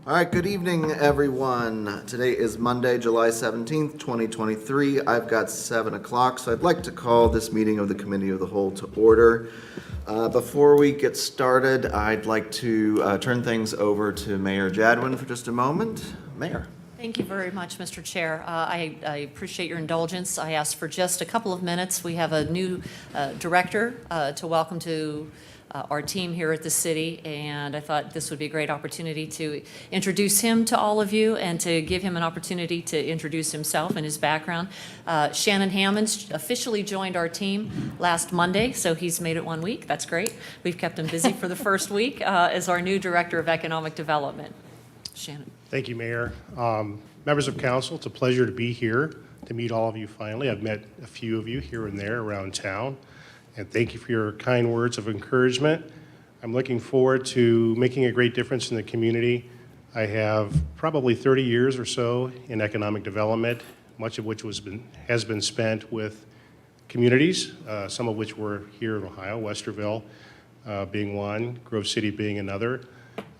All right, good evening, everyone. Today is Monday, July 17th, 2023. I've got 7 o'clock, so I'd like to call this meeting of the Committee of the Whole to order. Before we get started, I'd like to turn things over to Mayor Jadwin for just a moment. Mayor. Thank you very much, Mr. Chair. I appreciate your indulgence. I asked for just a couple of minutes. We have a new director to welcome to our team here at the city, and I thought this would be a great opportunity to introduce him to all of you and to give him an opportunity to introduce himself and his background. Shannon Hammonds officially joined our team last Monday, so he's made it 1 week. That's great. We've kept him busy for the first week as our new Director of Economic Development. Shannon. Thank you, Mayor. Members of council, it's a pleasure to be here to meet all of you finally. I've met a few of you here and there around town, and thank you for your kind words of encouragement. I'm looking forward to making a great difference in the community. I have probably 30 years or so in economic development, much of which has been spent with communities, some of which were here in Ohio, Westerville being one, Grove City being another.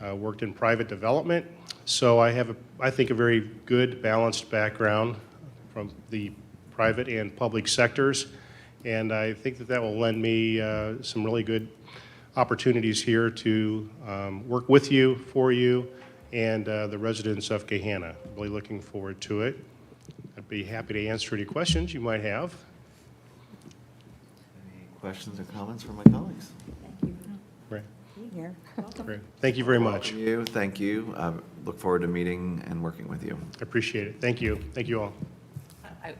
Worked in private development. So I have, I think, a very good balanced background from the private and public sectors, and I think that will lend me some really good opportunities here to work with you, for you, and the residents of Gahanna. Really looking forward to it. I'd be happy to answer any questions you might have. Any questions or comments from my colleagues? Thank you Right. for being here. Great. Thank you very much. Thank you. I look forward to meeting and working with you. I appreciate it. Thank you. Thank you all.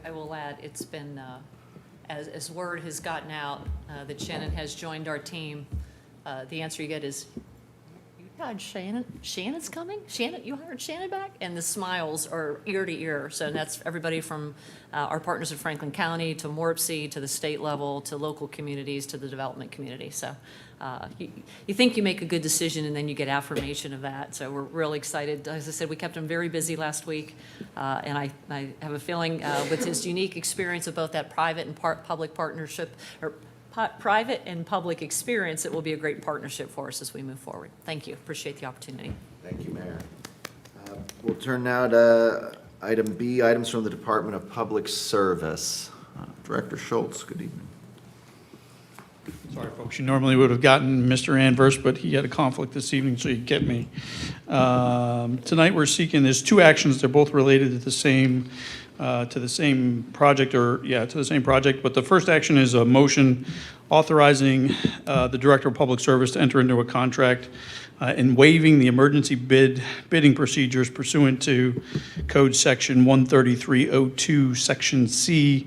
I will add, it's been, as word has gotten out that Shannon has joined our team, the answer you get is, you hired Shannon? Shannon's coming? Shannon, you hired Shannon back? And the smiles are ear to ear. So that's everybody from our partners in Franklin County to Morpsey to the state level to local communities to the development community. So you think you make a good decision and then you get affirmation of that. So we're really excited. As I said, we kept him very busy last week. And I have a feeling with his unique experience of both that private and public partnership, or private and public experience, it will be a great partnership for us as we move forward. Thank you. Appreciate the opportunity. Thank you, Mayor. We'll turn now to item B, items from the Department of Public Service. Director Schultz, good evening. Sorry, folks, you normally would have gotten Mr. Anvers, but he had a conflict this evening, so you get me. Tonight, we're seeking, there's two actions. They're both related to the same project, but the first action is a motion authorizing the Director of Public Service to enter into a contract and waiving the emergency bidding procedures pursuant to Code Section 13302, Section C,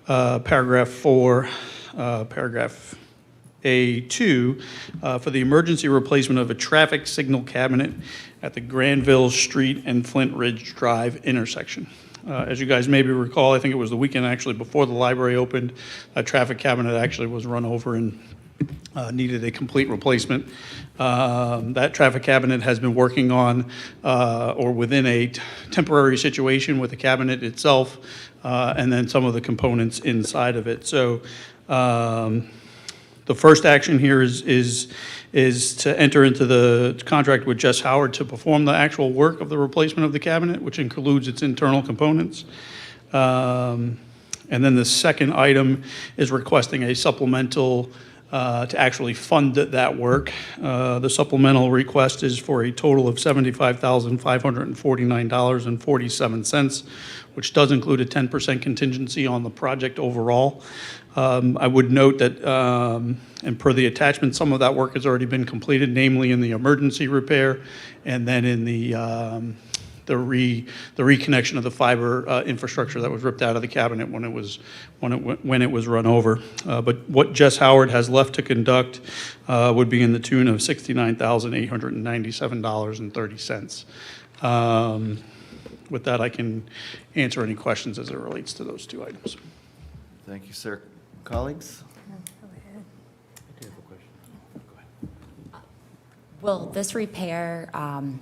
Paragraph 4, Paragraph A2, for the emergency replacement of a traffic signal cabinet at the Granville Street and Flint Ridge Drive intersection. As you guys maybe recall, I think it was the weekend actually before the library opened, a traffic cabinet actually was run over and needed a complete replacement. That traffic cabinet has been working on or within a temporary situation with the cabinet itself and then some of the components inside of it. So the first action here is to enter into the contract with Jess Howard to perform the actual work of the replacement of the cabinet, which includes its internal components. And then the second item is requesting a supplemental to actually fund that work. The supplemental request is for a total of $75,549.47, which does include a 10% contingency on the project overall. I would note that, and per the attachment, some of that work has already been completed, namely in the emergency repair and then in the reconnection of the fiber infrastructure that was ripped out of the cabinet when it was run over. But what Jess Howard has left to conduct would be in the tune of $69,897.30. With that, I can answer any questions as it relates to those two items. Thank you, sir. Colleagues? Go ahead. I do have a question. Go ahead. Will this repair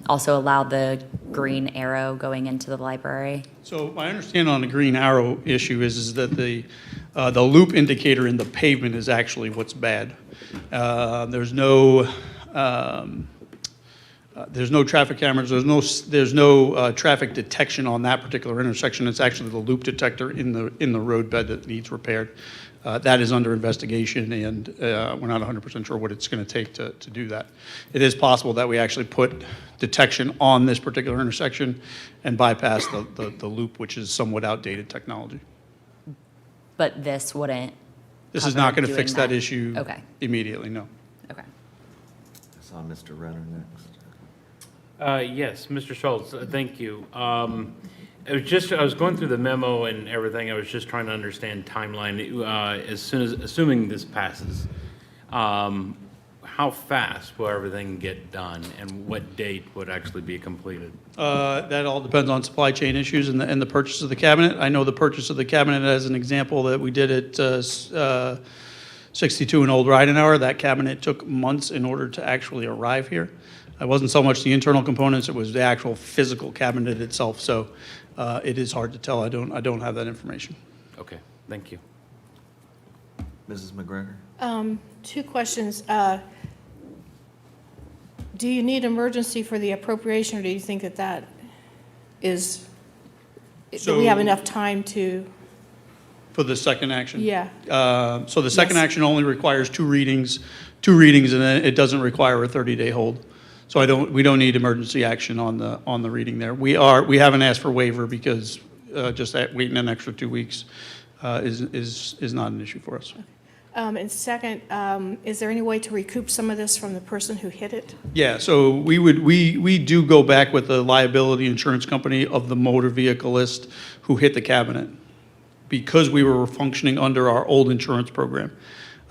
also allow the green arrow going into the library? So my understanding on the green arrow issue is that the loop indicator in the pavement is actually what's bad. There's no There's no traffic cameras, there's no traffic detection on that particular intersection. It's actually the loop detector in the roadbed that needs repaired. That is under investigation, and we're not 100% sure what it's going to take to do that. It is possible that we actually put detection on this particular intersection and bypass the loop, which is somewhat outdated technology. But this wouldn't This is cover not going to doing fix that that? issue Okay. immediately, no. Okay. I saw Mr. Renner next. Yes, Mr. Schultz, thank you. I was going through the memo and everything, I was just trying to understand timeline. Assuming this passes, how fast will everything get done, and what date would actually be completed? That all depends on supply chain issues and the purchase of the cabinet. I know the purchase of the cabinet as an example that we did at 62 and Old Ridenhour. That cabinet took months in order to actually arrive here. It wasn't so much the internal components, it was the actual physical cabinet itself. So it is hard to tell. I don't have that information. Okay, thank you. Mrs. McGregor? Two questions. Do you need emergency for the appropriation, or do you think that is, that we have So- enough time to, For the second action? yeah? So the second Yes. action only requires two readings, and then it doesn't require a 30-day hold. So we don't need emergency action on the reading there. We haven't asked for waiver because just waiting an extra 2 weeks is not an issue for us. And second, is there any way to recoup some of this from the person who hit it? Yeah, so we do go back with the liability insurance company of the motor vehicleist who hit the cabinet because we were functioning under our old insurance program.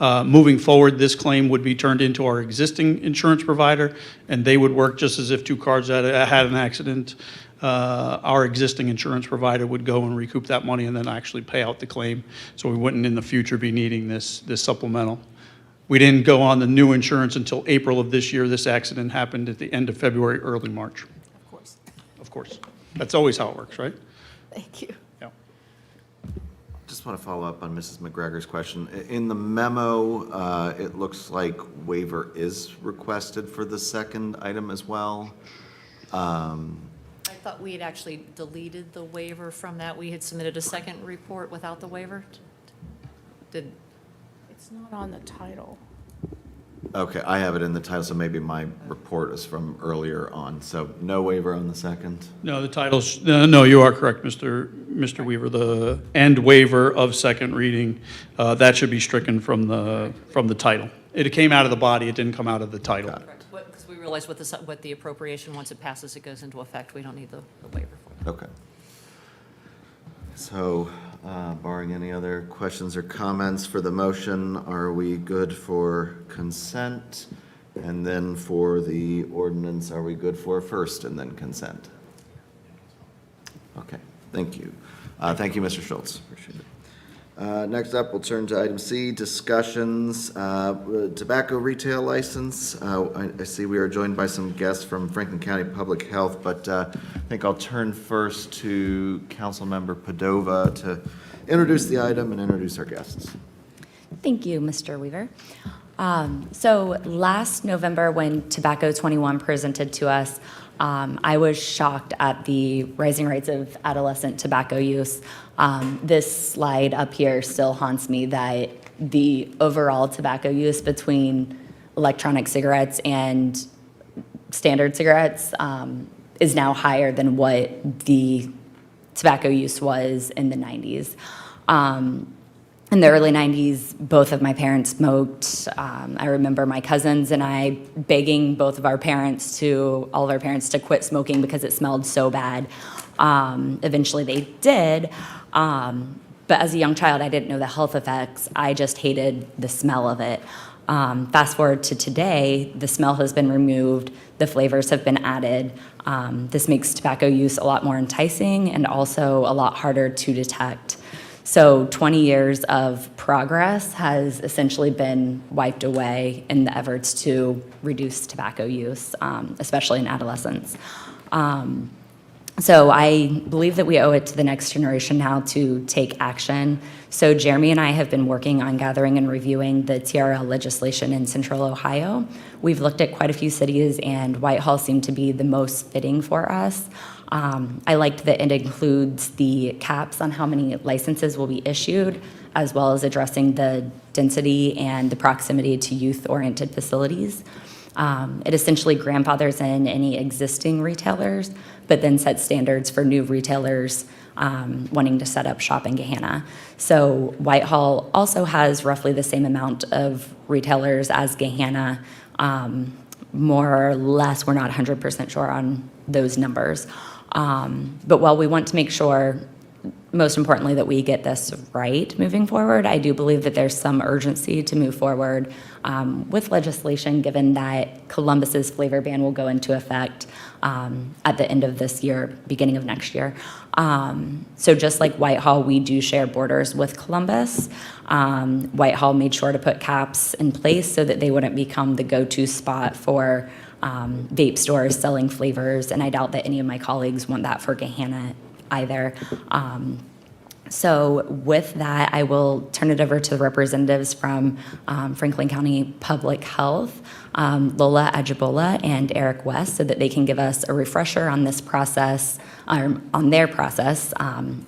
Moving forward, this claim would be turned into our existing insurance provider, and they would work just as if two cars had an accident. Our existing insurance provider would go and recoup that money and then actually pay out the claim, so we wouldn't in the future be needing this supplemental. We didn't go on the new insurance until April of this year. This accident happened at the end of February, early March. Of course. Of course. That's always how it works, right? Thank you. Yeah. Just want to follow up on Mrs. McGregor's question. In the memo, it looks like waiver is requested for the second item as well. I thought we had actually deleted the waiver from that. We had submitted a second report without the waiver. Did, It's not on the title. Okay, I have it in the title, so maybe my report is from earlier on. So no waiver on the second? No, the title's, no, you are correct, Mr. Weaver. The end waiver of second reading, that should be stricken from the title. It came out of the body, it didn't come out of the title. because we realized what the appropriation, once it passes, it goes into effect. We don't need the waiver for that. Okay. So, barring any other questions or comments for the motion, are we good for consent? And then for the ordinance, are we good for first and then consent? Okay, thank you. Thank you, Mr. Schultz. Appreciate it. Next up, we'll turn to item C, discussions, tobacco retail license. I see we are joined by some guests from Franklin County Public Health, but I think I'll turn first to Councilmember Padova to introduce the item and introduce our guests. Thank you, Mr. Weaver. So last November, when Tobacco 21 presented to us, I was shocked at the rising rates of adolescent tobacco use. This slide up here still haunts me that the overall tobacco use between electronic cigarettes and standard cigarettes is now higher than what the tobacco use was in the 90s. In the early 90s, both of my parents smoked. I remember my cousins and I begging all of our parents to quit smoking because it smelled so bad. Eventually they did. But as a young child, I didn't know the health effects. I just hated the smell of it. Fast forward to today, the smell has been removed, the flavors have been added. This makes tobacco use a lot more enticing and also a lot harder to detect. So 20 years of progress has essentially been wiped away in the efforts to reduce tobacco use, especially in adolescents. So I believe that we owe it to the next generation now to take action. So Jeremy and I have been working on gathering and reviewing the TRL legislation in Central Ohio. We've looked at quite a few cities, and Whitehall seemed to be the most fitting for us. I liked that it includes the caps on how many licenses will be issued, as well as addressing the density and the proximity to youth-oriented facilities. It essentially grandfathers in any existing retailers, but then sets standards for new retailers wanting to set up shop in Gahanna. So Whitehall also has roughly the same amount of retailers as Gahanna. More or less, we're not 100% sure on those numbers. But while we want to make sure, most importantly, that we get this right moving forward, I do believe that there's some urgency to move forward with legislation, given that Columbus's flavor ban will go into effect at the end of this year, beginning of next year. So just like Whitehall, we do share borders with Columbus. Whitehall made sure to put caps in place so that they wouldn't become the go-to spot for vape stores selling flavors, and I doubt that any of my colleagues want that for Gahanna either. So with that, I will turn it over to the representatives from Franklin County Public Health, Lola Ajibola and Eric West, so that they can give us a refresher on this process, on their process,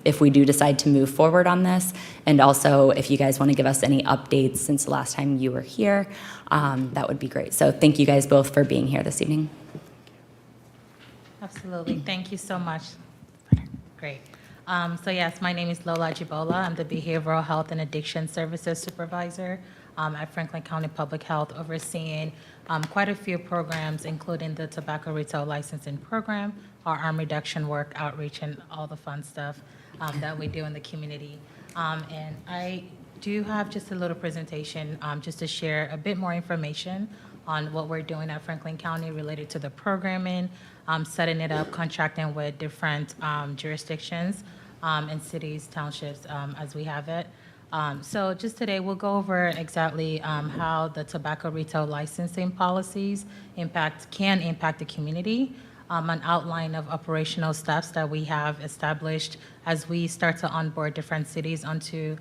if we do decide to move forward on this. And also, if you guys want to give us any updates since the last time you were here, that would be great. So thank you guys both for being here this evening. Absolutely. Thank you so much. Great. So yes, my name is Lola Ajibola. I'm the Behavioral Health and Addiction Services Supervisor at Franklin County Public Health, overseeing quite a few programs, including the Tobacco Retail Licensing Program, our harm reduction work, outreach, and all the fun stuff that we do in the community. And I do have just a little presentation just to share a bit more information on what we're doing at Franklin County related to the programming, setting it up, contracting with different jurisdictions and cities, townships, as we have it. So just today, we'll go over exactly how the tobacco retail licensing policies can impact the community, an outline of operational steps that we have established as we start to onboard different cities into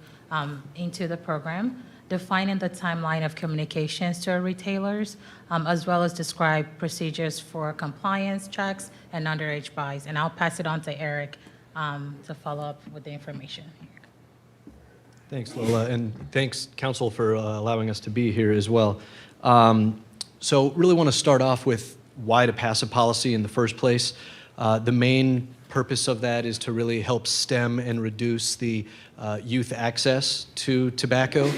the program, defining the timeline of communications to our retailers, as well as describe procedures for compliance checks and underage buys. And I'll pass it on to Eric to follow up with the information. Thanks, Lola, and thanks, Council, for allowing us to be here as well. So really want to start off with why to pass a policy in the first place. The main purpose of that is to really help stem and reduce the youth access to tobacco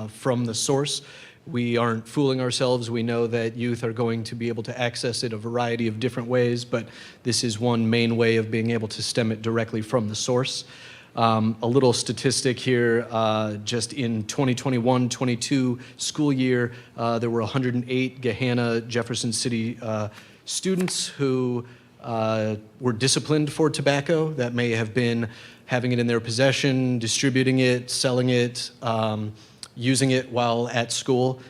from the source. We aren't fooling ourselves. We know that youth are going to be able to access it a variety of different ways, but this is one main way of being able to stem it directly from the source. A little statistic here, just in 2021-22 school year, there were 108 Gahanna Jefferson City students who were disciplined for tobacco. That may have been having it in their possession, distributing it, selling it, using it while at school.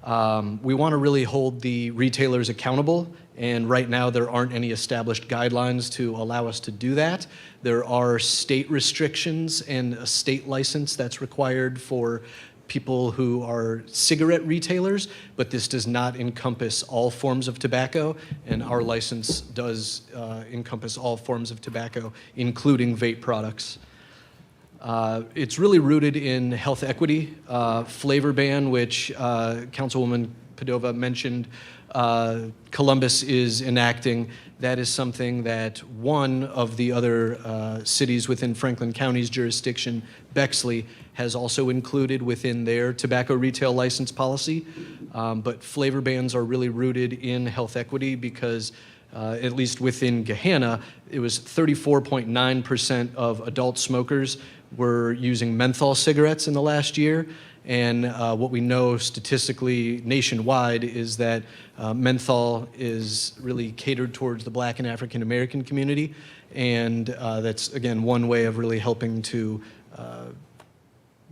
We want to really hold the retailers accountable, and right now there aren't any established guidelines to allow us to do that. There are state restrictions and a state license that's required for people who are cigarette retailers, but this does not encompass all forms of tobacco, and our license does encompass all forms of tobacco, including vape products. It's really rooted in health equity. Flavor ban, which Councilwoman Padova mentioned, Columbus is enacting. That is something that one of the other cities within Franklin County's jurisdiction, Bexley, has also included within their tobacco retail license policy. But flavor bans are really rooted in health equity because at least within Gahanna, it was 34.9% of adult smokers were using menthol cigarettes in the last year. And what we know statistically nationwide is that menthol is really catered towards the Black and African American community. And that's, again, one way of really helping to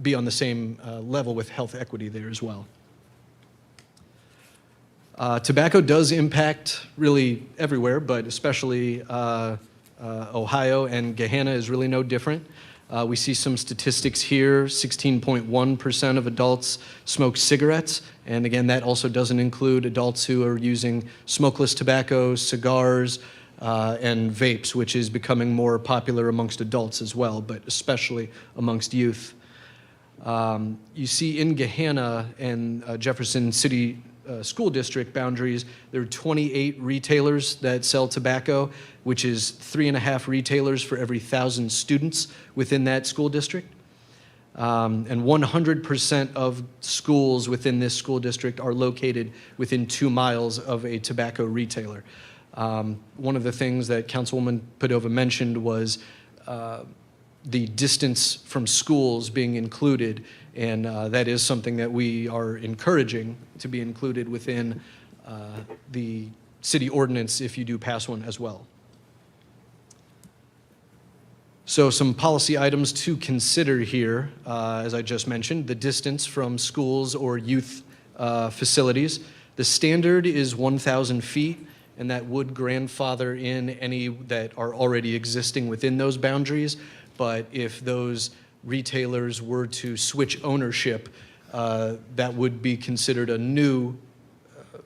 be on the same level with health equity there as well. Tobacco does impact really everywhere, but especially Ohio, and Gahanna is really no different. We see some statistics here. 16.1% of adults smoke cigarettes, and again, that also doesn't include adults who are using smokeless tobacco, cigars, and vapes, which is becoming more popular amongst adults as well, but especially amongst youth. You see in Gahanna and Jefferson City School District boundaries, there are 28 retailers that sell tobacco, which is 3.5 retailers for every 1,000 students within that school district. And 100% of schools within this school district are located within 2 miles of a tobacco retailer. One of the things that Councilwoman Padova mentioned was the distance from schools being included, and that is something that we are encouraging to be included within the city ordinance if you do pass one as well. So some policy items to consider here, as I just mentioned, the distance from schools or youth facilities. The standard is 1,000 feet, and that would grandfather in any that are already existing within those boundaries. But if those retailers were to switch ownership, that would be considered a new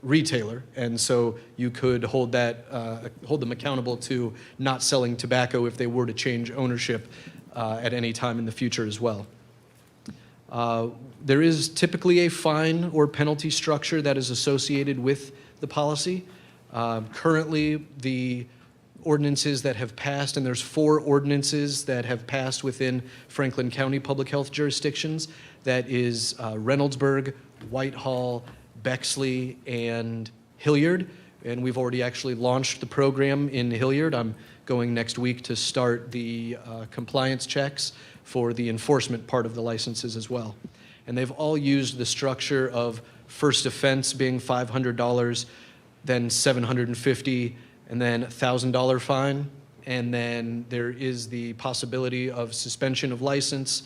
retailer, and so you could hold them accountable to not selling tobacco if they were to change ownership at any time in the future as well. There is typically a fine or penalty structure that is associated with the policy. Currently, the ordinances that have passed, and there's 4 ordinances that have passed within Franklin County public health jurisdictions. That is Reynoldsburg, Whitehall, Bexley, and Hilliard. And we've already actually launched the program in Hilliard. I'm going next week to start the compliance checks for the enforcement part of the licenses as well. And they've all used the structure of first offense being $500, then $750, and then $1,000 fine, and then there is the possibility of suspension of license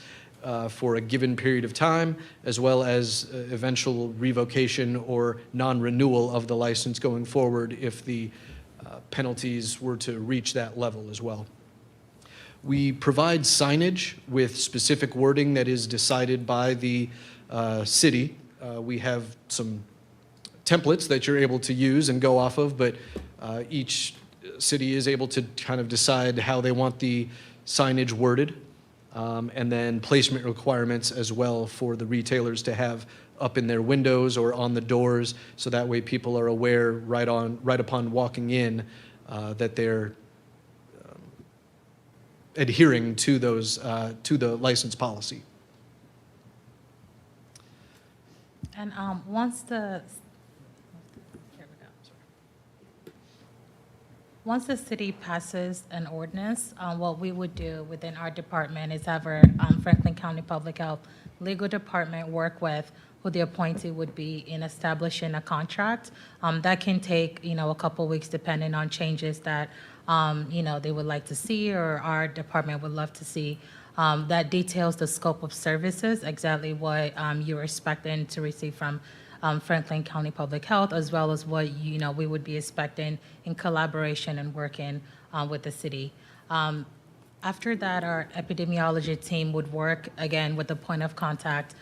for a given period of time, as well as eventual revocation or non-renewal of the license going forward if the penalties were to reach that level as well. We provide signage with specific wording that is decided by the city. We have some templates that you're able to use and go off of, but each city is able to kind of decide how they want the signage worded, and then placement requirements as well for the retailers to have up in their windows or on the doors, so that way people are aware right upon walking in that they're adhering to those to the license policy. And once the city passes an ordinance, what we would do within our department is have our Franklin County Public Health Legal Department work with who the appointee would be in establishing a contract. That can take, a couple weeks depending on changes that, they would like to see or our department would love to see. That details the scope of services, exactly what you're expecting to receive from Franklin County Public Health, as well as what we would be expecting in collaboration and working with the city. After that, our epidemiology team would work again with the point of contact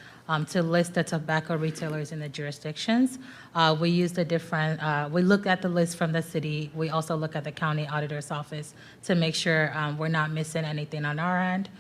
to list the tobacco retailers in the jurisdictions. We use the different, we look at the list from the city. We also look at the county auditor's office to make sure we're not missing anything on our end.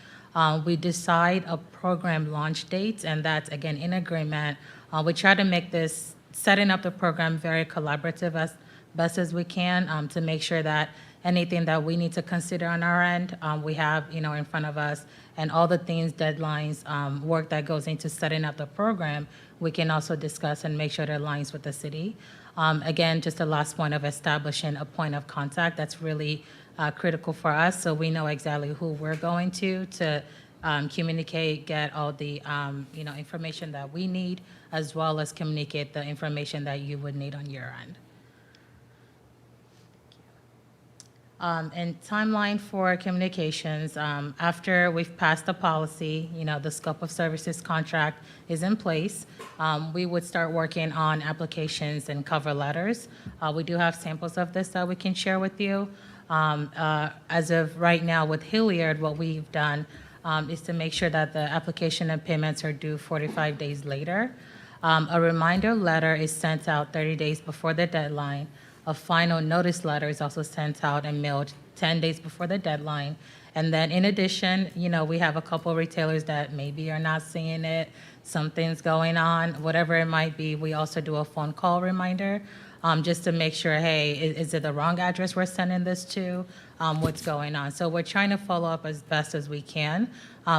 We decide a program launch date, and that's again in agreement. We try to make this setting up the program very collaborative as best as we can to make sure that anything that we need to consider on our end, we have in front of us, and all the things, deadlines, work that goes into setting up the program, we can also discuss and make sure it aligns with the city. Again, just the last point of establishing a point of contact, that's really critical for us, so we know exactly who we're going to communicate, get all the information that we need, as well as communicate the information that you would need on your end. And timeline for communications, after we've passed the policy, the scope of services contract is in place, we would start working on applications and cover letters. We do have samples of this that we can share with you. As of right now with Hilliard, what we've done is to make sure that the application and payments are due 45 days later. A reminder letter is sent out 30 days before the deadline. A final notice letter is also sent out and mailed 10 days before the deadline. And then in addition, we have a couple retailers that maybe are not seeing it, something's going on, whatever it might be. We also do a phone call reminder just to make sure, hey, is it the wrong address we're sending this to? What's going on? So we're trying to follow up as best as we can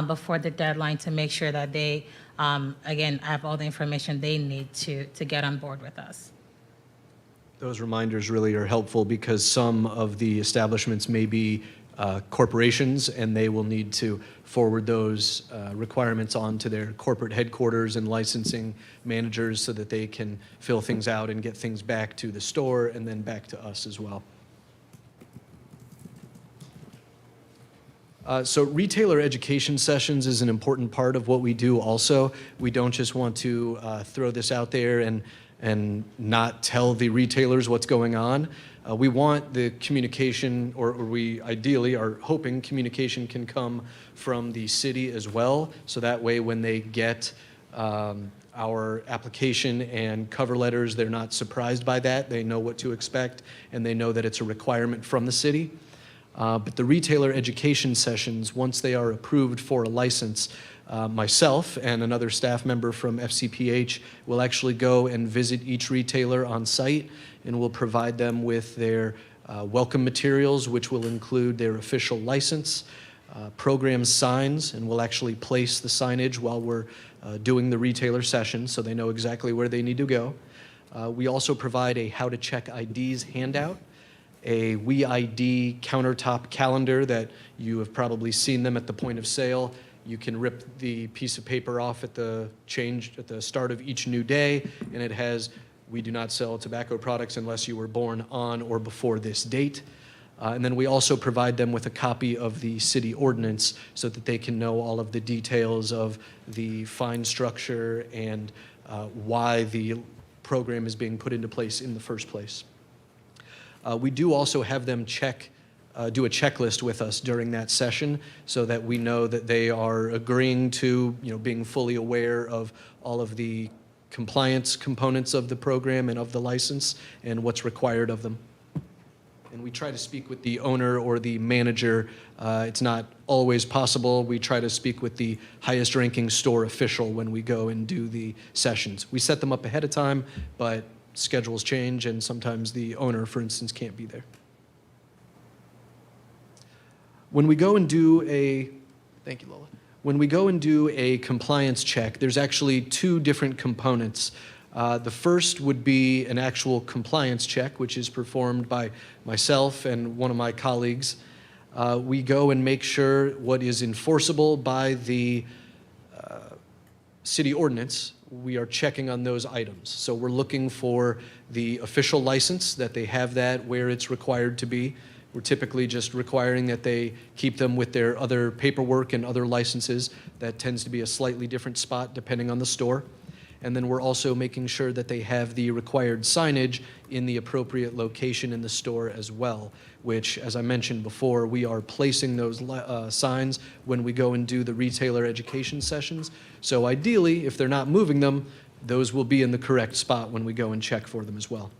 before the deadline to make sure that they, again, have all the information they need to get on board with us. Those reminders really are helpful because some of the establishments may be corporations, and they will need to forward those requirements on to their corporate headquarters and licensing managers so that they can fill things out and get things back to the store and then back to us as well. So retailer education sessions is an important part of what we do also. We don't just want to throw this out there and not tell the retailers what's going on. We want the communication, or we ideally are hoping communication can come from the city as well, so that way when they get our application and cover letters, they're not surprised by that. They know what to expect, and they know that it's a requirement from the city. But the retailer education sessions, once they are approved for a license, myself and another staff member from FCPH will actually go and visit each retailer on site, and we'll provide them with their welcome materials, which will include their official license, program signs, and we'll actually place the signage while we're doing the retailer session so they know exactly where they need to go. We also provide a how to check IDs handout, a WeID countertop calendar that you have probably seen them at the point of sale. You can rip the piece of paper off at the start of each new day, and it has, "We do not sell tobacco products unless you were born on or before this date." And then we also provide them with a copy of the city ordinance so that they can know all of the details of the fine structure and why the program is being put into place in the first place. We do also have them do a checklist with us during that session so that we know that they are agreeing to, being fully aware of all of the compliance components of the program and of the license and what's required of them. And we try to speak with the owner or the manager. It's not always possible. We try to speak with the highest ranking store official when we go and do the sessions. We set them up ahead of time, but schedules change and sometimes the owner, for instance, can't be there. When we go and do thank you, Lola. When we go and do a compliance check, there's actually two different components. The first would be an actual compliance check, which is performed by myself and one of my colleagues. We go and make sure what is enforceable by the city ordinance. We are checking on those items. So we're looking for the official license, that they have that where it's required to be. We're typically just requiring that they keep them with their other paperwork and other licenses. That tends to be a slightly different spot depending on the store. And then we're also making sure that they have the required signage in the appropriate location in the store as well, which, as I mentioned before, we are placing those signs when we go and do the retailer education sessions. So ideally, if they're not moving them, those will be in the correct spot when we go and check for them as well.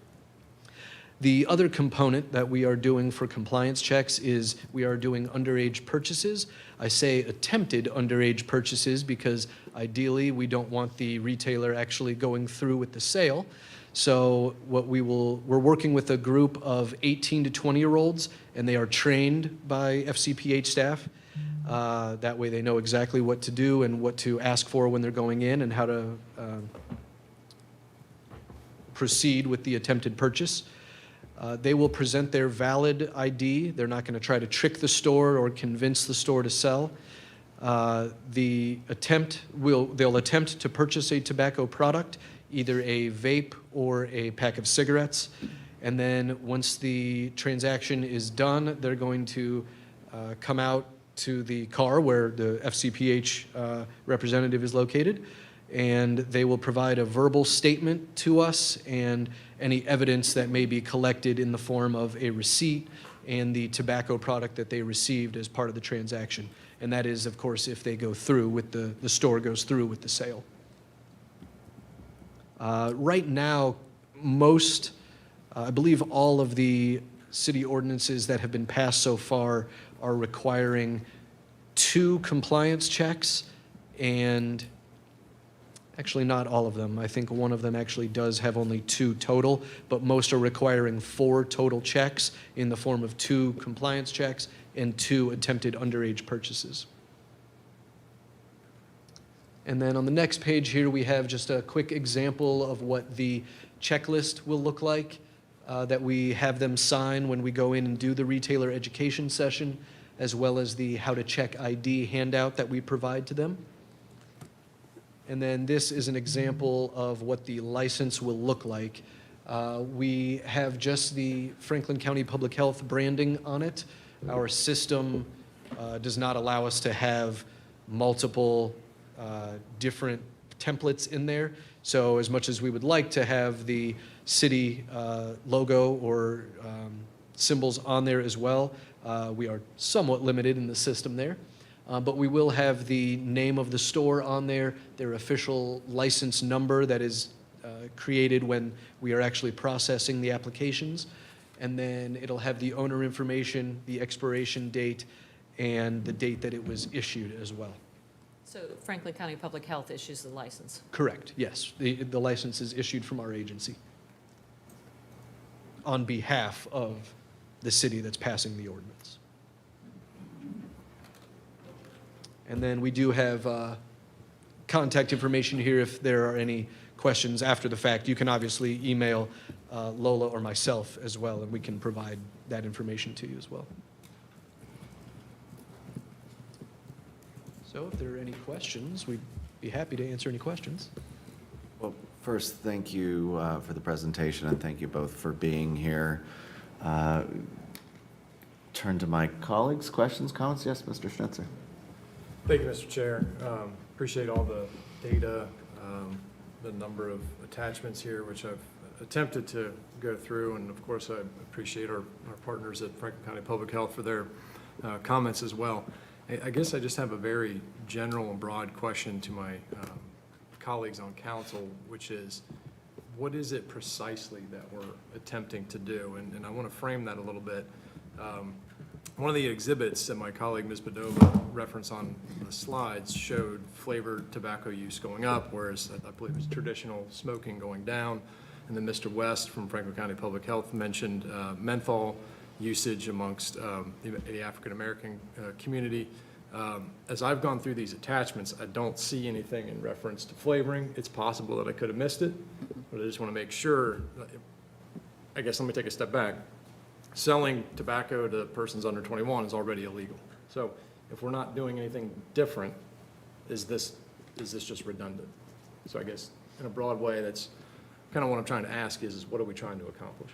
The other component that we are doing for compliance checks is we are doing underage purchases. I say attempted underage purchases because ideally we don't want the retailer actually going through with the sale. So we're working with a group of 18 to 20-year-olds, and they are trained by FCPH staff. That way they know exactly what to do and what to ask for when they're going in and how to proceed with the attempted purchase. They will present their valid ID. They're not going to try to trick the store or convince the store to sell. They'll attempt to purchase a tobacco product, either a vape or a pack of cigarettes. And then once the transaction is done, they're going to come out to the car where the FCPH representative is located, and they will provide a verbal statement to us and any evidence that may be collected in the form of a receipt and the tobacco product that they received as part of the transaction. And that is, of course, if they go through with the store goes through with the sale. Right now, I believe all of the city ordinances that have been passed so far are requiring 2 compliance checks, and actually not all of them. I think one of them actually does have only 2 total, but most are requiring 4 total checks in the form of 2 compliance checks and 2 attempted underage purchases. And then on the next page here, we have just a quick example of what the checklist will look like that we have them sign when we go in and do the retailer education session, as well as the how to check ID handout that we provide to them. And then this is an example of what the license will look like. We have just the Franklin County Public Health branding on it. Our system does not allow us to have multiple different templates in there. So as much as we would like to have the city logo or symbols on there as well, we are somewhat limited in the system there. But we will have the name of the store on there, their official license number that is created when we are actually processing the applications. And then it'll have the owner information, the expiration date, and the date that it was issued as well. So Franklin County Public Health issues the license. Correct, yes. The license is issued from our agency on behalf of the city that's passing the ordinance. And then we do have contact information here if there are any questions after the fact. You can obviously email Lola or myself as well, and we can provide that information to you as well. So if there are any questions, we'd be happy to answer any questions. Well, first, thank you for the presentation, and thank you both for being here. Turn to my colleagues. Questions, comments? Yes, Mr. Schnitzer. Thank you, Mr. Chair. Appreciate all the data, the number of attachments here, which I've attempted to go through, and of course, I appreciate our partners at Franklin County Public Health for their comments as well. I guess I just have a very general and broad question to my colleagues on council, which is, what is it precisely that we're attempting to do? And I want to frame that a little bit. One of the exhibits that my colleague, Ms. Badova, referenced on the slides showed flavored tobacco use going up, whereas I believe it was traditional smoking going down. And then Mr. West from Franklin County Public Health mentioned menthol usage amongst the African-American community. As I've gone through these attachments, I don't see anything in reference to flavoring. It's possible that I could have missed it, but I just want to make sure. I guess let me take a step back. Selling tobacco to persons under 21 is already illegal. So if we're not doing anything different, is this just redundant? So I guess in a broad way, that's kind of what I'm trying to ask is what are we trying to accomplish?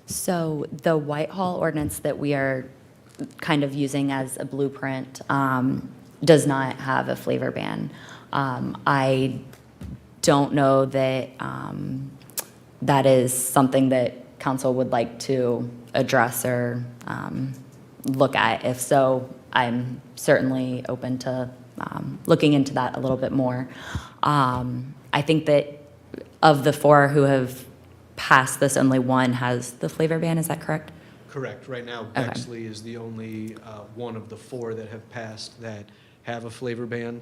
So the Whitehall ordinance that we are kind of using as a blueprint does not have a flavor ban. I don't know that that is something that council would like to address or look at. If so, I'm certainly open to looking into that a little bit more. I think that of the 4 who have passed this, only 1 has the flavor ban. Is that correct? Correct. Right now, Okay. Bexley is the only one of the 4 that have passed that have a flavor ban.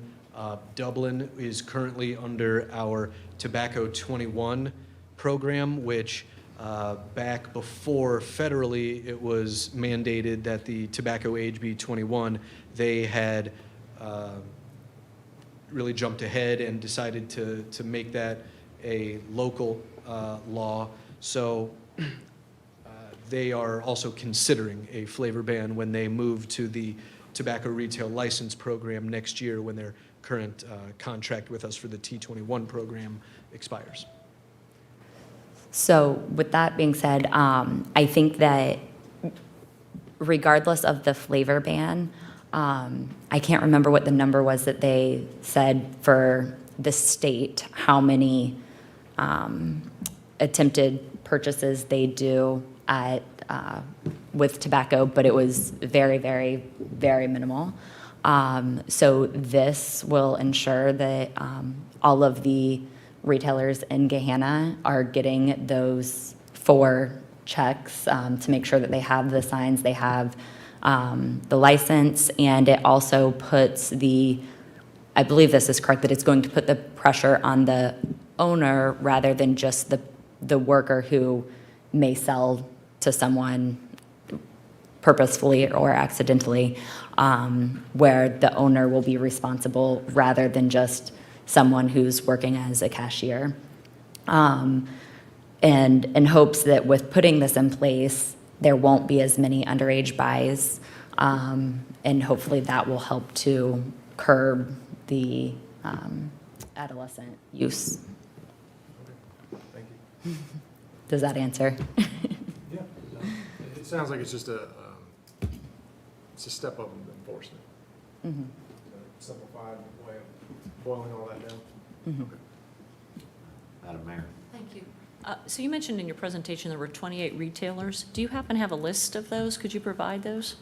Dublin is currently under our Tobacco 21 program, which back before federally it was mandated that the tobacco age be 21. They had really jumped ahead and decided to make that a local law. So they are also considering a flavor ban when they move to the tobacco retail license program next year when their current contract with us for the T21 program expires. So with that being said, I think that regardless of the flavor ban, I can't remember what the number was that they said for the state, how many attempted purchases they do at with tobacco, but it was very, very, very minimal. So this will ensure that all of the retailers in Gahanna are getting those 4 checks to make sure that they have the signs, they have the license, and it also puts I believe this is correct, that it's going to put the pressure on the owner rather than just the worker who may sell to someone purposefully or accidentally, where the owner will be responsible rather than just someone who's working as a cashier. And in hopes that with putting this in place, there won't be as many underage buys, and hopefully that will help to curb the adolescent use. Thank you. Does that answer? Yeah, it sounds like it's just a step up in enforcement. Mhm. A simplified way of boiling all that down. Mhm. Okay. Madam Mayor. Thank you. So you mentioned in your presentation there were 28 retailers. Do you happen to have a list of those? Could you provide those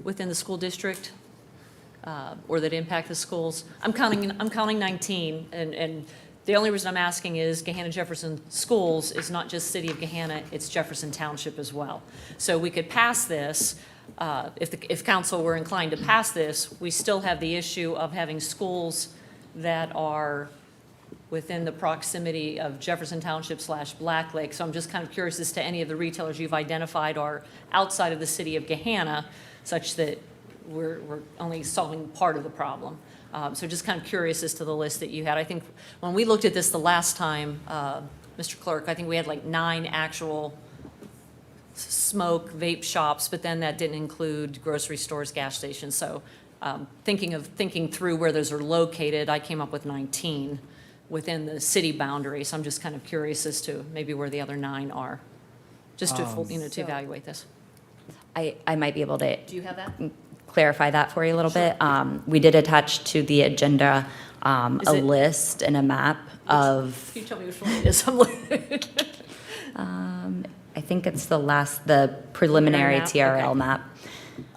within the school district or that impact the schools? I'm counting 19, and the only reason I'm asking is Gahanna Jefferson Schools is not just City of Gahanna, it's Jefferson Township as well. So we could pass this, if council were inclined to pass this, we still have the issue of having schools that are within the proximity of Jefferson Township / Black Lake. So I'm just kind of curious as to any of the retailers you've identified are outside of the City of Gahanna, such that we're only solving part of the problem. So just kind of curious as to the list that you had. I think when we looked at this the last time, Mr. Clerk, I think we had like 9 actual smoke vape shops, but then that didn't include grocery stores, gas stations. So thinking through where those are located, I came up with 19 within the city boundary. So I'm just kind of curious as to maybe where the other 9 are, just to, to evaluate this. I might be able to Do you have that? clarify that for you a little bit. We did attach to the agenda a list and a map of, Can you tell me which one it is? I'm looking. I think it's the preliminary map? TRL map.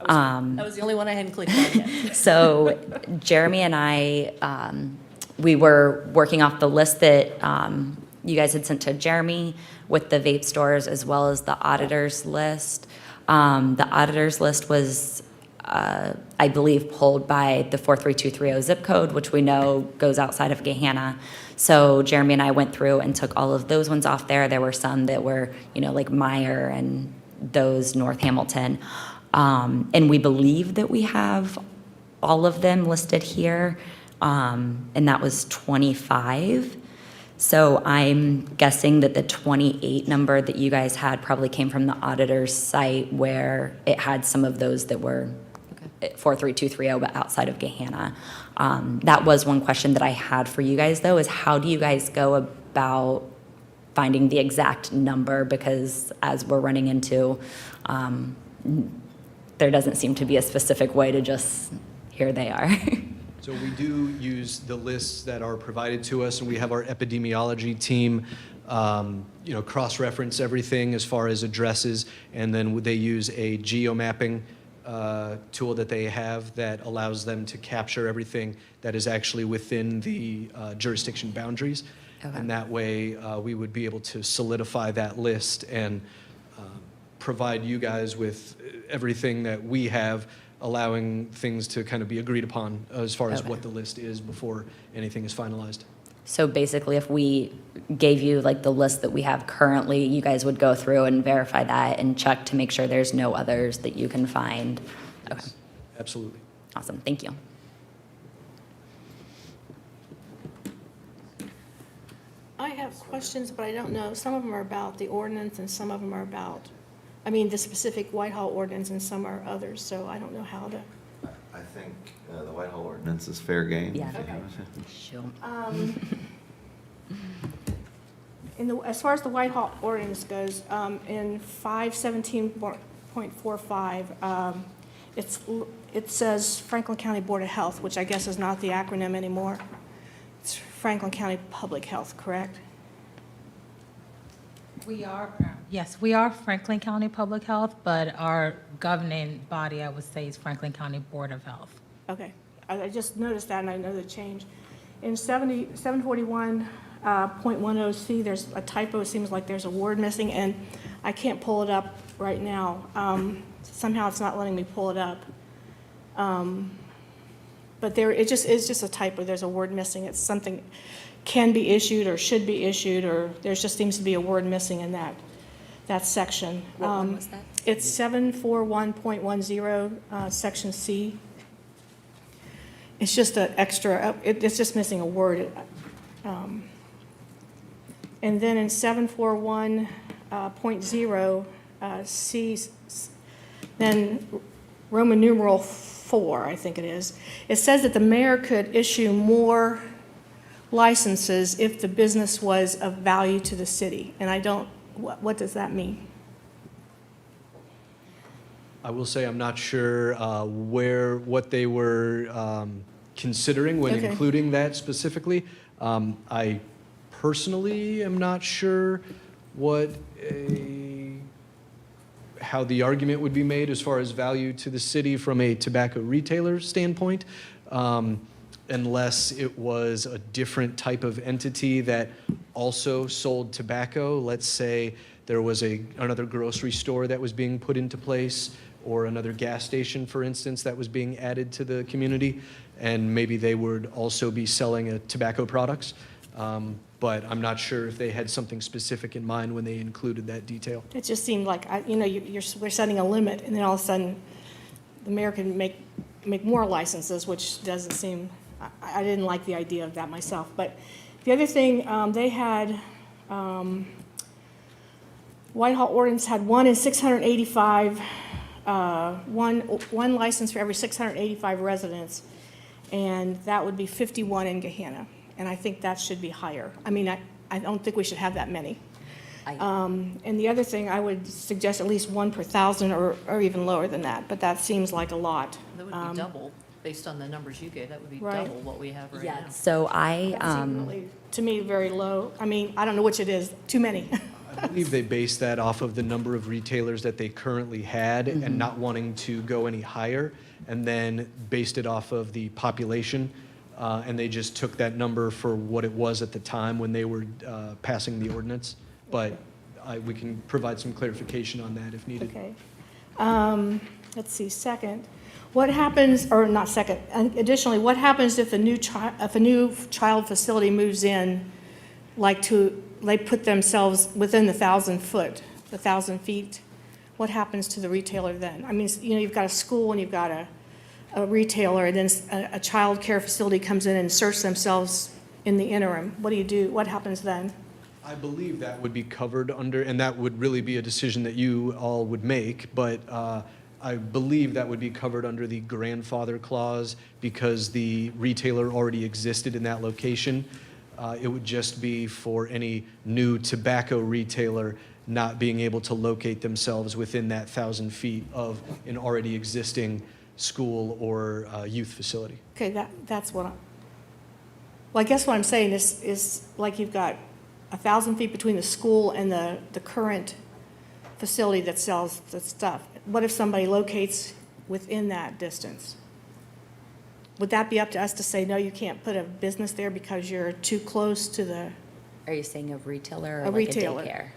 That was the only one I hadn't clicked on yet. So Jeremy and I, we were working off the list that you guys had sent to Jeremy with the vape stores as well as the auditor's list. The auditor's list was, I believe, pulled by the 43230 zip code, which we know goes outside of Gahanna. So Jeremy and I went through and took all of those ones off there. There were some that were, like Meyer and those North Hamilton. And we believe that we have all of them listed here, and that was 25. So I'm guessing that the 28 number that you guys had probably came from the auditor's site where it had some of those that were 43230, but outside of Gahanna. That was one question that I had for you guys, though, is how do you guys go about finding the exact number? Because as we're running into, there doesn't seem to be a specific way to just, here they are. So we do use the lists that are provided to us, and we have our epidemiology team, cross-reference everything as far as addresses, and then they use a geomapping tool that they have that allows them to capture everything that is actually within the jurisdiction boundaries. Okay. And that way, we would be able to solidify that list and provide you guys with everything that we have, allowing things to kind of be agreed upon as far as Okay. what the list is before anything is finalized. So basically, if we gave you like the list that we have currently, you guys would go through and verify that and check to make sure there's no others that you can find. Okay, Yes, absolutely. awesome, thank you. I have questions, but I don't know. Some of them are about the ordinance and some of them are about, the specific Whitehall ordinance and some are others, so I don't know how to. I think the Whitehall ordinance is fair game. Yeah. if you Okay. have it. As far as the Whitehall ordinance goes, in 517.45, it says Franklin County Board of Health, which I guess is not the acronym anymore. It's Franklin County Public Health, correct? We are Yes, we are Franklin County Public Health, but our governing body, I would say, is Franklin County Board of Health. Okay, I just noticed that, and I know the change. In 741.10C, there's a typo, it seems like there's a word missing, and I can't pull it up right now. Somehow it's not letting me pull it up. But there, it's just a typo, there's a word missing. It's something can be issued or should be issued, or there just seems to be a word missing in that section. What one was that? It's 741.10, section C. It's just an extra, it's just missing a word. And then in 741.0, C, then Roman numeral 4, I think it is, it says that the mayor could issue more licenses if the business was of value to the city. And I don't, what does that mean? I will say I'm not sure what they were considering when Okay. including that specifically. I personally am not sure how the argument would be made as far as value to the city from a tobacco retailer standpoint, unless it was a different type of entity that also sold tobacco. Let's say there was another grocery store that was being put into place, or another gas station, for instance, that was being added to the community, and maybe they would also be selling tobacco products. But I'm not sure if they had something specific in mind when they included that detail. It just seemed like, we're setting a limit, and then all of a sudden, the mayor can make more licenses, which doesn't seem, I didn't like the idea of that myself. But the other thing, they had, Whitehall ordinance had one in 685, one license for every 685 residents, and that would be 51 in Gahanna. And I think that should be higher. I mean, I don't think we should have that many. And the other thing, I would suggest at least 1 per 1,000 or even lower than that, but that seems like a lot. That would be double, based on the numbers you gave, that would be Right. double what we have right Yeah, now. so That seemed really, to me, very low. I mean, I don't know which it is, too many. I believe they based that off of the number of retailers that they currently had and not wanting to go any higher, and then based it off of the population. And they just took that number for what it was at the time when they were passing the ordinance. But we can provide some clarification on that if needed. Okay. Let's see, second, what happens, or not second, additionally, what happens if a new child facility moves in, they put themselves within the 1,000 feet? What happens to the retailer then? I mean, you've got a school and you've got a retailer, and then a child care facility comes in and inserts themselves in the interim. What do you do? What happens then? I believe that would be covered under, and that would really be a decision that you all would make, but I believe that would be covered under the grandfather clause because the retailer already existed in that location. It would just be for any new tobacco retailer not being able to locate themselves within that 1,000 feet of an already existing school or youth facility. Okay, that's what well, I guess what I'm saying is like you've got 1,000 feet between the school and the current facility that sells the stuff. What if somebody locates within that distance? Would that be up to us to say, no, you can't put a business there because you're too close to the, are you saying a retailer or A like retailer. a daycare?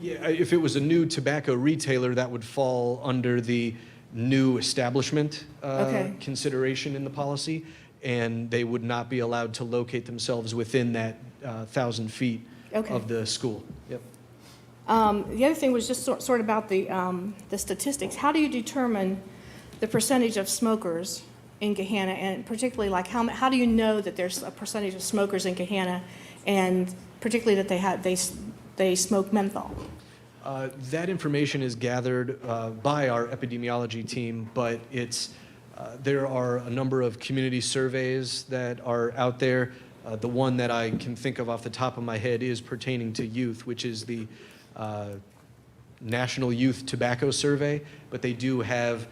Yeah, if it was a new tobacco retailer, that would fall under the new establishment Okay. consideration in the policy, and they would not be allowed to locate themselves within that 1,000 feet Okay. of the school. Yep. The other thing was just sort of about the statistics. How do you determine the percentage of smokers in Gahanna, and particularly like how do you know that there's a percentage of smokers in Gahanna, and particularly that they smoke menthol? That information is gathered by our epidemiology team, but there are a number of community surveys that are out there. The one that I can think of off the top of my head is pertaining to youth, which is the National Youth Tobacco Survey, but they do have,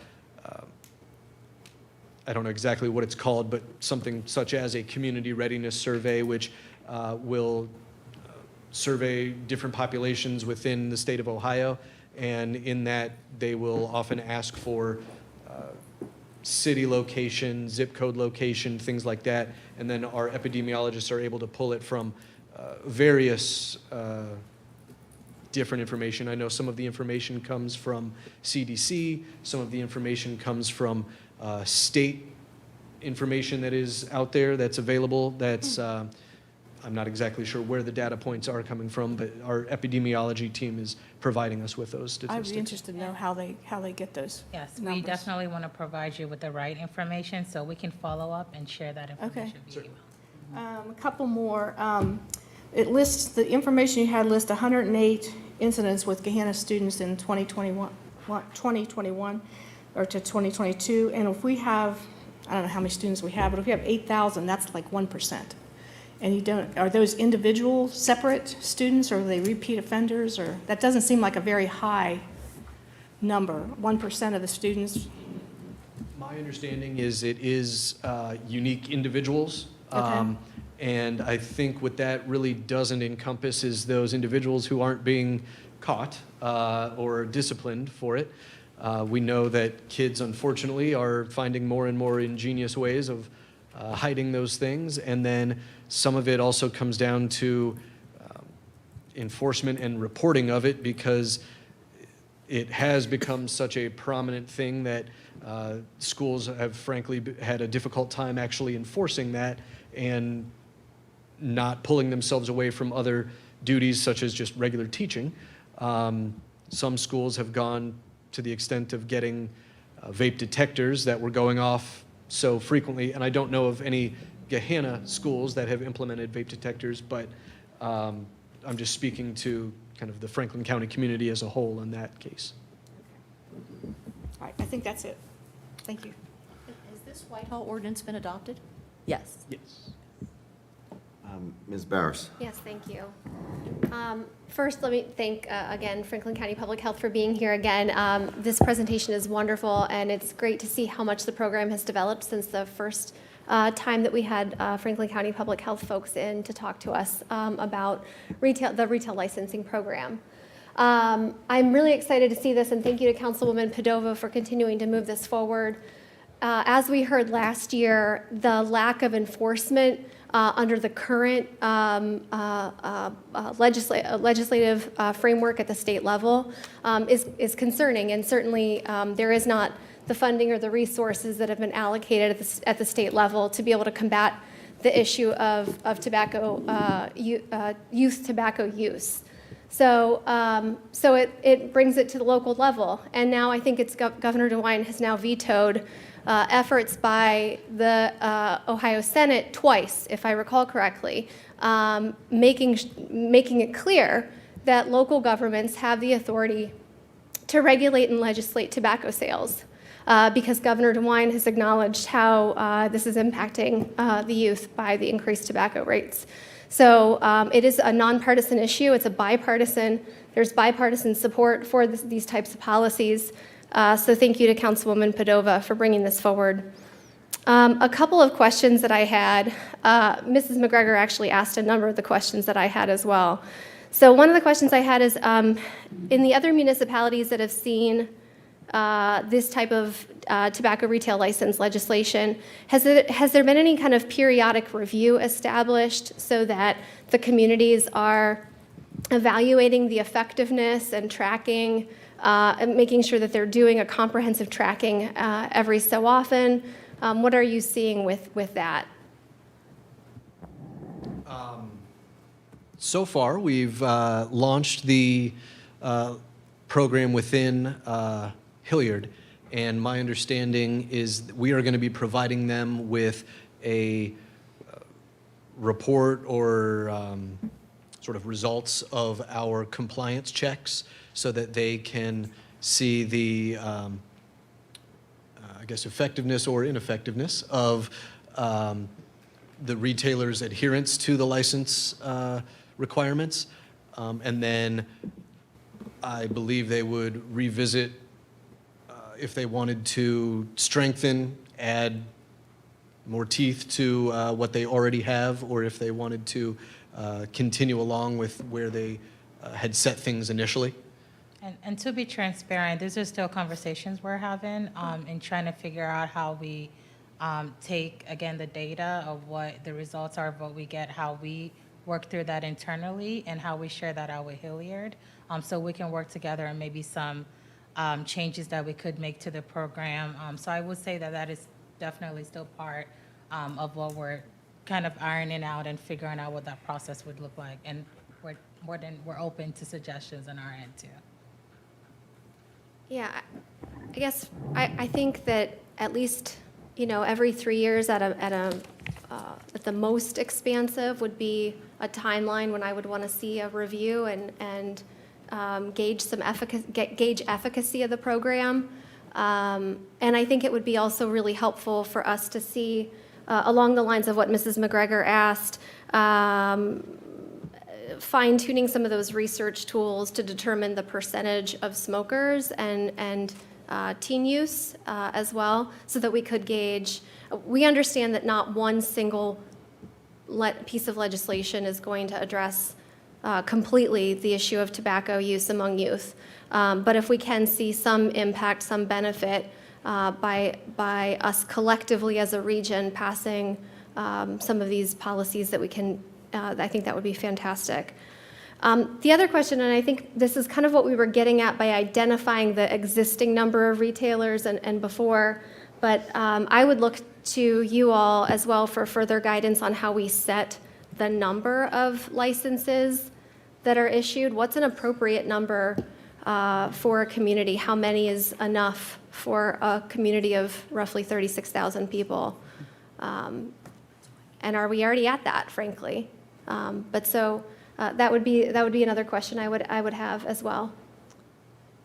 I don't know exactly what it's called, but something such as a community readiness survey, which will survey different populations within the state of Ohio, and in that, they will often ask for city location, zip code location, things like that, and then our epidemiologists are able to pull it from various different information. I know some of the information comes from CDC, some of the information comes from state information that is out there that's available. That's I'm not exactly sure where the data points are coming from, but our epidemiology team is providing us with those I'd statistics. be interested to know how they get those. Yes, we numbers. definitely want to provide you with the right information so we can follow up and share that information via email. A couple more. It lists, the information you had lists 108 incidents with Gahanna students in 2021 or to 2022. And if we have, I don't know how many students we have, but if we have 8,000, that's like 1%. And you don't, are those individual separate students, or are they repeat offenders? Or that doesn't seem like a very high number, 1% of the students. My understanding is it is unique individuals. Okay. And I think what that really doesn't encompass is those individuals who aren't being caught or disciplined for it. We know that kids, unfortunately, are finding more and more ingenious ways of hiding those things. And then some of it also comes down to enforcement and reporting of it, because it has become such a prominent thing that schools have frankly had a difficult time actually enforcing that and not pulling themselves away from other duties such as just regular teaching. Some schools have gone to the extent of getting vape detectors that were going off so frequently, and I don't know of any Gahanna schools that have implemented vape detectors, but I'm just speaking to kind of the Franklin County community as a whole in that case. All right, I think that's it. Thank you. Has this Whitehall ordinance been adopted? Yes. Yes. Ms. Barris. Yes, thank you. First, let me thank, again, Franklin County Public Health for being here again. This presentation is wonderful, and it's great to see how much the program has developed since the first time that we had Franklin County Public Health folks in to talk to us about the retail licensing program. I'm really excited to see this, and thank you to Councilwoman Padova for continuing to move this forward. As we heard last year, the lack of enforcement under the current legislative framework at the state level is concerning, and certainly there is not the funding or the resources that have been allocated at the state level to be able to combat the issue of youth tobacco use. So it brings it to the local level, and now I think it's Governor DeWine has now vetoed efforts by the Ohio Senate twice, if I recall correctly, making it clear that local governments have the authority to regulate and legislate tobacco sales, because Governor DeWine has acknowledged how this is impacting the youth by the increased tobacco rates. So it is a nonpartisan issue. It's a bipartisan. There's bipartisan support for these types of policies. So thank you to Councilwoman Padova for bringing this forward. A couple of questions that I had, Mrs. McGregor actually asked a number of the questions that I had as well. So one of the questions I had is, in the other municipalities that have seen this type of tobacco retail license legislation, has there been any kind of periodic review established so that the communities are evaluating the effectiveness and tracking, and making sure that they're doing a comprehensive tracking every so often? What are you seeing with that? So far, we've launched the program within Hilliard, and my understanding is that we are going to be providing them with a report or sort of results of our compliance checks so that they can see the, I guess, effectiveness or ineffectiveness of the retailer's adherence to the license requirements. And then I believe they would revisit if they wanted to strengthen, add more teeth to what they already have, or if they wanted to continue along with where they had set things initially? And to be transparent, these are still conversations we're having in trying to figure out how we take, again, the data of what the results are of what we get, how we work through that internally, and how we share that out with Hilliard, so we can work together and maybe some changes that we could make to the program. So I would say that that is definitely still part of what we're kind of ironing out and figuring out what that process would look like. And we're open to suggestions on our end too. Yeah, I guess I think that at least, every 3 years at the most expansive would be a timeline when I would want to see a review and gauge efficacy of the program. And I think it would be also really helpful for us to see, along the lines of what Mrs. McGregor asked, fine-tuning some of those research tools to determine the percentage of smokers and teen use as well, so that we could gauge. We understand that not one single piece of legislation is going to address completely the issue of tobacco use among youth. But if we can see some impact, some benefit by us collectively as a region passing some of these policies that we can, I think that would be fantastic. The other question, and I think this is kind of what we were getting at by identifying the existing number of retailers and before, but I would look to you all as well for further guidance on how we set the number of licenses that are issued. What's an appropriate number for a community? How many is enough for a community of roughly 36,000 people? And are we already at that, frankly? But so that would be another question I would have as well.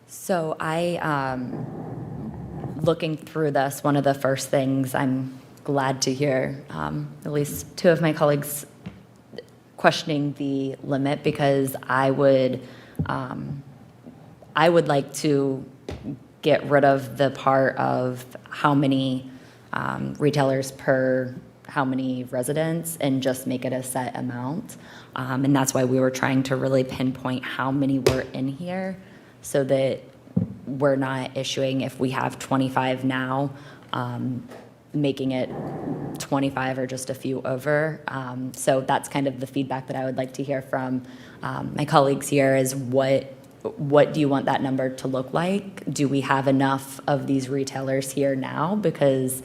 So looking through this, one of the first things I'm glad to hear, at least two of my colleagues questioning the limit, because I would like to get rid of the part of how many retailers per how many residents and just make it a set amount. And that's why we were trying to really pinpoint how many were in here, so that we're not issuing, if we have 25 now, making it 25 or just a few over. So that's kind of the feedback that I would like to hear from my colleagues here, is what do you want that number to look like? Do we have enough of these retailers here now? Because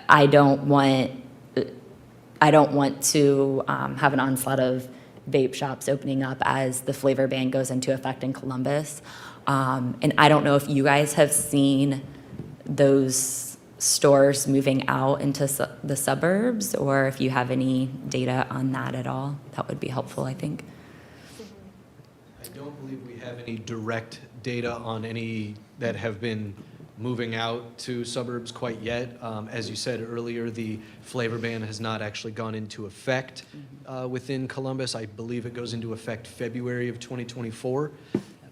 I don't want to have an onslaught of vape shops opening up as the flavor ban goes into effect in Columbus. And I don't know if you guys have seen those stores moving out into the suburbs, or if you have any data on that at all. That would be helpful, I think. I don't believe we have any direct data on any that have been moving out to suburbs quite yet. As you said earlier, the flavor ban has not actually gone into effect within Columbus. I believe it goes into effect February of 2024.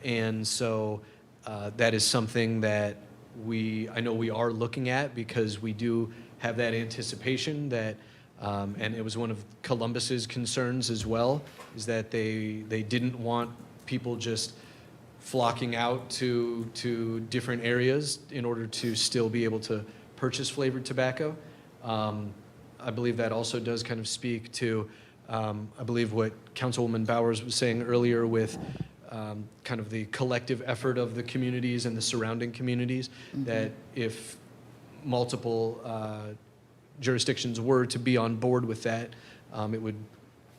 And so that is something that I know we are looking at, because we do have that anticipation that, and it was one of Columbus's concerns as well, is that they didn't want people just flocking out to different areas in order to still be able to purchase flavored tobacco. I believe that also does kind of speak to, I believe what Councilwoman Bowers was saying earlier with kind of the collective effort of the communities and the surrounding communities, that if multiple jurisdictions were to be on board with that, it would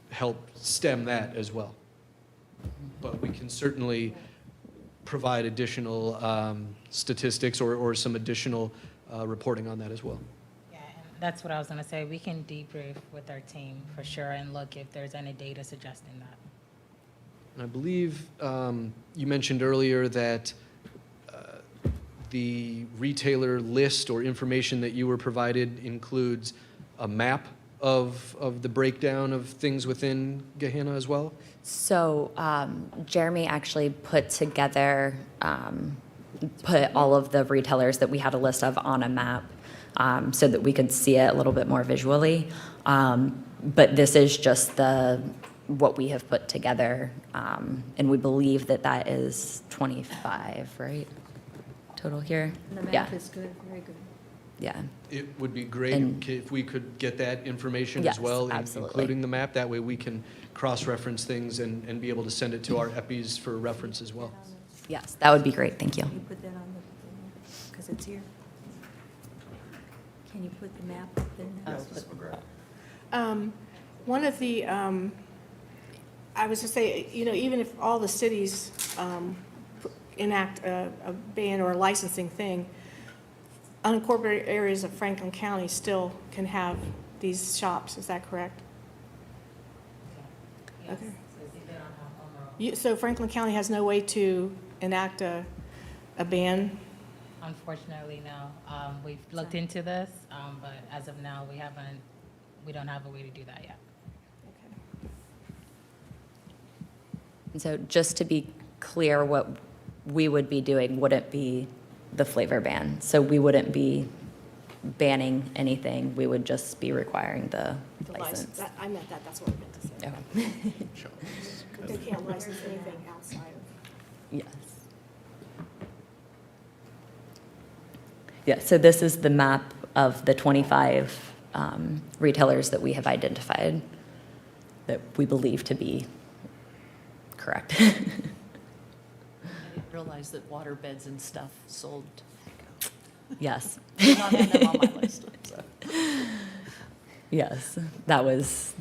help stem that as well. But we can certainly provide additional statistics or some additional reporting on that as well. Yeah, and that's what I was going to say. We can debrief with our team for sure and look if there's any data suggesting that. And I believe you mentioned earlier that the retailer list or information that you were provided includes a map of the breakdown of things within Gahanna as well? So Jeremy actually put together, put all of the retailers that we had a list of on a map, so that we could see it a little bit more visually. But this is just what we have put together, and we believe that that is 25, right? Total here? The Yeah, map is good, very good. yeah. It would be great And- if we could get that information Yes, as well, absolutely. including the map. That way we can cross-reference things and be able to send it to our EPIs for reference as well. Yes, that would be great, thank you. Can you put that on the, because it's here? Can you put the map up there? One of the, I was to say, even if all the cities enact a ban or a licensing thing, unincorporated areas of Franklin County still can have these shops, is that correct? Okay. So Franklin County has no way to enact a ban? Unfortunately, no. We've looked into this, but as of now, we don't have a way to do that yet. And so just to be clear, what we would be doing wouldn't be the flavor ban. So we wouldn't be banning anything, we would just be requiring the license. I meant that, that's what I meant to say. Okay. They can't license anything outside of. Yes. Yeah, so this is the map of the 25 retailers that we have identified that we believe to be correct. I didn't realize that water beds and stuff sold tobacco. Yes. Did not have them on my list, so. Yes, that was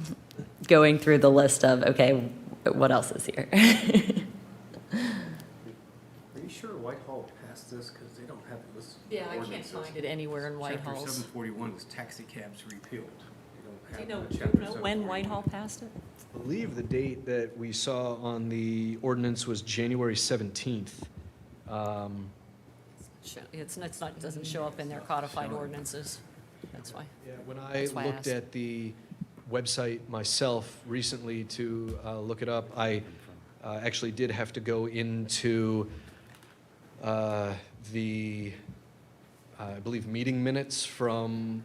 going through the list of, okay, what else is here? Are you sure Whitehall passed this? Because they don't have it listed. Yeah, I can't find it anywhere in Whitehall's. Chapter 741 was taxi cabs repealed. Do They you don't know, have do chapter you know when 741. Whitehall passed it? I believe the date that we saw on the ordinance was January 17th. It's not, it doesn't show up in their codified ordinances, that's why. Yeah, when I That's why I looked asked. at the website myself recently to look it up, I actually did have to go into the, I believe, meeting minutes from,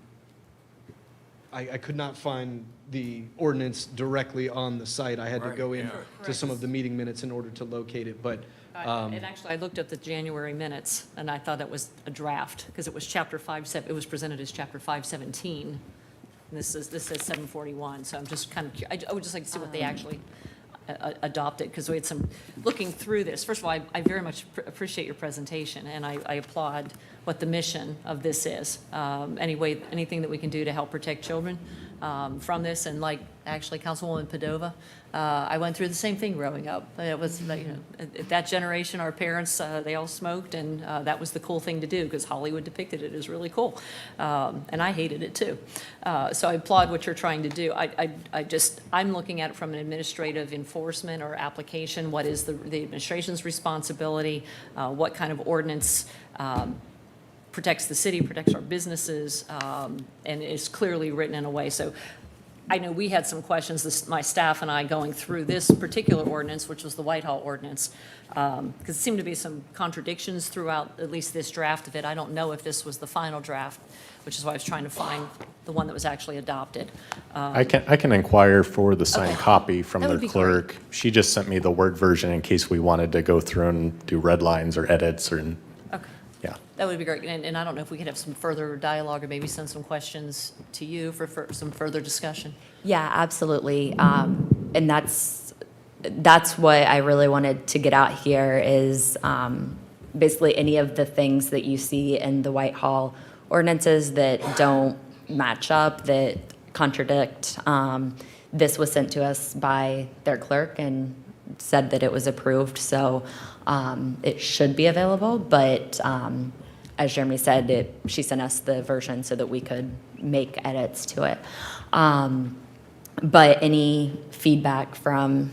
I could not find the ordinance directly on the site. I had to Right, go in yeah. to some of the meeting minutes in order to locate it, but And actually, I looked up the January minutes, and I thought it was a draft, because it was chapter 5, it was presented as chapter 517. And this says 741, so I'm just kind of, I would just like to see what they actually adopted, because we had some, looking through this, first of all, I very much appreciate your presentation, and I applaud what the mission of this is. Anything that we can do to help protect children from this, and like, actually, Councilwoman Padova, I went through the same thing growing up. It was, at that generation, our parents, they all smoked, and that was the cool thing to do, because Hollywood depicted it as really cool. And I hated it too. So I applaud what you're trying to do. I'm looking at it from an administrative enforcement or application. What is the administration's responsibility? What kind of ordinance protects the city, protects our businesses, and is clearly written in a way. So I know we had some questions, my staff and I, going through this particular ordinance, which was the Whitehall ordinance, because there seemed to be some contradictions throughout at least this draft of it. I don't know if this was the final draft, which is why I was trying to find the one that was actually adopted. I can inquire for the signed Okay. copy from That their would be clerk. She just sent me the Word version in case we wanted to go through and do red lines or edits or, Okay. yeah. That would be great, and I don't know if we could have some further dialogue, or maybe send some questions to you for some further discussion. Yeah, absolutely. And that's what I really wanted to get out here is basically any of the things that you see in the Whitehall ordinances that don't match up, that contradict. This was sent to us by their clerk and said that it was approved, so it should be available, but as Jeremy said, she sent us the version so that we could make edits to it. But any feedback from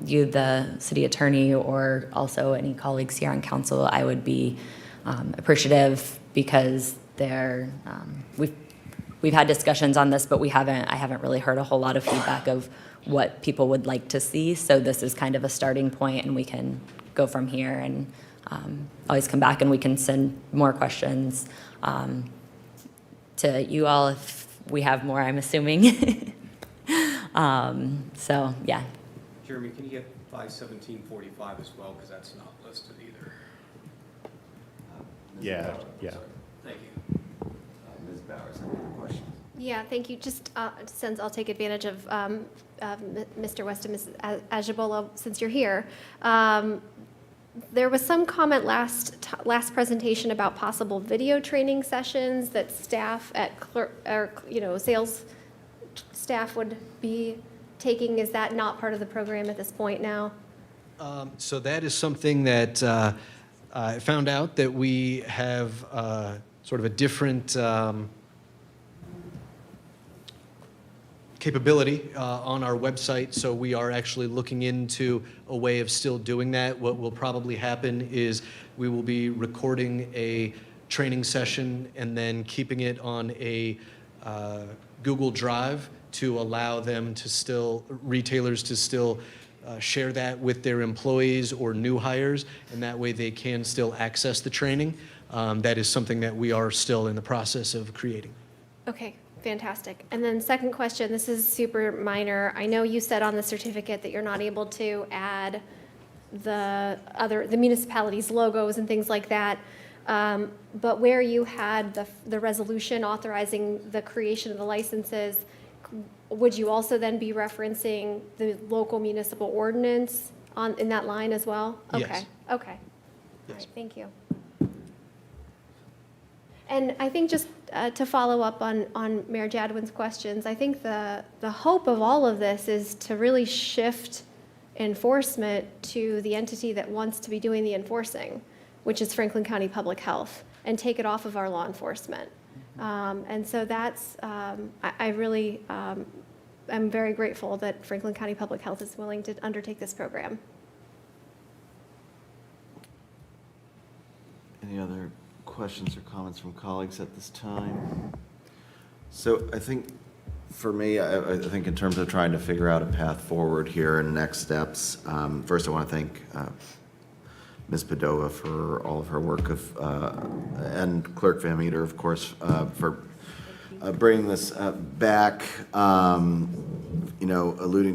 you, the city attorney, or also any colleagues here on council, I would be appreciative, because we've had discussions on this, but I haven't really heard a whole lot of feedback of what people would like to see. So this is kind of a starting point, and we can go from here and always come back, and we can send more questions to you all if we have more, I'm assuming. So, yeah. Jeremy, can you get 51745 as well, because that's not listed either? Yeah, yeah. Thank you. Ms. Bowers, any other questions? Yeah, thank you. Just since I'll take advantage of Mr. West and Ms. Ajibola, since you're here. There was some comment last presentation about possible video training sessions that staff at sales staff would be taking. Is that not part of the program at this point now? So that is something that I found out that we have sort of a different capability on our website, so we are actually looking into a way of still doing that. What will probably happen is we will be recording a training session and then keeping it on a Google Drive to allow them to still, retailers to still share that with their employees or new hires, and that way they can still access the training. That is something that we are still in the process of creating. Okay, fantastic. And then second question, this is super minor. I know you said on the certificate that you're not able to add the municipalities' logos and things like that. But where you had the resolution authorizing the creation of the licenses, would you also then be referencing the local municipal ordinance in that line as well? Yes. Okay, okay. All Yes. right, thank you. And I think just to follow up on Mayor Jadwin's questions, I think the hope of all of this is to really shift enforcement to the entity that wants to be doing the enforcing, which is Franklin County Public Health, and take it off of our law enforcement. And so that's, I really am very grateful that Franklin County Public Health is willing to undertake this program. Any other questions or comments from colleagues at this time? So I think, for me, I think in terms of trying to figure out a path forward here and next steps, first I want to thank Ms. Padova for all of her work and Clerk Van Meter, of course, for bringing this back. Alluding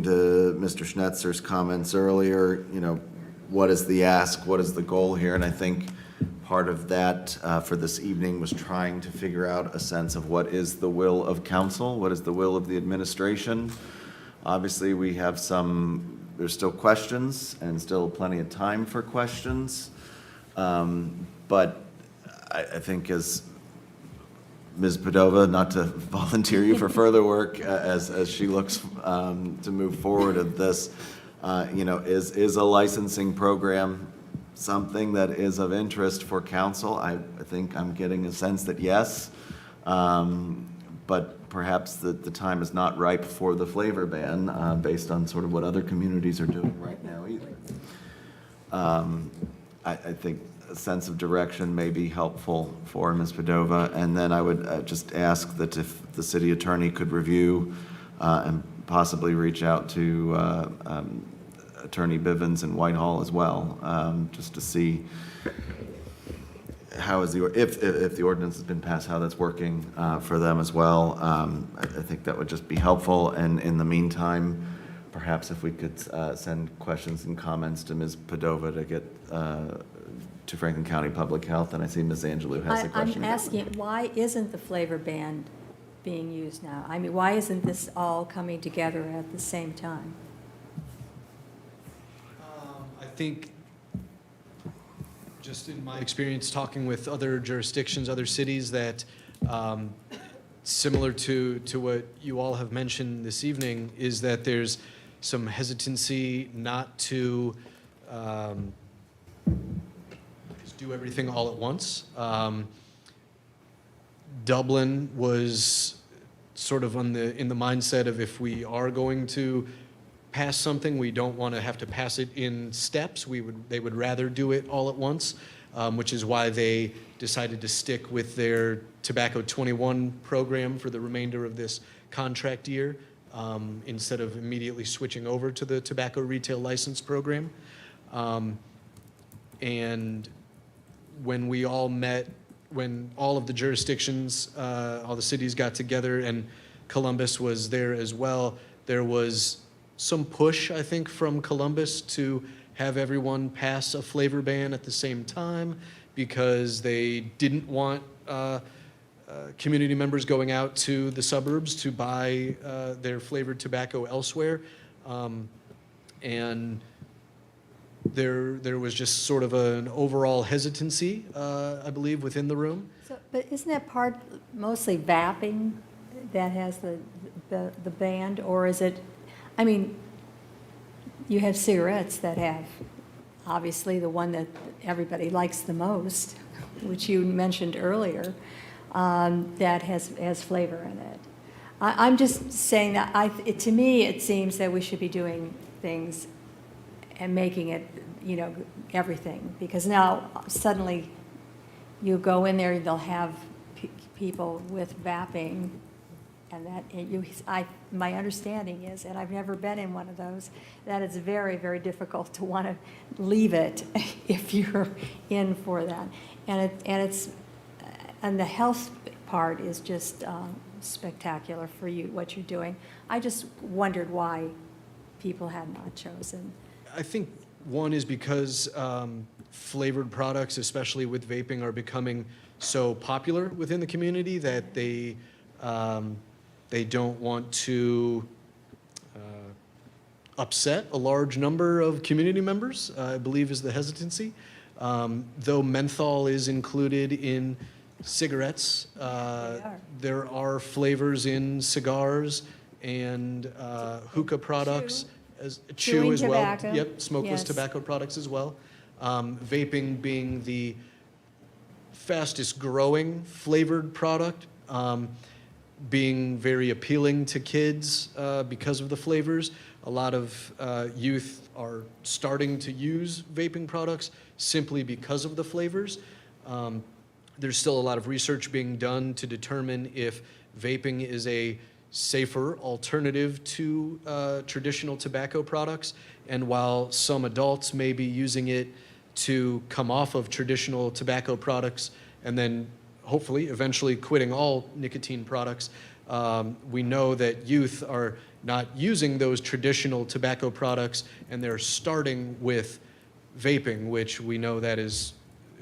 to Mr. Schnetzer's comments earlier, what is the ask, what is the goal here? And I think part of that for this evening was trying to figure out a sense of what is the will of council, what is the will of the administration. Obviously, we have there's still questions and still plenty of time for questions. But I think as Ms. Padova, not to volunteer you for further work as she looks to move forward of this, is a licensing program something that is of interest for council? I think I'm getting a sense that yes, but perhaps the time is not ripe for the flavor ban based on sort of what other communities are doing right now either. I think a sense of direction may be helpful for Ms. Padova, and then I would just ask that if the city attorney could review and possibly reach out to Attorney Bivens in Whitehall as well, just to see how is if the ordinance has been passed, how that's working for them as well. I think that would just be helpful. And in the meantime, perhaps if we could send questions and comments to Ms. Padova to get to Franklin County Public Health. And I see Ms. Angelou has a question. I'm asking, why isn't the flavor ban being used now? I mean, why isn't this all coming together at the same time? I think, just in my experience talking with other jurisdictions, other cities, that similar to what you all have mentioned this evening, is that there's some hesitancy not to just do everything all at once. Dublin was sort of in the mindset of, if we are going to pass something, we don't want to have to pass it in steps. They would rather do it all at once, which is why they decided to stick with their Tobacco 21 program for the remainder of this contract year, instead of immediately switching over to the tobacco retail license program. And when we all met, when all of the jurisdictions, all the cities got together, and Columbus was there as well, There was some push, I think, from Columbus to have everyone pass a flavor ban at the same time because they didn't want community members going out to the suburbs to buy their flavored tobacco elsewhere. And there was just sort of an overall hesitancy, I believe, within the room. So, but isn't that part mostly vaping that has the ban, or is it, I mean, you have cigarettes that have, obviously, the one that everybody likes the most, which you mentioned earlier, that has flavor in it. I'm just saying that to me, it seems that we should be doing things and making it, everything. Because now suddenly you go in there, they'll have people with vaping, and my understanding is, and I've never been in one of those, that it's very, very difficult to want to leave it if you're in for that. And the health part is just spectacular for you, what you're doing. I just wondered why people had not chosen. I think one is because flavored products, especially with vaping, are becoming so popular within the community that they don't want to upset a large number of community members, I believe is the hesitancy. Though menthol is included in cigarettes, there are flavors in cigars and hookah products, chew as well. Tobacco. Yep, smokeless Yes. tobacco products as well. Vaping being the fastest growing flavored product, being very appealing to kids because of the flavors. A lot of youth are starting to use vaping products simply because of the flavors. There's still a lot of research being done to determine if vaping is a safer alternative to traditional tobacco products. And while some adults may be using it to come off of traditional tobacco products and then hopefully eventually quitting all nicotine products, we know that youth are not using those traditional tobacco products and they're starting with vaping, which we know that is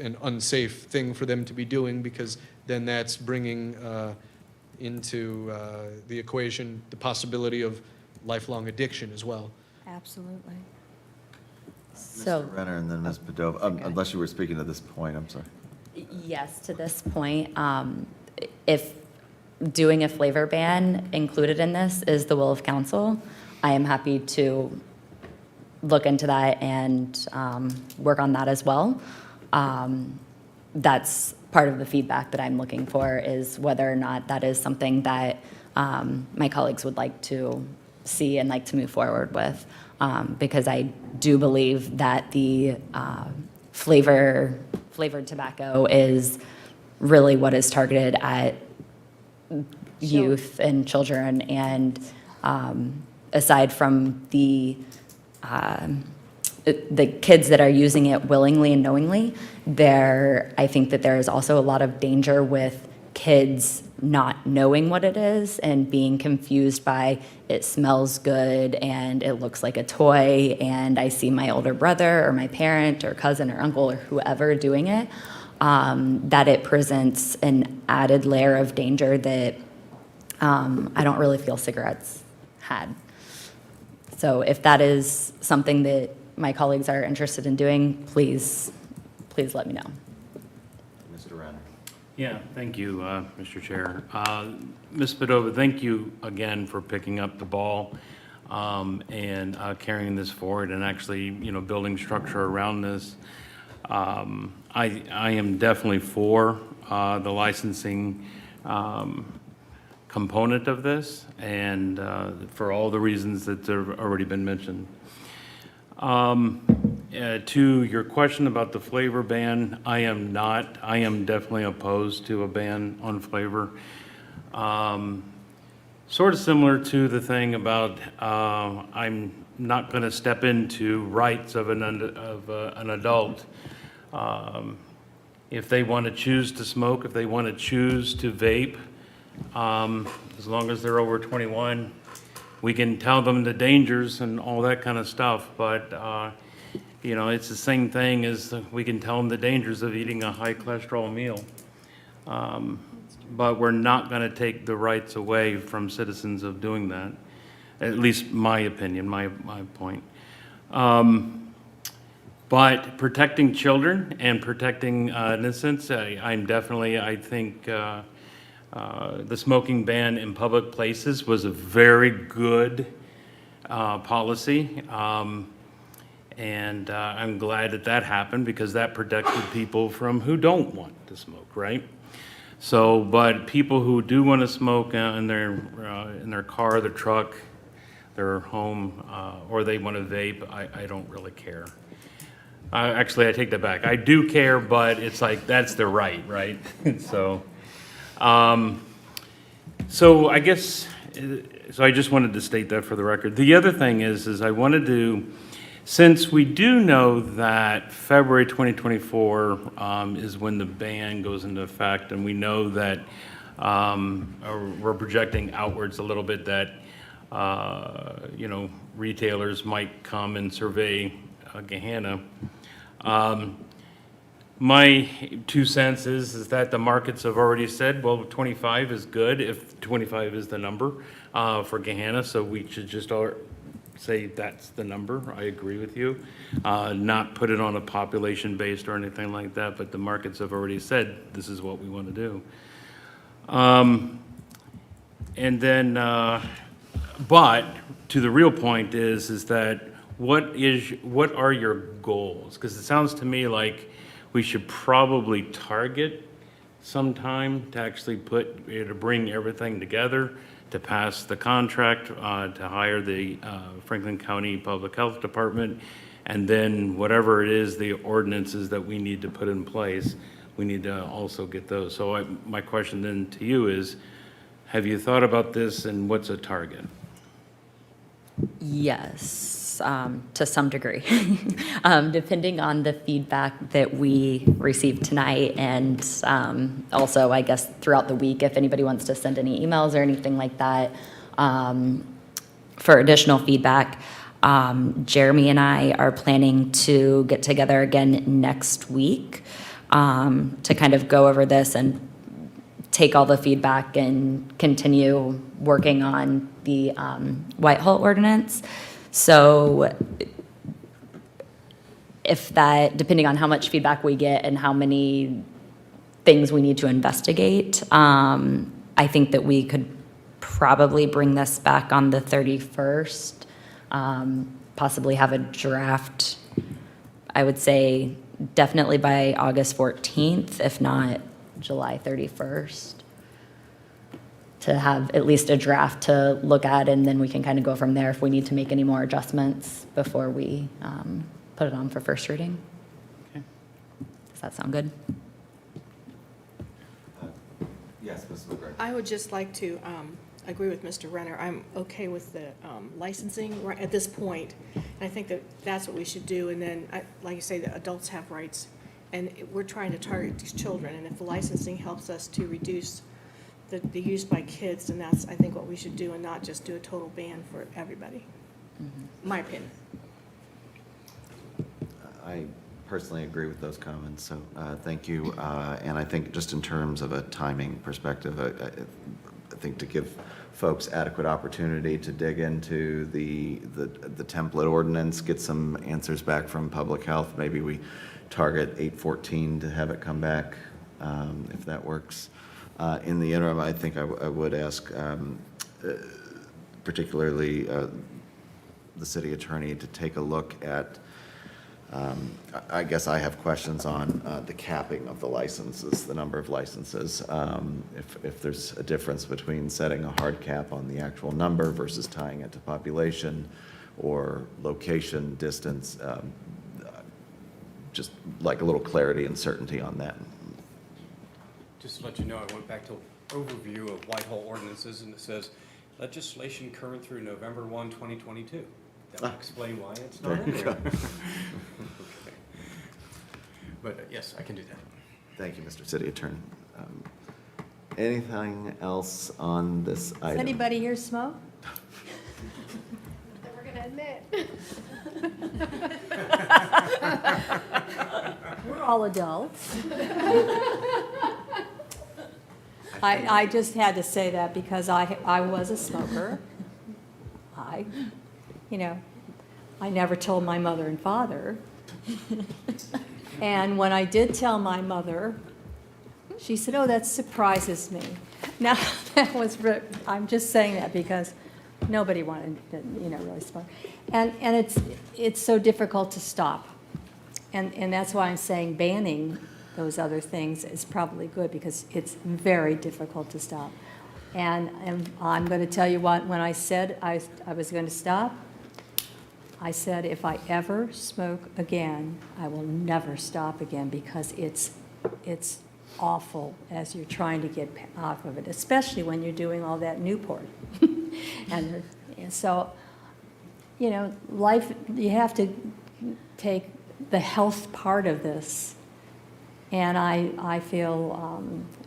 an unsafe thing for them to be doing because then that's bringing into the equation the possibility of lifelong addiction as well. Absolutely. So, Mr. Renner and then Ms. Padova, unless you were speaking at this point, I'm sorry. yes, to this point, if doing a flavor ban included in this is the will of council, I am happy to look into that and work on that as well. That's part of the feedback that I'm looking for, is whether or not that is something that my colleagues would like to see and like to move forward with, because I do believe that the flavored tobacco is really what is targeted at youth and children, and aside from the kids that are using it willingly and knowingly, I think that there is also a lot of danger with kids not knowing what it is and being confused by it smells good and it looks like a toy, and I see my older brother or my parent or cousin or uncle or whoever doing it, that it presents an added layer of danger that I don't really feel cigarettes had. So if that is something that my colleagues are interested in doing, please let me know. Mr. Renner. Yeah, thank you, Mr. Chair. Ms. Padova, thank you again for picking up the ball and carrying this forward and actually, building structure around this. I am definitely for the licensing component of this, and for all the reasons that have already been mentioned. To your question about the flavor ban, I am definitely opposed to a ban on flavor. Sort of similar to the thing about I'm not going to step into rights of an adult. If they want to choose to smoke, if they want to choose to vape, as long as they're over 21, we can tell them the dangers and all that kind of stuff, but, you know, it's the same thing as we can tell them the dangers of eating a high cholesterol meal. But we're not going to take the rights away from citizens of doing that, at least my opinion, my point. But protecting children and protecting innocents, I think the smoking ban in public places was a very good policy. And I'm glad that happened because that protected people from who don't want to smoke, right? So, but people who do want to smoke in their car, their truck, their home, or they want to vape, I don't really care. Actually, I take that back. I do care, but it's like that's their right? So, so I guess, so I just wanted to state that for the record. The other thing is I wanted to, since we do know that February 2024 is when the ban goes into effect, and we know that we're projecting outwards a little bit that, you know, retailers might come and survey Gahanna. My 2 cents is that the markets have already said, well, 25 is good if 25 is the number for Gahanna, so we should just say that's the number. I agree with you. Not put it on a population based or anything like that, but the markets have already said this is what we want to do. And then, but to the real point is that what are your goals? Because it sounds to me like we should probably target some time to actually to bring everything together, to pass the contract, to hire the Franklin County Public Health Department, and then whatever it is, the ordinances that we need to put in place, we need to also get those. So my question then to you is, have you thought about this and what's a target? Yes, to some degree. Depending on the feedback that we receive tonight, and also, I guess, throughout the week, if anybody wants to send any emails or anything like that for additional feedback. Jeremy and I are planning to get together again next week to kind of go over this and take all the feedback and continue working on the Whitehall ordinance. So if that, depending on how much feedback we get and how many things we need to investigate, I think that we could probably bring this back on the 31st, possibly have a draft, I would say definitely by August 14th, if not July 31st, to have at least a draft to look at, and then we can kind of go from there if we need to make any more adjustments before we put it on for first reading. Okay. Does that sound good? Yes, Ms. McGregor. I would just like to agree with Mr. Renner. I'm okay with the licensing right at this point. And I think that that's what we should do. And then, like you say, the adults have rights. And we're trying to target these children. And if the licensing helps us to reduce the use by kids, then that's, I think, what we should do, and not just do a total ban for everybody. Mm-hmm. My opinion. I personally agree with those comments, so thank you. And I think just in terms of a timing perspective, I think to give folks adequate opportunity to dig into the template ordinance, get some answers back from public health, maybe we target 8/14 to have it come back, if that works. In the interim, I think I would ask particularly the city attorney to take a look at, I guess I have questions on the capping of the licenses, the number of licenses. If there's a difference between setting a hard cap on the actual number versus tying it to population or location, distance, just like a little clarity and certainty on that. Just to let you know, I went back to overview of Whitehall ordinances, and it says legislation current through November 1, 2022. That will explain why it's not in there. Okay. But yes, I can do that. Thank you, Mr. City Attorney. Anything else on this item? Does anybody here smoke? We're all adults. I just had to say that because I was a smoker. I never told my mother and father. And when I did tell my mother, she said, "Oh, that surprises me." Now, I'm just saying that because nobody wanted to, really smoke. And it's so difficult to stop. And that's why I'm saying banning those other things is probably good, because it's very difficult to stop. And I'm going to tell you what, when I said I was going to stop, I said, if I ever smoke again, I will never stop again, because it's awful as you're trying to get off of it, especially when you're doing all that Newport. and so, life, you have to take the health part of this. And I feel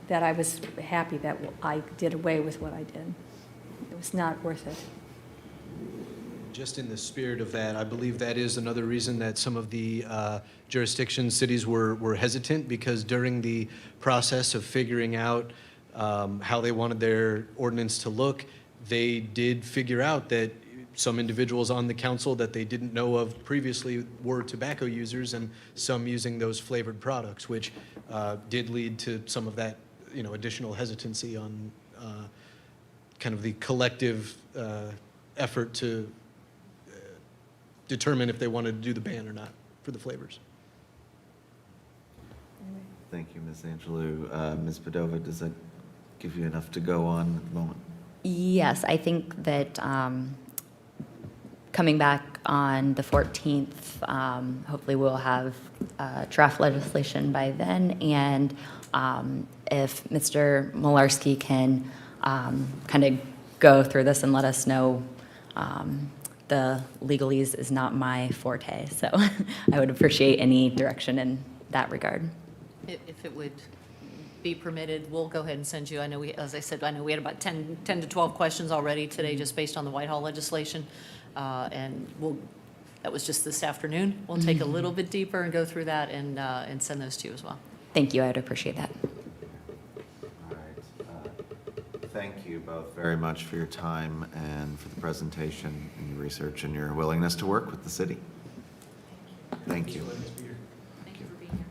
that I was happy that I did away with what I did. It was not worth it. Just in the spirit of that, I believe that is another reason that some of the jurisdictions, cities were hesitant, because during the process of figuring out how they wanted their ordinance to look, they did figure out that some individuals on the council that they didn't know of previously were tobacco users, and some using those flavored products, which did lead to some of that, additional hesitancy on kind of the collective effort to determine if they wanted to do the ban or not for the flavors. Thank you, Ms. Angelou. Ms. Padova, does that give you enough to go on at the moment? Yes, I think that coming back on the 14th, hopefully we'll have draft legislation by then, and if Mr. Malarski can kind of go through this and let us know. The legalese is not my forte, so I would appreciate any direction in that regard. If it would be permitted, we'll go ahead and send you, as I said, we had about 10 to 12 questions already today just based on the Whitehall legislation. And that was just this afternoon. We'll take a little bit deeper and go through that and send those to you as well. Thank you, I would appreciate that. All right. Thank you both very much for your time and for the presentation and your research and your willingness to work with the city. Thank you. Thank you for being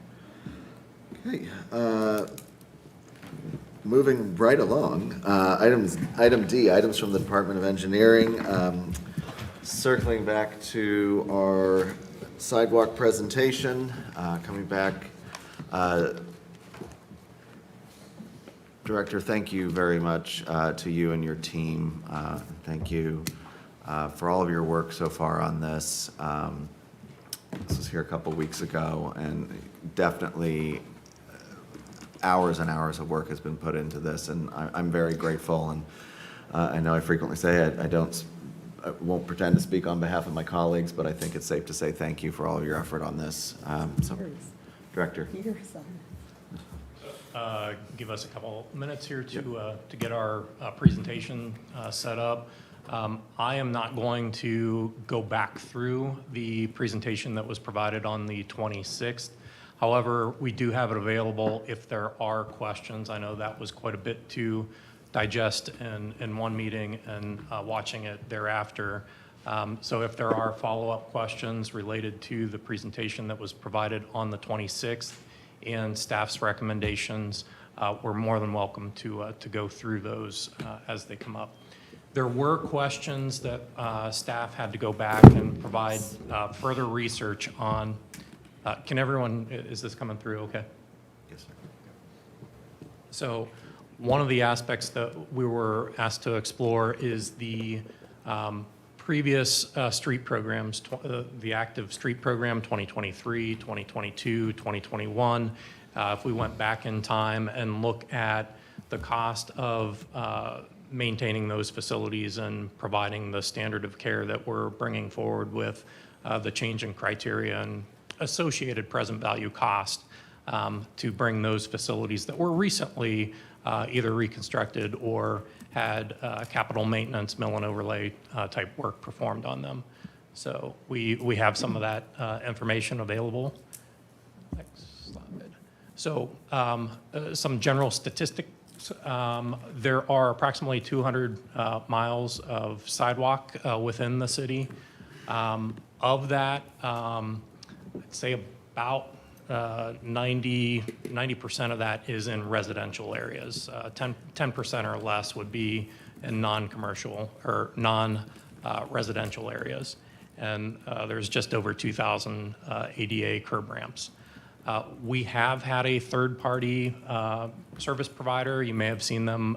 here. Okay. Moving right along, item D, items from the Department of Engineering. Circling back to our sidewalk presentation, coming back. Director, thank you very much to you and your team. Thank you for all of your work so far on this. This was here a couple weeks ago, and definitely hours and hours of work has been put into this, and I'm very grateful. And I know I frequently say I won't pretend to speak on behalf of my colleagues, but I think it's safe to say thank you for all of your effort on this. Director. Give us a couple minutes here to get our presentation set up. I am not going to go back through the presentation that was provided on the 26th. However, we do have it available if there are questions. I know that was quite a bit to digest in one meeting and watching it thereafter. So if there are follow-up questions related to the presentation that was provided on the 26th and staff's recommendations, we're more than welcome to go through those as they come up. There were questions that staff had to go back and provide further research on. Can everyone, is this coming through okay? Yes, sir. So one of the aspects that we were asked to explore is the previous street programs, the active street program 2023, 2022, 2021. If we went back in time and look at the cost of maintaining those facilities and providing the standard of care that we're bringing forward with the change in criteria and associated present value cost to bring those facilities that were recently either reconstructed or had capital maintenance, mill and overlay type work performed on them. So we have some of that information available. Next slide. So some general statistics. There are approximately 200 miles of sidewalk within the city. Of that, I'd say about 90% of that is in residential areas. 10% or less would be in non-commercial or non-residential areas. And there's just over 2,000 ADA curb ramps. We have had a third-party service provider. You may have seen them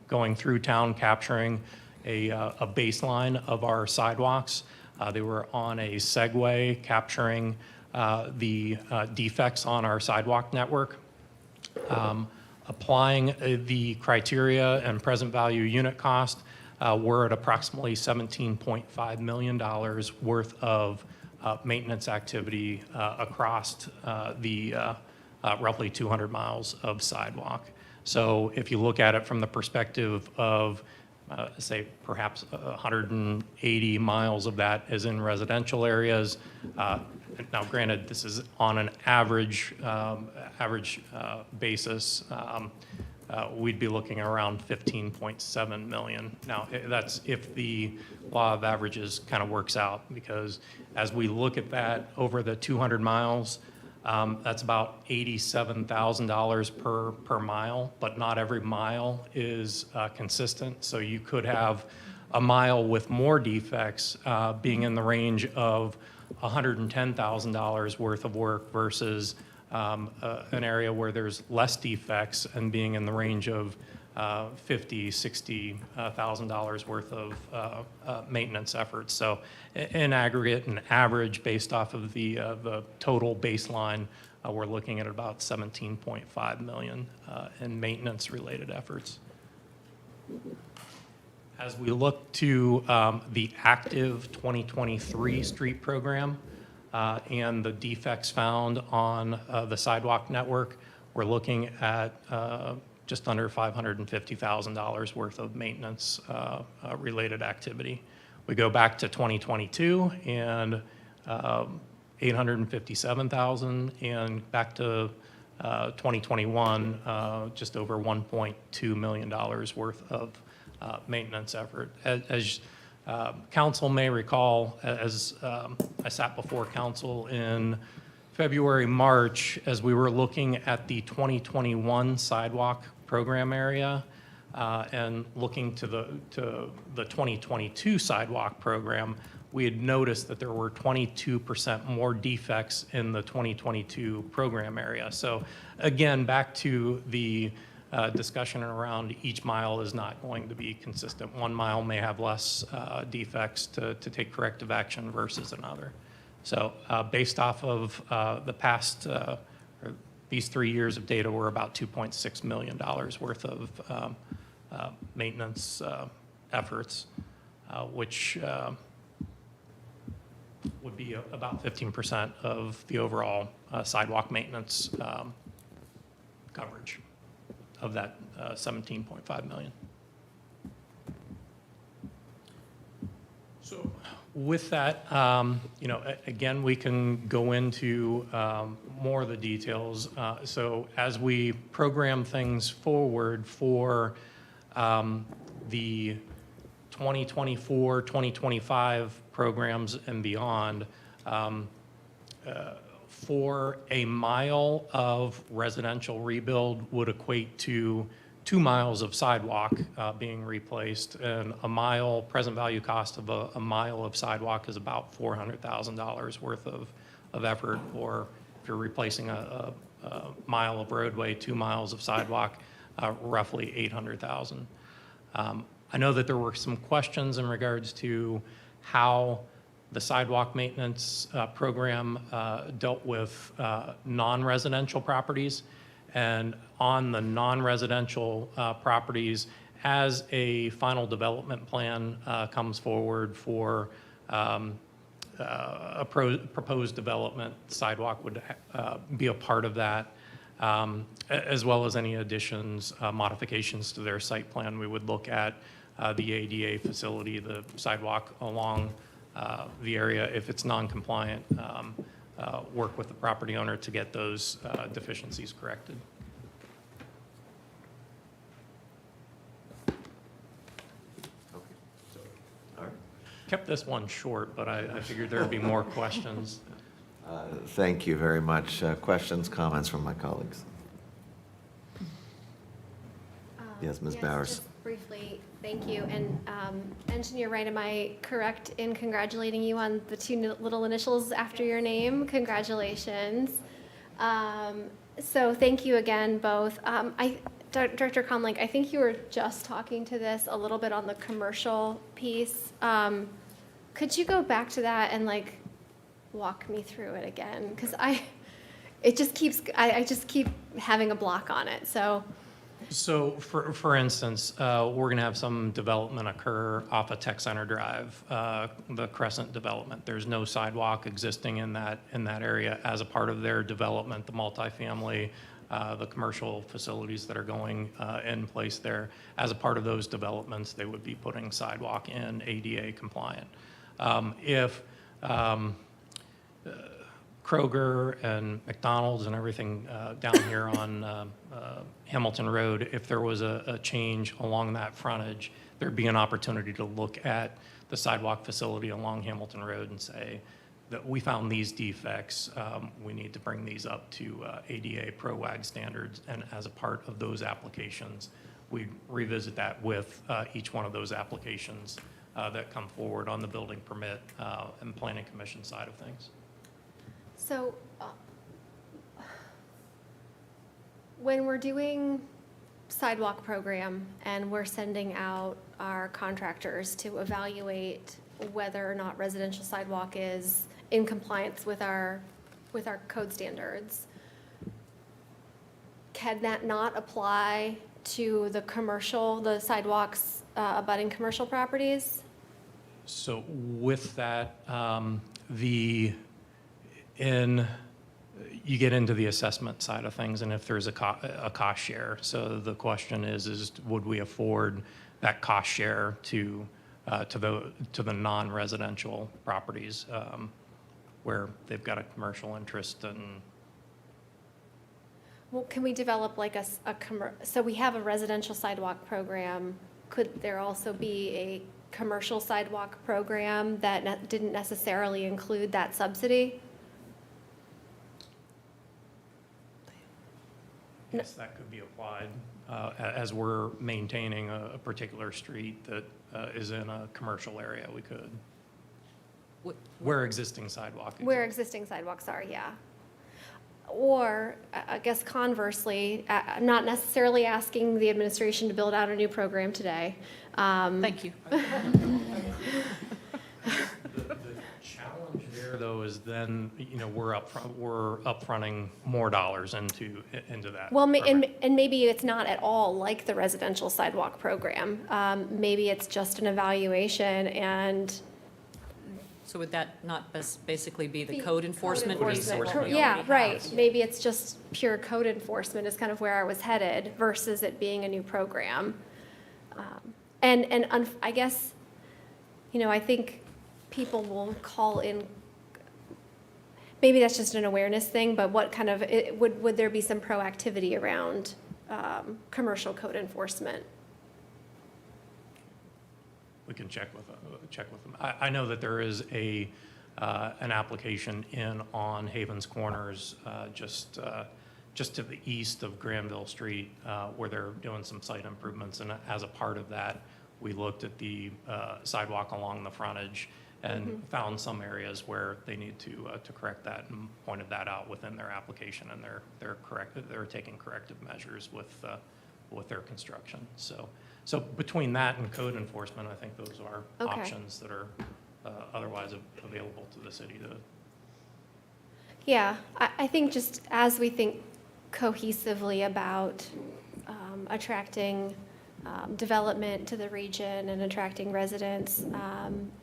going through town capturing a baseline of our sidewalks. They were on a Segway capturing the defects on our sidewalk network. Applying the criteria and present value unit cost, we're at approximately $17.5 million worth of maintenance activity across the roughly 200 miles of sidewalk. So if you look at it from the perspective of, say, perhaps 180 miles of that is in residential areas. Now, granted, this is on an average basis. We'd be looking around 15.7 million. Now, that's if the law of averages kind of works out, because as we look at that over the 200 miles, that's about $87,000 per mile, but not every mile is consistent. So you could have a mile with more defects being in the range of $110,000 worth of work versus an area where there's less defects and being in the range of $50,000, $60,000 worth of maintenance efforts. So in aggregate, an average based off of the total baseline, we're looking at about 17.5 million in maintenance-related efforts. As we look to the active 2023 street program and the defects found on the sidewalk network, we're looking at just under $550,000 worth of maintenance related activity. We go back to 2022 and 857,000, and back to 2021, just over $1.2 million worth of maintenance effort. As council may recall, as I sat before council in February, March, as we were looking at the 2021 sidewalk program area and looking to the 2022 sidewalk program, we had noticed that there were 22% more defects in the 2022 program area. So again, back to the discussion around each mile is not going to be consistent. 1 mile may have less defects to take corrective action versus another. So based off of the past, these 3 years of data, we're about $2.6 million worth of maintenance efforts, which would be about 15% of the overall sidewalk maintenance coverage of that 17.5 million. So with that, you know, again, we can go into more of the details. So as we program things forward for the 2024, 2025 programs and beyond, for a mile of residential rebuild would equate to 2 miles of sidewalk being replaced, and a mile, present value cost of a mile of sidewalk is about $400,000 worth of effort. Or if you're replacing a mile of roadway, 2 miles of sidewalk, roughly $800,000. I know that there were some questions in regards to how the sidewalk maintenance program dealt with non-residential properties. And on the non-residential properties, as a final development plan comes forward for a proposed development, sidewalk would be a part of that, as well as any additions, modifications to their site plan. We would look at the ADA facility, the sidewalk along the area. If it's non-compliant, work with the property owner to get those deficiencies corrected. All right. Kept this one short, but I figured there'd be more questions. Thank you very much. Questions, comments from my colleagues? Yes, Ms. Bowers. Just briefly, thank you. And Engineer Wright, am I correct in congratulating you on the two little initials after your name? Congratulations. So thank you again, both. Director Conlink, I think you were just talking to this a little bit on the commercial piece. Could you go back to that and like walk me through it again? Because I just keep having a block on it, so. So for instance, we're going to have some development occur off of Tech Center Drive, the Crescent development. There's no sidewalk existing in that area as a part of their development, the multifamily, the commercial facilities that are going in place there. As a part of those developments, they would be putting sidewalk in ADA compliant. If Kroger and McDonald's and everything down here on Hamilton Road, if there was a change along that frontage, there'd be an opportunity to look at the sidewalk facility along Hamilton Road and say that we found these defects, we need to bring these up to ADA ProWAG standards, and as a part of those applications, we revisit that with each one of those applications that come forward on the building permit and planning commission side of things. So, when we're doing sidewalk program and we're sending out our contractors to evaluate whether or not residential sidewalk is in compliance with our code standards, can that not apply to the sidewalks abutting commercial properties? So with that, you get into the assessment side of things, and if there's a cost share. So the question is would we afford that cost share to the non-residential properties where they've got a commercial interest and. Well, can we develop like so we have a residential sidewalk program. Could there also be a commercial sidewalk program that didn't necessarily include that subsidy? Yes, that could be applied as we're maintaining a particular street that is in a commercial area. We could. Where existing sidewalk exists. Where existing sidewalks are, yeah. Or, I guess conversely, I'm not necessarily asking the administration to build out a new program today. Thank you. The challenge there, though, is then, we're upfronting more dollars into that. Well, program. and maybe it's not at all like the residential sidewalk program. Maybe it's just an evaluation and. So would that not basically be the code enforcement? Yeah, right. Maybe it's just pure code enforcement is kind of where I was headed versus it being a new program. I guess, I think people will call in, maybe that's just an awareness thing, but what kind of, would there be some proactivity around commercial code enforcement? We can check with them. I know that there is an application in on Havens Corners, just to the east of Granville Street, where they're doing some site improvements. And as a part of that, we looked at the sidewalk along the frontage and found some areas where they need to correct that, and pointed that out within their application. And they're taking corrective measures with their construction. So between that and code enforcement, I think those are options that are otherwise available to the city to. Yeah, I think just as we think cohesively about attracting development to the region and attracting residents,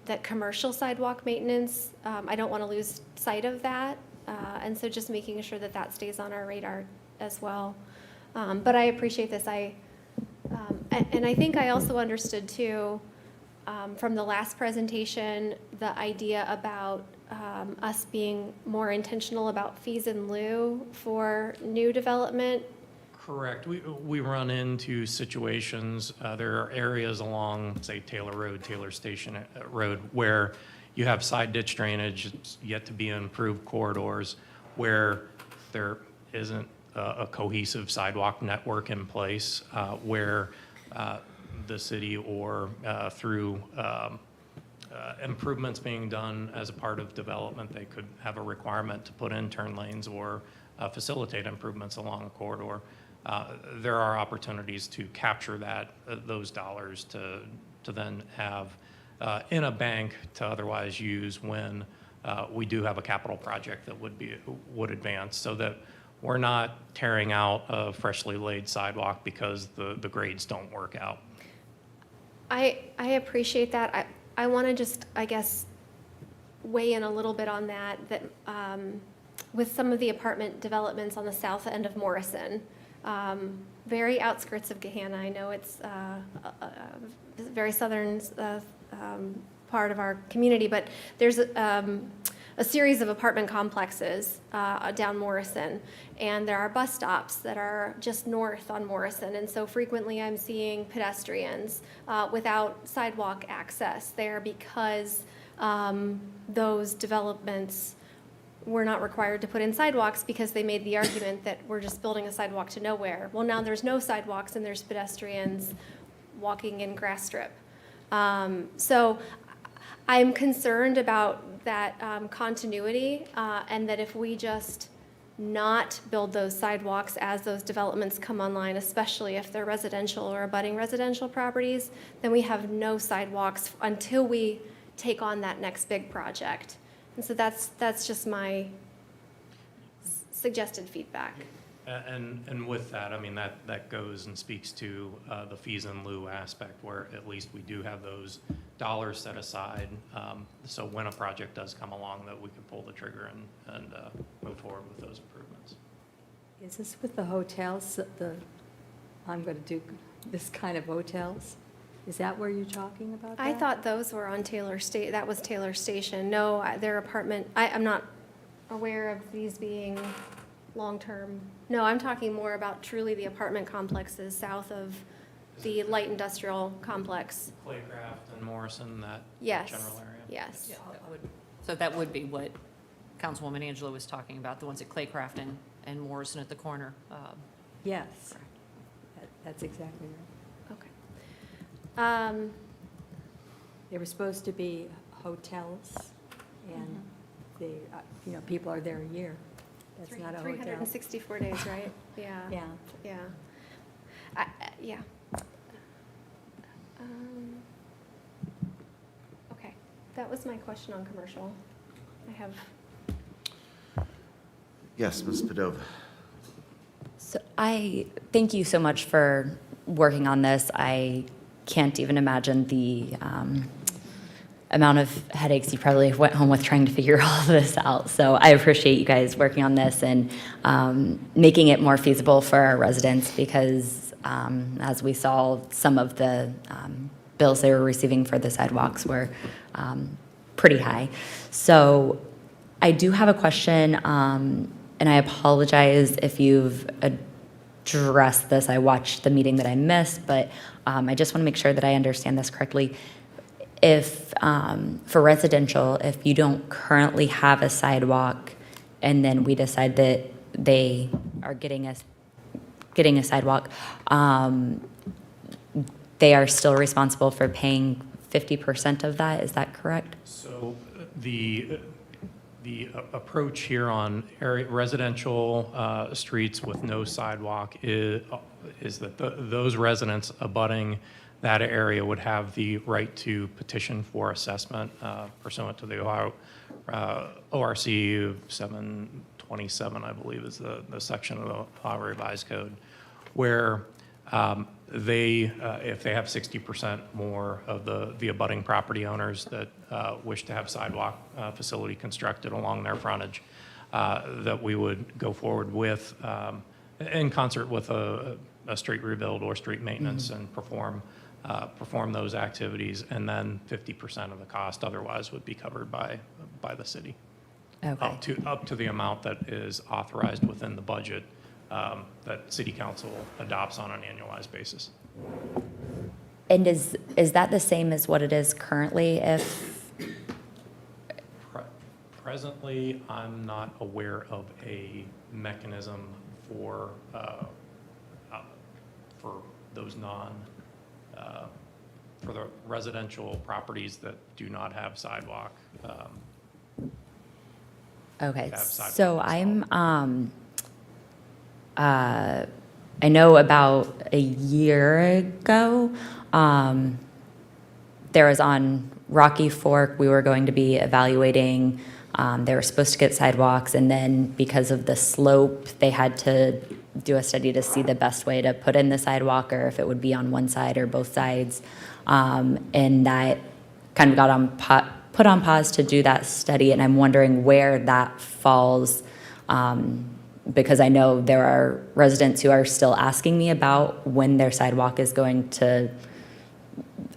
that commercial sidewalk maintenance, I don't want to lose sight of that. And so just making sure that that stays on our radar as well. But I appreciate this. And I think I also understood too, from the last presentation, the idea about us being more intentional about fees in lieu for new development. Correct. We run into situations, there are areas along, say, Taylor Road, Taylor Station Road, where you have side ditch drainage, it's yet to be improved corridors, where there isn't a cohesive sidewalk network in place, where the city or through improvements being done as a part of development, they could have a requirement to put in turn lanes or facilitate improvements along a corridor. There are opportunities to capture those dollars to then have in a bank to otherwise use when we do have a capital project that would advance, so that we're not tearing out a freshly laid sidewalk because the grades don't work out. I appreciate that. I want to just, I guess, weigh in a little bit on that with some of the apartment developments on the south end of Morrison, very outskirts of Gahanna. I know it's a very southern part of our community, but there's a series of apartment complexes down Morrison, and there are bus stops that are just north on Morrison, and so frequently I'm seeing pedestrians without sidewalk access there because those developments were not required to put in sidewalks because they made the argument that we're just building a sidewalk to nowhere. Well, now there's no sidewalks and there's pedestrians walking in grass strip. So I'm concerned about that continuity and that if we just not build those sidewalks as those developments come online, especially if they're residential or abutting residential properties, then we have no sidewalks until we take on that next big project. And so that's just my suggested feedback. And with that, I mean, that goes and speaks to the fees in lieu aspect, where at least we do have those dollars set aside. So when a project does come along, that we can pull the trigger and move forward with those improvements. Is this with the hotels, I'm going to do this kind of hotels? Is that where you're talking about that? I thought those were on that was Taylor Station. No, their apartment, I'm not aware of these being long-term. No, I'm talking more about truly the apartment complexes south of the light industrial complex. Claycraft and Morrison, that Yes. general area? Yes. Yeah, so that would be what Councilwoman Angela was talking about, the ones at Claycraft and Morrison at the corner. Yes. That's exactly right. Okay. They were supposed to be hotels, and they, people are there a year. That's not a hotel. 364 days, right? Yeah. Yeah. Yeah. Yeah. Okay, that was my question on commercial. I have. Yes, Ms. Padova. So I thank you so much for working on this. I can't even imagine the amount of headaches you probably went home with trying to figure all of this out. So I appreciate you guys working on this and making it more feasible for our residents, because as we saw, some of the bills they were receiving for the sidewalks were pretty high. So I do have a question, and I apologize if you've addressed this. I watched the meeting that I missed, but I just want to make sure that I understand this correctly. If, for residential, if you don't currently have a sidewalk and then we decide that they are getting a sidewalk, they are still responsible for paying 50% of that, is that correct? So the approach here on residential streets with no sidewalk is that those residents abutting that area would have the right to petition for assessment pursuant to the Ohio ORC 727, I believe, is the section of the Ohio Revised Code, where if they have 60% more of the abutting property owners that wish to have sidewalk facility constructed along their frontage, that we would go forward with, in concert with a street rebuild or street maintenance, and perform perform those activities, and then 50% of the cost otherwise would be covered by the city. Okay. Up to the amount that is authorized within the budget that city council adopts on an annualized basis. And is that the same as what it is currently if, Presently, I'm not aware of a mechanism for those for the residential properties that do not have sidewalk. okay, Have sidewalk so installed. I know about a year ago, there was on Rocky Fork, we were going to be evaluating, they were supposed to get sidewalks, and then because of the slope, they had to do a study to see the best way to put in the sidewalk, or if it would be on one side or both sides. And that kind of got put on pause to do that study, and I'm wondering where that falls, because I know there are residents who are still asking me about when their sidewalk is going to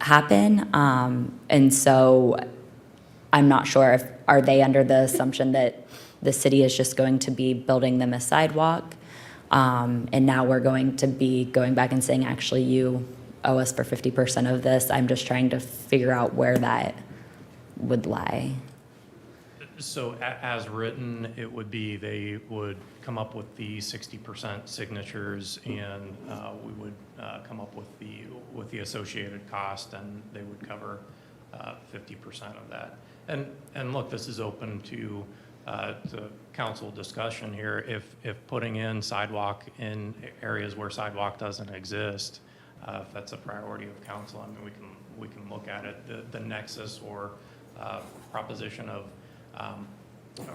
happen. And so I'm not sure if, are they under the assumption that the city is just going to be building them a sidewalk? And now we're going to be going back and saying, actually, you owe us for 50% of this. I'm just trying to figure out where that would lie. So as written, it would be, they would come up with the 60% signatures, and we would come up with the associated cost, and they would cover 50% of that. And look, this is open to council discussion here. If putting in sidewalk in areas where sidewalk doesn't exist, if that's a priority of council, I mean, we can look at it. The nexus or proposition of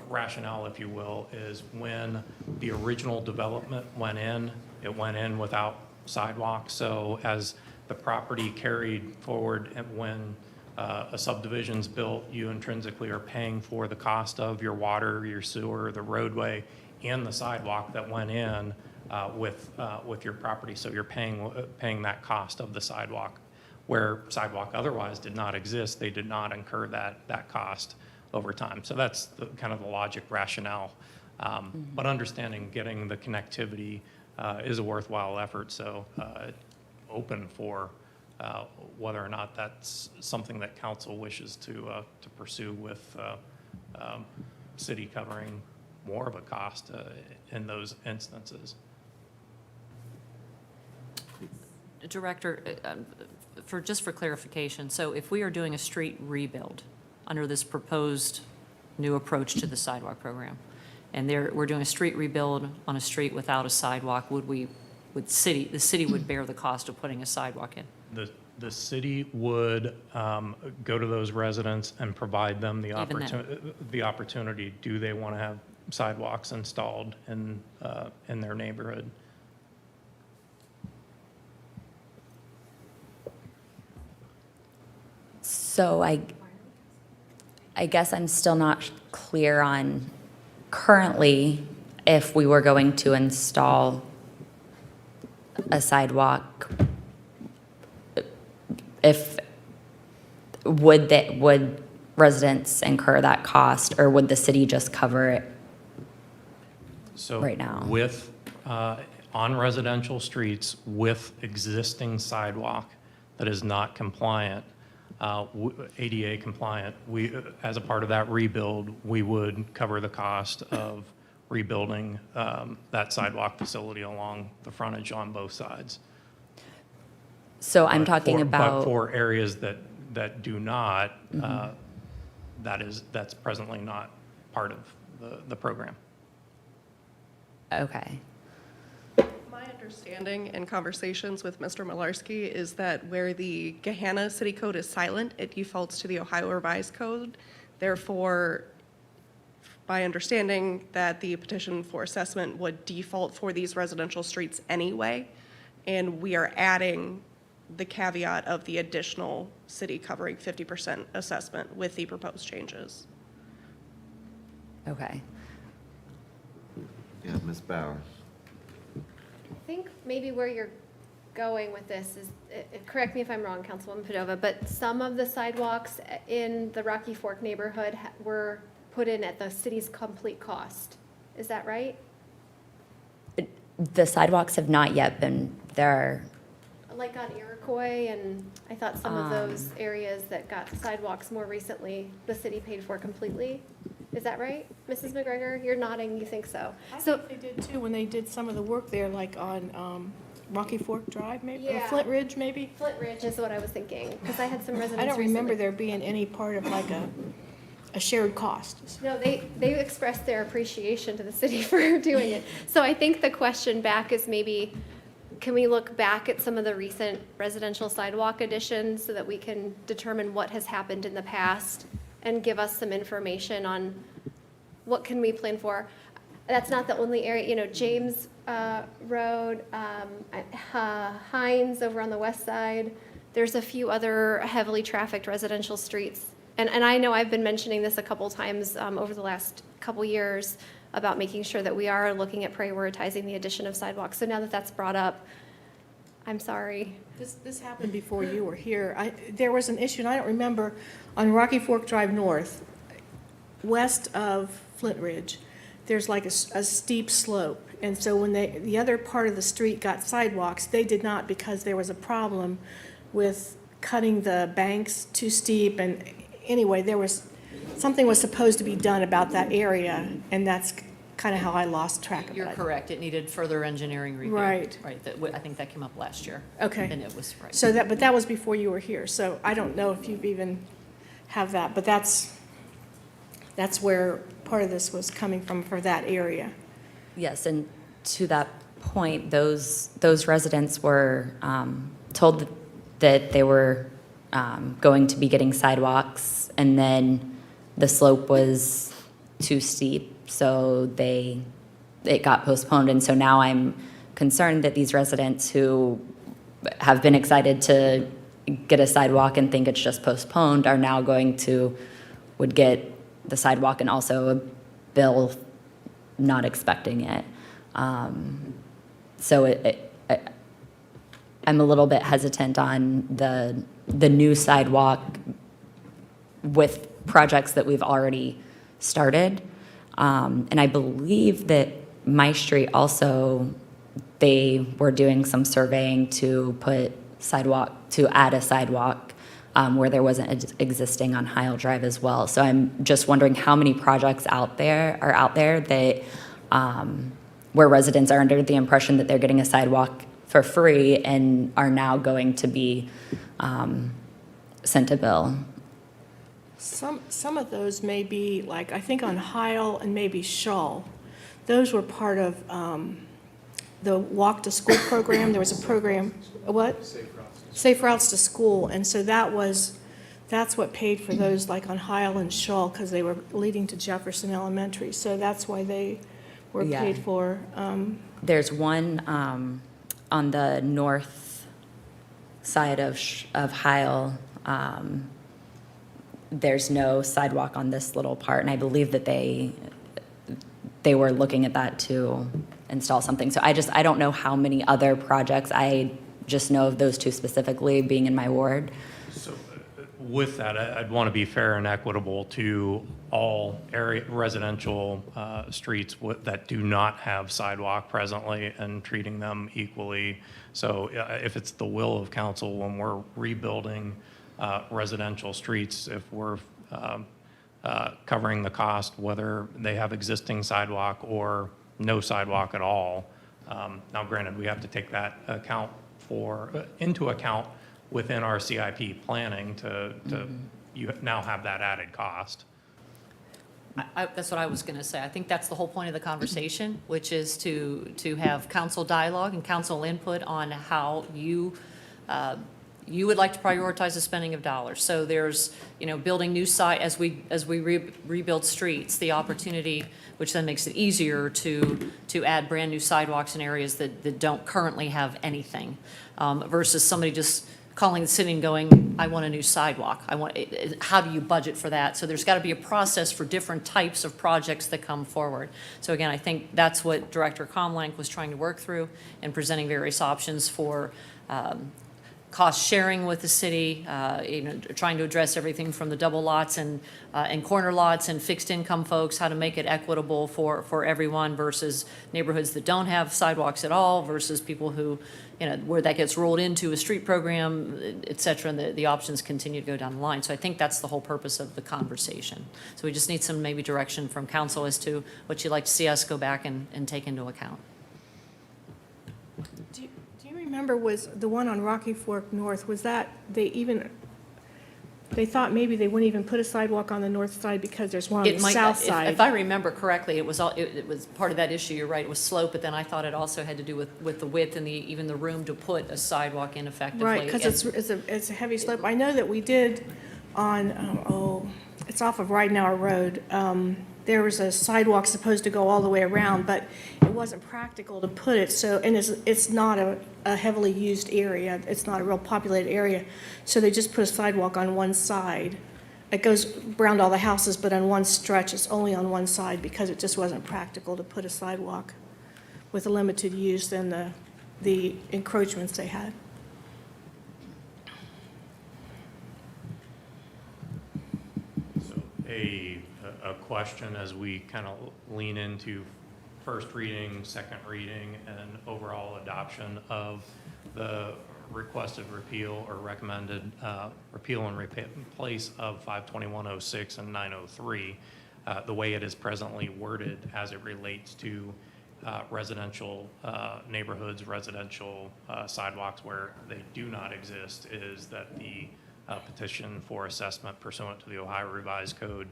rationale, if you will, is when the original development went in, it went in without sidewalk. So as the property carried forward, and when a subdivision's built, you intrinsically are paying for the cost of your water, your sewer, the roadway, and the sidewalk that went in with your property. So you're paying that cost of the sidewalk. Where sidewalk otherwise did not exist, they did not incur that cost over time. So that's kind of the logic rationale. But understanding getting the connectivity is a worthwhile effort. So open for whether or not that's something that council wishes to pursue with city covering more of a cost in those instances. Director, just for clarification, so if we are doing a street rebuild under this proposed new approach to the sidewalk program, and we're doing a street rebuild on a street without a sidewalk, the city would bear the cost of putting a sidewalk in? The city would go to those residents and provide them the opportunity. Do they want to have sidewalks installed in their neighborhood? So I guess I'm still not clear on currently if we were going to install a sidewalk, would residents incur that cost, or would the city just cover it right now? So with, on residential streets with existing sidewalk that is not compliant, ADA compliant, as a part of that rebuild, we would cover the cost of rebuilding that sidewalk facility along the frontage on both sides. So I'm talking But about, for areas that do not, that's presently not part of the program. okay. My understanding in conversations with Mr. Malarski is that where the Gahanna city code is silent, it defaults to the Ohio Revised Code. Therefore, by understanding that the petition for assessment would default for these residential streets anyway, and we are adding the caveat of the additional city covering 50% assessment with the proposed changes. Okay. Yeah, Ms. Bowers. I think maybe where you're going with this is, correct me if I'm wrong, Councilwoman Padova, but some of the sidewalks in the Rocky Fork neighborhood were put in at the city's complete cost. Is that right? The sidewalks have not yet been, there Like on Iroquois, and I thought some of those areas that got sidewalks more recently, the city paid for completely. Is that right, Mrs. McGregor? You're nodding, you think so. I So, think they did too, when they did some of the work there, like on Rocky Fork Drive, maybe, or Yeah. Flint Ridge, maybe? Flint Ridge is what I was thinking, because I had some residents I don't remember recently- there being any part of like a shared cost. No, they expressed their appreciation to the city for doing it. So I think the question back is maybe, can we look back at some of the recent residential sidewalk additions so that we can determine what has happened in the past and give us some information on what can we plan for? That's not the only area, James Road, Hines over on the west side. There's a few other heavily trafficked residential streets. And I know I've been mentioning this a couple times over the last couple years about making sure that we are looking at prioritizing the addition of sidewalks. So now that that's brought up, I'm sorry. This happened before you were here. There was an issue, and I don't remember, on Rocky Fork Drive North, west of Flint Ridge, there's like a steep slope. And so when the other part of the street got sidewalks, they did not, because there was a problem with cutting the banks too steep. And anyway, something was supposed to be done about that area, and that's kind of how I lost track of it. You're correct. It needed further engineering review. Right. Right. I think that came up last year. Okay. And it was, right. So but that was before you were here, so I don't know if you've even have that, but that's where part of this was coming from for that area. Yes, and to that point, those residents were told that they were going to be getting sidewalks, and then the slope was too steep, so it got postponed. And so now I'm concerned that these residents who have been excited to get a sidewalk and think it's just postponed are now would get the sidewalk and also a bill not expecting it. So I'm a little bit hesitant on the new sidewalk with projects that we've already started. And I believe that my street also, they were doing some surveying to add a sidewalk where there wasn't existing on Heil Drive as well. So I'm just wondering how many projects are out there that where residents are under the impression that they're getting a sidewalk for free and are now going to be sent a bill. Some of those may be, like, I think on Heil and maybe Shull, those were part of the Walk to School program. There was a program, what? Safe Routes to School. And so that's what paid for those, like on Heil and Shull, because they were leading to Jefferson Elementary. So that's why they were Yeah. paid for. There's one on the north side of Heil. There's no sidewalk on this little part, and I believe that they were looking at that to install something. So I don't know how many other projects. I just know of those two specifically being in my ward. So with that, I'd want to be fair and equitable to all residential streets that do not have sidewalk presently and treating them equally. So if it's the will of council when we're rebuilding residential streets, if we're covering the cost, whether they have existing sidewalk or no sidewalk at all. Now granted, we have to take that into account within our CIP planning to you now have that added cost. That's what I was going to say. I think that's the whole point of the conversation, which is to have council dialogue and council input on how you would like to prioritize the spending of dollars. So there's, building new as we rebuild streets, the opportunity, which then makes it easier to add brand new sidewalks in areas that don't currently have anything, versus somebody just calling the city and going, I want a new sidewalk. How do you budget for that? So there's got to be a process for different types of projects that come forward. So again, I think that's what Director Comlank was trying to work through and presenting various options for cost sharing with the city, trying to address everything from the double lots and corner lots and fixed income folks, how to make it equitable for everyone versus neighborhoods that don't have sidewalks at all versus people who, where that gets rolled into a street program, et cetera, and the options continue to go down the line. So I think that's the whole purpose of the conversation. So we just need some maybe direction from council as to what you'd like to see us go back and take into account. Do you remember, was the one on Rocky Fork North, was that, they thought maybe they wouldn't even put a sidewalk on the north side because there's one on the south side? If I remember correctly, it was part of that issue, you're right, it was slope, but then I thought it also had to do with the width and even the room to put a sidewalk in effectively. Right, because it's a heavy slope. I know that we did on, it's off of Ridenour Road. There was a sidewalk supposed to go all the way around, but it wasn't practical to put it, so, and it's not a heavily used area. It's not a real populated area. So they just put a sidewalk on one side. It goes around all the houses, but on one stretch, it's only on one side because it just wasn't practical to put a sidewalk with a limited use and the encroachments they had. So a question as we kind of lean into first reading, second reading, and overall adoption of the requested repeal or recommended repeal and replace of 52106 and 903, the way it is presently worded as it relates to residential neighborhoods, residential sidewalks where they do not exist, is that the petition for assessment pursuant to the Ohio Revised Code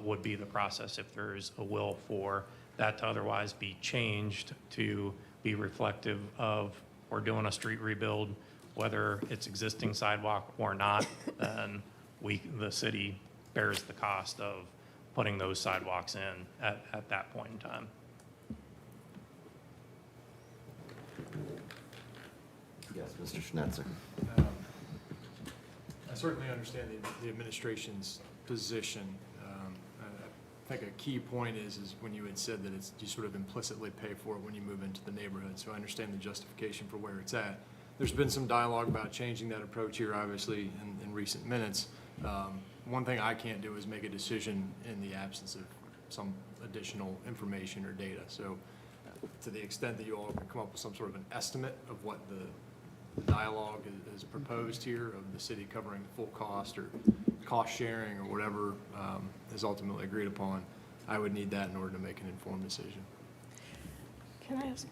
would be the process if there's a will for that to otherwise be changed to be reflective of we're doing a street rebuild, whether it's existing sidewalk or not, then the city bears the cost of putting those sidewalks in at that point in time. Yes, Mr. Schnetzer. I certainly understand the administration's position. I think a key point is when you had said that you sort of implicitly pay for it when you move into the neighborhood. So I understand the justification for where it's at. There's been some dialogue about changing that approach here, obviously, in recent minutes. One thing I can't do is make a decision in the absence of some additional information or data. So to the extent that you all can come up with some sort of an estimate of what the dialogue is proposed here of the city covering the full cost or cost sharing or whatever is ultimately agreed upon, I would need that in order to make an informed decision. Can I ask?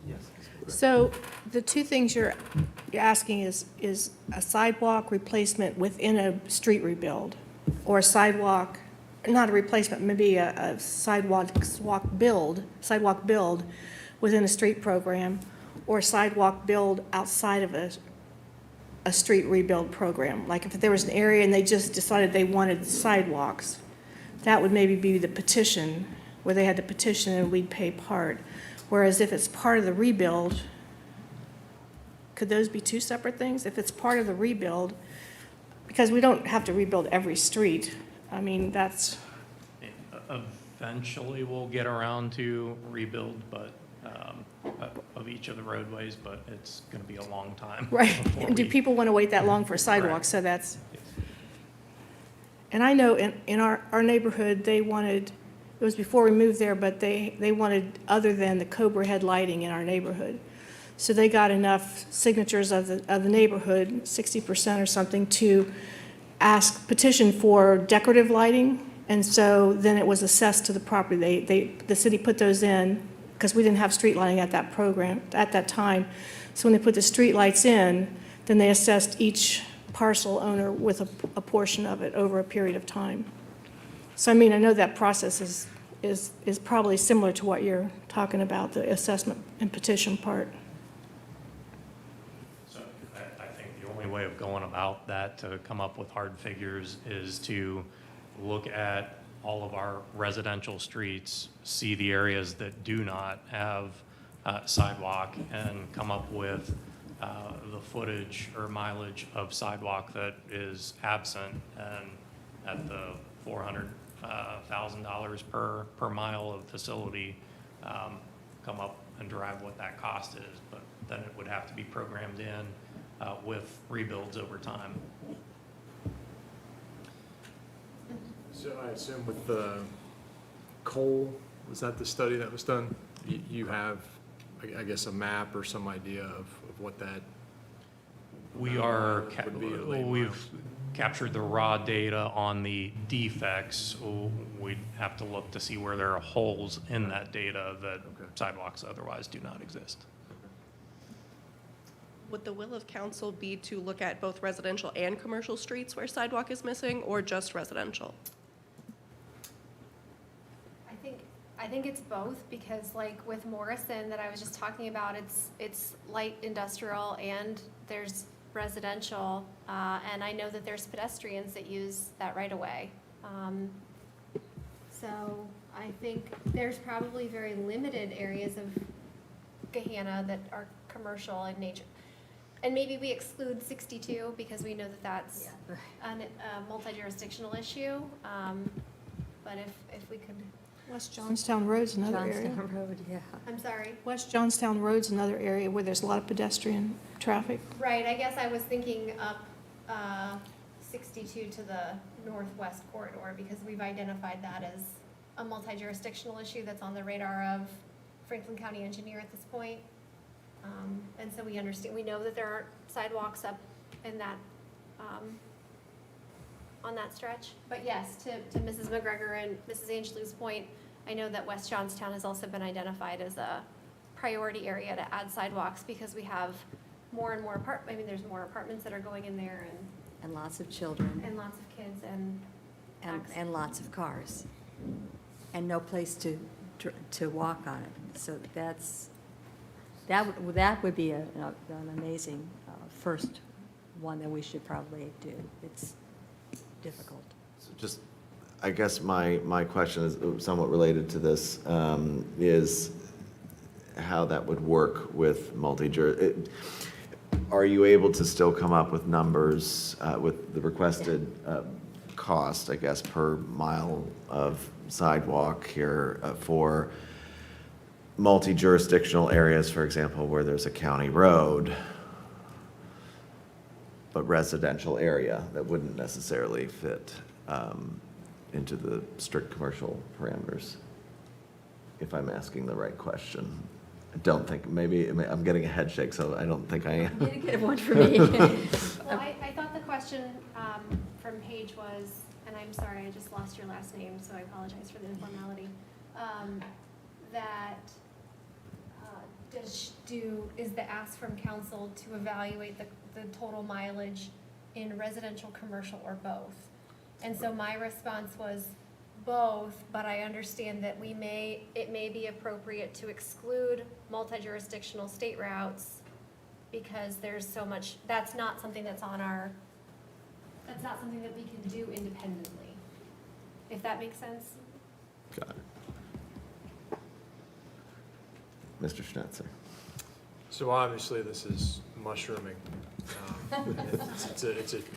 Yes. So the two things you're asking is a sidewalk replacement within a street rebuild, or a sidewalk, not a replacement, maybe a sidewalk build within a street program, or a sidewalk build outside of a street rebuild program. Like if there was an area and they just decided they wanted sidewalks, that would maybe be the petition, where they had to petition and we'd pay part. Whereas if it's part of the rebuild, could those be two separate things? If it's part of the rebuild, because we don't have to rebuild every street. I mean, that's... Eventually, we'll get around to rebuild, but of each of the roadways, but it's going to be a long time. Right. And do people want to wait that long for sidewalks? Correct. So that's... And I know in our neighborhood, they wanted, it was before we moved there, but they wanted other than the Cobra head lighting in our neighborhood. So they got enough signatures of the neighborhood, 60% or something, to petition for decorative lighting. And so then it was assessed to the property. The city put those in because we didn't have street lighting at that time. So when they put the street lights in, then they assessed each parcel owner with a portion of it over a period of time. So I mean, I know that process is probably similar to what you're talking about, the assessment and petition part. So I think the only way of going about that to come up with hard figures is to look at all of our residential streets, see the areas that do not have sidewalk, and come up with the footage or mileage of sidewalk that is absent, and at the $400,000 per mile of facility, come up and derive what that cost is. But then it would have to be programmed in with rebuilds over time. So I assume with the coal, was that the study that was done? You have, I guess, a map or some idea of what that We are, would be a lane mile? we've captured the raw data on the defects. We'd have to look to see where there are holes in that data that sidewalks otherwise do not exist. Would the will of council be to look at both residential and commercial streets where sidewalk is missing, or just residential? I think it's both, because like with Morrison that I was just talking about, it's light industrial and there's residential, and I know that there's pedestrians that use that right away. So I think there's probably very limited areas of Gahanna that are commercial in nature. And maybe we exclude 62 because we know that that's a multi-jurisdictional issue. But if we could. West Johnstown Road's another area. Johnstown Road, yeah. I'm sorry. West Johnstown Road's another area where there's a lot of pedestrian traffic. Right, I guess I was thinking up 62 to the northwest corridor, because we've identified that as a multi-jurisdictional issue that's on the radar of Franklin County engineer at this point. And so we understand, we know that there are sidewalks up in that, on that stretch. But yes, to Mrs. McGregor and Mrs. Angelou's point, I know that West Johnstown has also been identified as a priority area to add sidewalks, because we have more and more there's more apartments that are going in there, And lots of children. and lots of kids and. And lots of cars. And no place to walk on it. So that would be an amazing first one that we should probably do. It's difficult. So just, I guess my question is somewhat related to this, is how that would work with are you able to still come up with numbers with the requested cost, I guess, per mile of sidewalk here for multi-jurisdictional areas, for example, where there's a county road, but residential area that wouldn't necessarily fit into the strict commercial parameters? If I'm asking the right question. I don't think, maybe I'm getting a head shake, so I don't think I am. You didn't get one for me. Well, I thought the question from Paige was, and I'm sorry, I just lost your last name, so I apologize for the informality, that is the ask from council to evaluate the total mileage in residential, commercial, or both? And so my response was both, but I understand that it may be appropriate to exclude multi-jurisdictional state routes, because there's so much, that's not something that we can do independently, if that makes sense. Got it. Mr. Schnetzer. So obviously, this is mushrooming. It's a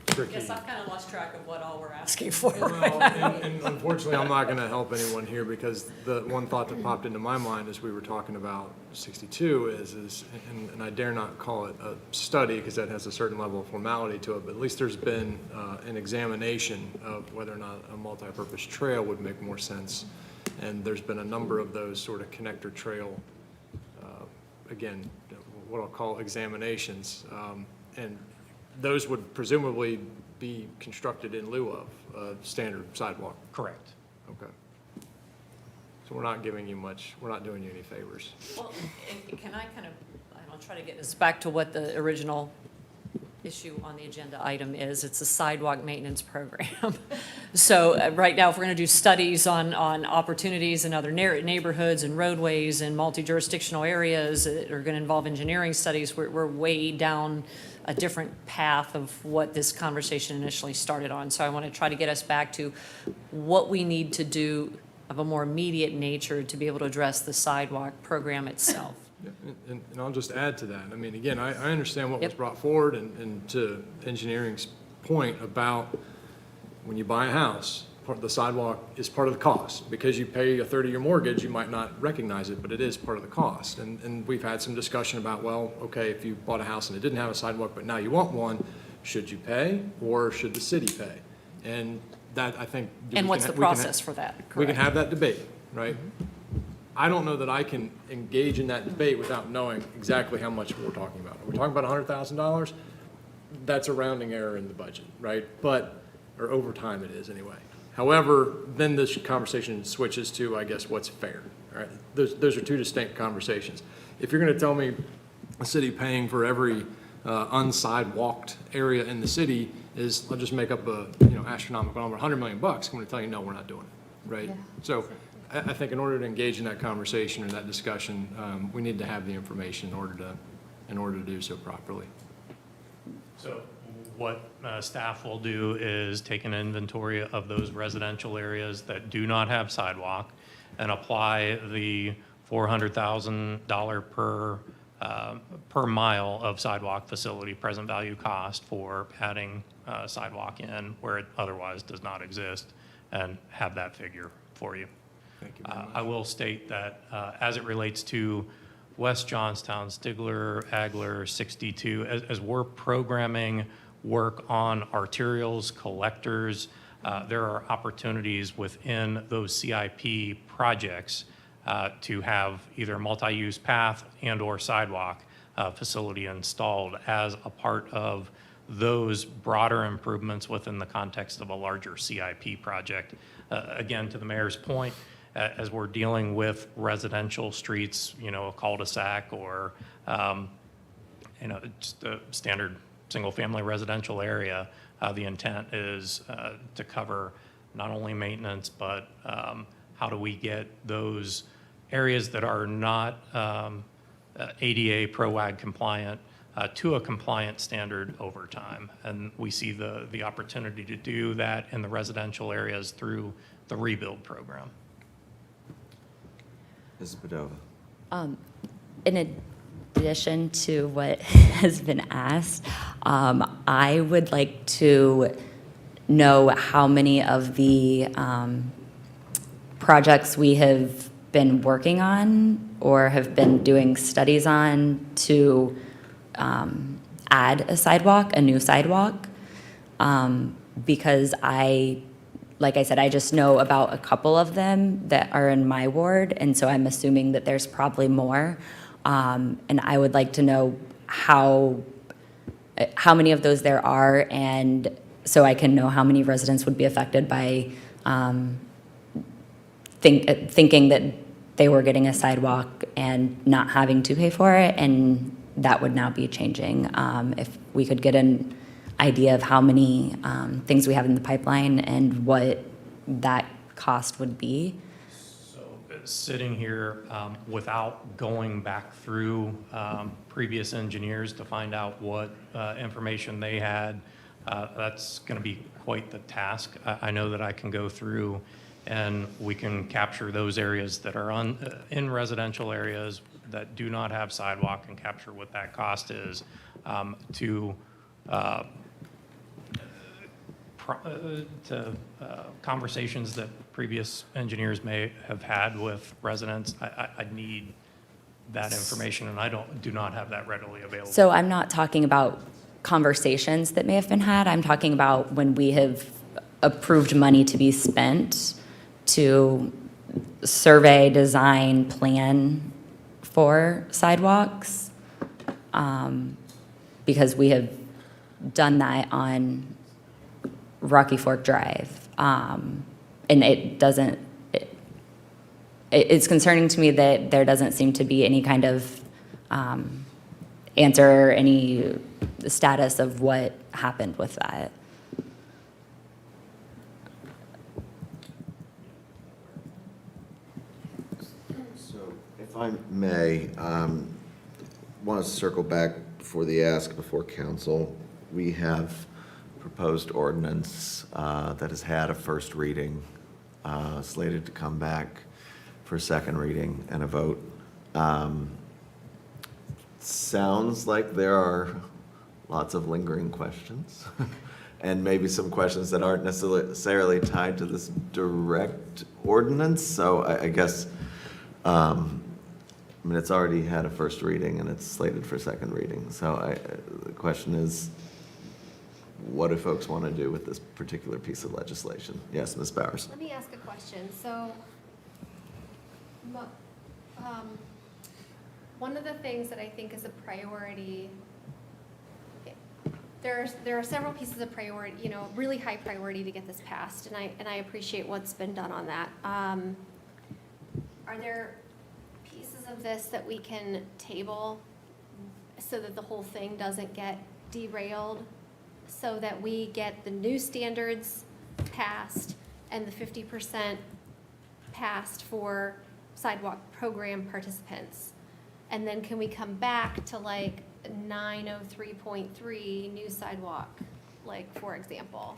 tricky. Yes, I've kind of lost track of what all we're asking for. Well, and unfortunately, I'm not going to help anyone here, because the one thought that popped into my mind as we were talking about 62 is and I dare not call it a study, because that has a certain level of formality to it, but at least there's been an examination of whether or not a multi-purpose trail would make more sense. And there's been a number of those sort of connector trail, again, what I'll call examinations. And those would presumably be constructed in lieu of a standard sidewalk. Correct. Okay. So we're not giving you much, we're not doing you any favors. Well, can I kind of, I'll try to get us back to what the original issue on the agenda item is. It's a sidewalk maintenance program. So right now, if we're going to do studies on opportunities in other neighborhoods and roadways and multi-jurisdictional areas that are going to involve engineering studies, we're way down a different path of what this conversation initially started on. So I want to try to get us back to what we need to do of a more immediate nature to be able to address the sidewalk program itself. And I'll just add to that. I mean, again, I understand what was Yep. brought forward and to engineering's point about when you buy a house, the sidewalk is part of the cost. Because you pay a 30-year mortgage, you might not recognize it, but it is part of the cost. And we've had some discussion about, well, okay, if you bought a house and it didn't have a sidewalk, but now you want one, should you pay or should the city pay? And that, I think. And what's the process for that? We can Correct. have that debate, right? I don't know that I can engage in that debate without knowing exactly how much we're talking about. Are we talking about $100,000? That's a rounding error in the budget, right? Or over time it is anyway. However, then this conversation switches to, I guess, what's fair, right? Those are two distinct conversations. If you're gonna tell me a city paying for every unsidewalked area in the city is, I'll just make up a, astronomical number, $100 million, I'm gonna tell you, no, we're not doing it, right? So I think in order to engage in that conversation or that discussion, we need to have the information in order to do so properly. So what staff will do is take an inventory of those residential areas that do not have sidewalk and apply the $400,000 per mile of sidewalk facility present value cost for adding sidewalk in where it otherwise does not exist, and have that figure for you. Thank you very much. I will state that as it relates to West Johnstown, Stigler, Agler, 62, as we're programming work on arterials, collectors, there are opportunities within those CIP projects to have either multi-use path and/or sidewalk facility installed as a part of those broader improvements within the context of a larger CIP project. Again, to the mayor's point, as we're dealing with residential streets, a cul-de-sac or, just a standard single-family residential area, the intent is to cover not only maintenance, but how do we get those areas that are not ADA PROAG compliant to a compliant standard over time. And we see the opportunity to do that in the residential areas through the rebuild program. Ms. Padova. In addition to what has been asked, I would like to know how many of the projects we have been working on or have been doing studies on to add a sidewalk, a new sidewalk, because like I said, I just know about a couple of them that are in my ward, and so I'm assuming that there's probably more. And I would like to know how many of those there are, and so I can know how many residents would be affected by thinking that they were getting a sidewalk and not having to pay for it, and that would now be changing. If we could get an idea of how many things we have in the pipeline and what that cost would be. So sitting here without going back through previous engineers to find out what information they had, that's going to be quite the task. I know that I can go through and we can capture those areas that are in residential areas that do not have sidewalk and capture what that cost is to conversations that previous engineers may have had with residents. I need that information, and I do not have that readily available. So I'm not talking about conversations that may have been had. I'm talking about when we have approved money to be spent to survey, design, plan for sidewalks, because we have done that on Rocky Fork Drive. And it's concerning to me that there doesn't seem to be any kind of answer or any status of what happened with that. So if I may, want to circle back before the ask before council. We have proposed ordinance that has had a first reading, slated to come back for a second reading and a vote. sounds like there are lots of lingering questions and maybe some questions that aren't necessarily tied to this direct ordinance. So I guess, I mean, it's already had a first reading and it's slated for second reading. So the question is, what do folks want to do with this particular piece of legislation? Yes, Ms. Bowers. Let me ask a question. So, one of the things that I think is a priority, there are several pieces of priority, you know, really high priority to get this passed, and I appreciate what's been done on that. Are there pieces of this that we can table so that the whole thing doesn't get derailed, so that we get the new standards passed and the 50% passed for sidewalk program participants? And then can we come back to like 903.3 new sidewalk, like, for example?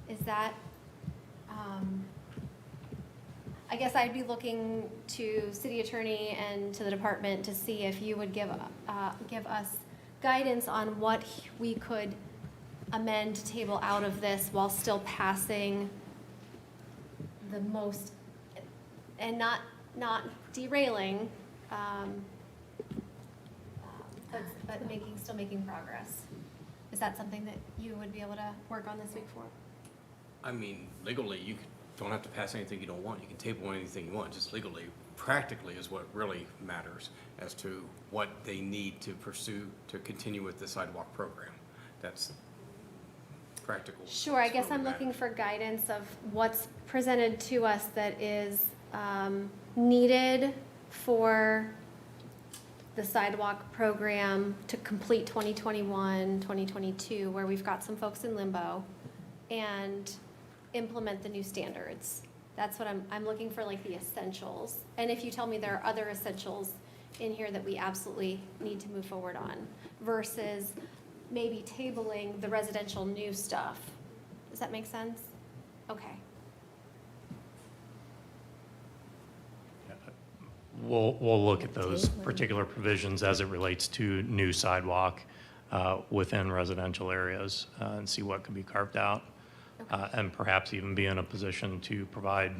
Is that, I guess I'd be looking to city attorney and to the department to see if you would give us guidance on what we could amend to table out of this while still passing the most, and not derailing, but still making progress. Is that something that you would be able to work on this week for? I mean, legally, you don't have to pass anything you don't want. You can table anything you want, just legally. Practically is what really matters as to what they need to pursue to continue with the sidewalk program. That's practical. Sure, I guess I'm looking for guidance of what's presented to us that is needed for the sidewalk program to complete 2021, 2022, where we've got some folks in limbo, and implement the new standards. That's what I'm looking for, like the essentials. And if you tell me there are other essentials in here that we absolutely need to move forward on, versus maybe tabling the residential new stuff. Does that make sense? Okay. We'll look at those particular provisions as it relates to new sidewalk within residential areas and see what can be carved out. And perhaps even be in a position to provide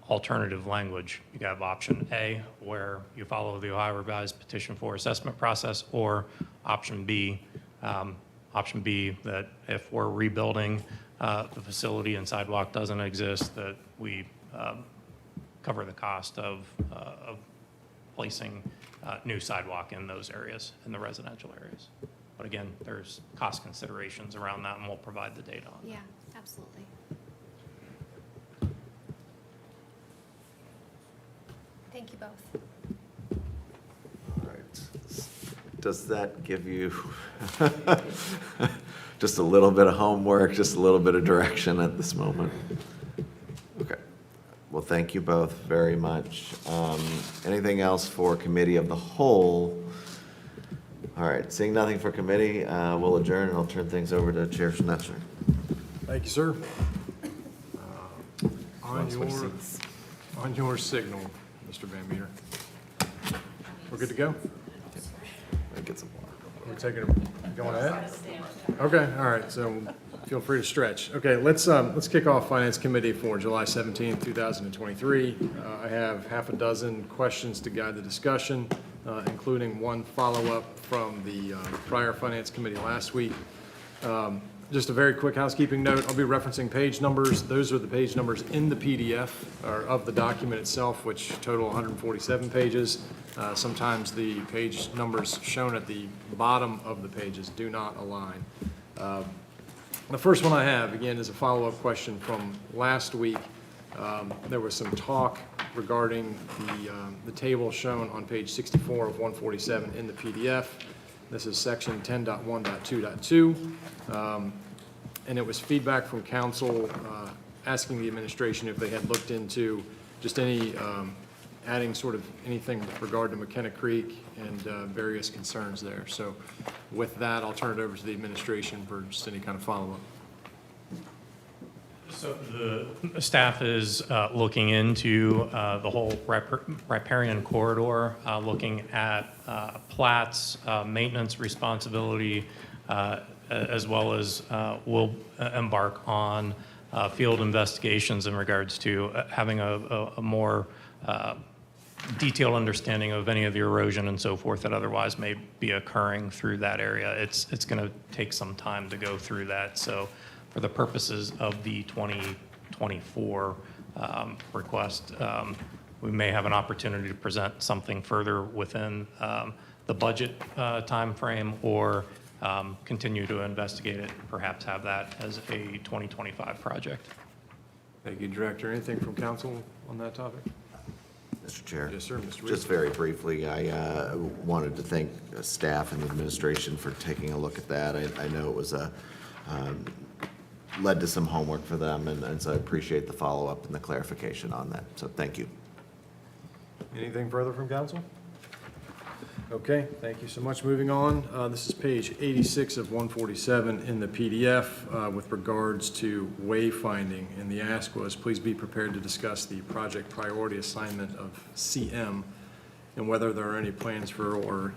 alternative language. You have option A, where you follow the Ohio Revised Petition for Assessment process, or option B, that if we're rebuilding the facility and sidewalk doesn't exist, that we cover the cost of placing new sidewalk in those areas, in the residential areas. But again, there's cost considerations around that, and we'll provide the data on that. Yeah, absolutely. Thank you both. All right. Does that give you just a little bit of homework, just a little bit of direction at this moment? Okay. Well, thank you both very much. Anything else for committee of the whole? All right, seeing nothing for committee, we'll adjourn, and I'll turn things over to Chair Schnetzer. Thank you, sir. On your signal, Mr. Van Meter. We're good to go? I'll get some water. We're going ahead? Okay, all right, so feel free to stretch. Okay, let's kick off Finance Committee for July 17th, 2023. I have half a dozen questions to guide the discussion, including one follow-up from the prior Finance Committee last week. Just a very quick housekeeping note, I'll be referencing page numbers. Those are the page numbers in the PDF, or of the document itself, which total 147 pages. Sometimes the page numbers shown at the bottom of the pages do not align. The first one I have, again, is a follow-up question from last week. There was some talk regarding the table shown on page 64 of 147 in the PDF. This is section 10.1.2.2. And it was feedback from council asking the administration if they had looked into just any, adding sort of anything with regard to McKenna Creek and various concerns there. So with that, I'll turn it over to the administration for just any kind of follow-up. So the staff is looking into the whole riparian corridor, looking at plats, maintenance responsibility, as well as we'll embark on field investigations in regards to having a more detailed understanding of any of the erosion and so forth that otherwise may be occurring through that area. It's going to take some time to go through that. So for the purposes of the 2024 request, we may have an opportunity to present something further within the budget timeframe, or continue to investigate it, perhaps have that as a 2025 project. Thank you, Director. Anything from council on that topic? Mr. Chair. Yes, sir, Mr. Reed. Just very briefly, I wanted to thank staff and the administration for taking a look at that. I know it was led to some homework for them, and so I appreciate the follow-up and the clarification on that. So thank you. Anything further from council? Okay, thank you so much. Moving on, this is page 86 of 147 in the PDF with regards to wayfinding. And the ask was, please be prepared to discuss the project priority assignment of CM and whether there are any plans for or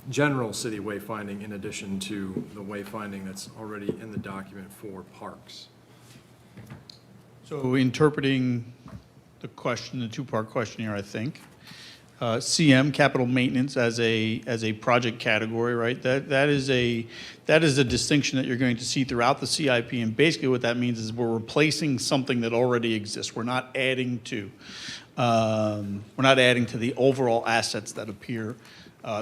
general city wayfinding in addition to the wayfinding that's already in the document for parks. So interpreting the question, the two-part question here, I think. CM, capital maintenance, as a project category, right? That is a distinction that you're going to see throughout the CIP, and basically what that means is we're replacing something that already exists. We're not adding to the overall assets that appear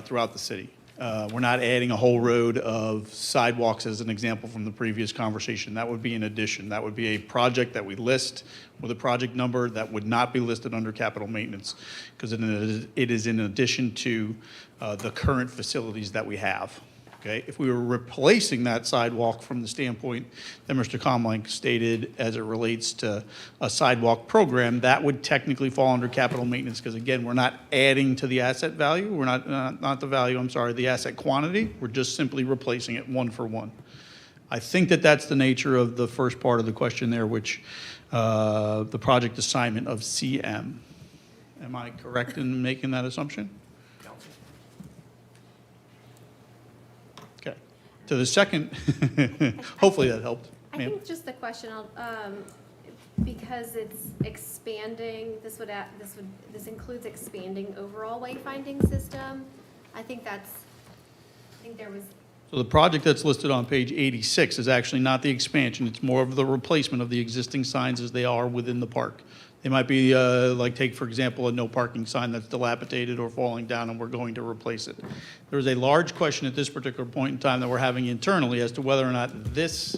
throughout the city. We're not adding a whole road of sidewalks, as an example from the previous conversation. That would be an addition. That would be a project that we list with a project number that would not be listed under capital maintenance, because it is in addition to the current facilities that we have. Okay, if we were replacing that sidewalk from the standpoint that Mr. Comlink stated as it relates to a sidewalk program, that would technically fall under capital maintenance, because again, we're not adding to the asset value. We're not the value, I'm sorry, the asset quantity. We're just simply replacing it one for one. I think that that's the nature of the first part of the question there, which the project assignment of CM. Am I correct in making that assumption? To the second, hopefully that helped. I think just the question, because it's expanding, this includes expanding overall wayfinding system. I think there was. So the project that's listed on page 86 is actually not the expansion. It's more of the replacement of the existing signs as they are within the park. They might be, like, take, for example, a no parking sign that's dilapidated or falling down, and we're going to replace it. There's a large question at this particular point in time that we're having internally as to whether or not this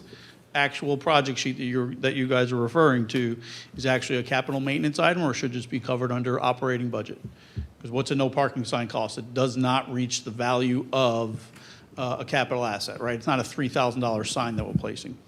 actual project sheet that you guys are referring to is actually a capital maintenance item or should just be covered under operating budget. Because what's a no parking sign cost? It does not reach the value of a capital asset, right? It's not a $3,000 sign that we're placing.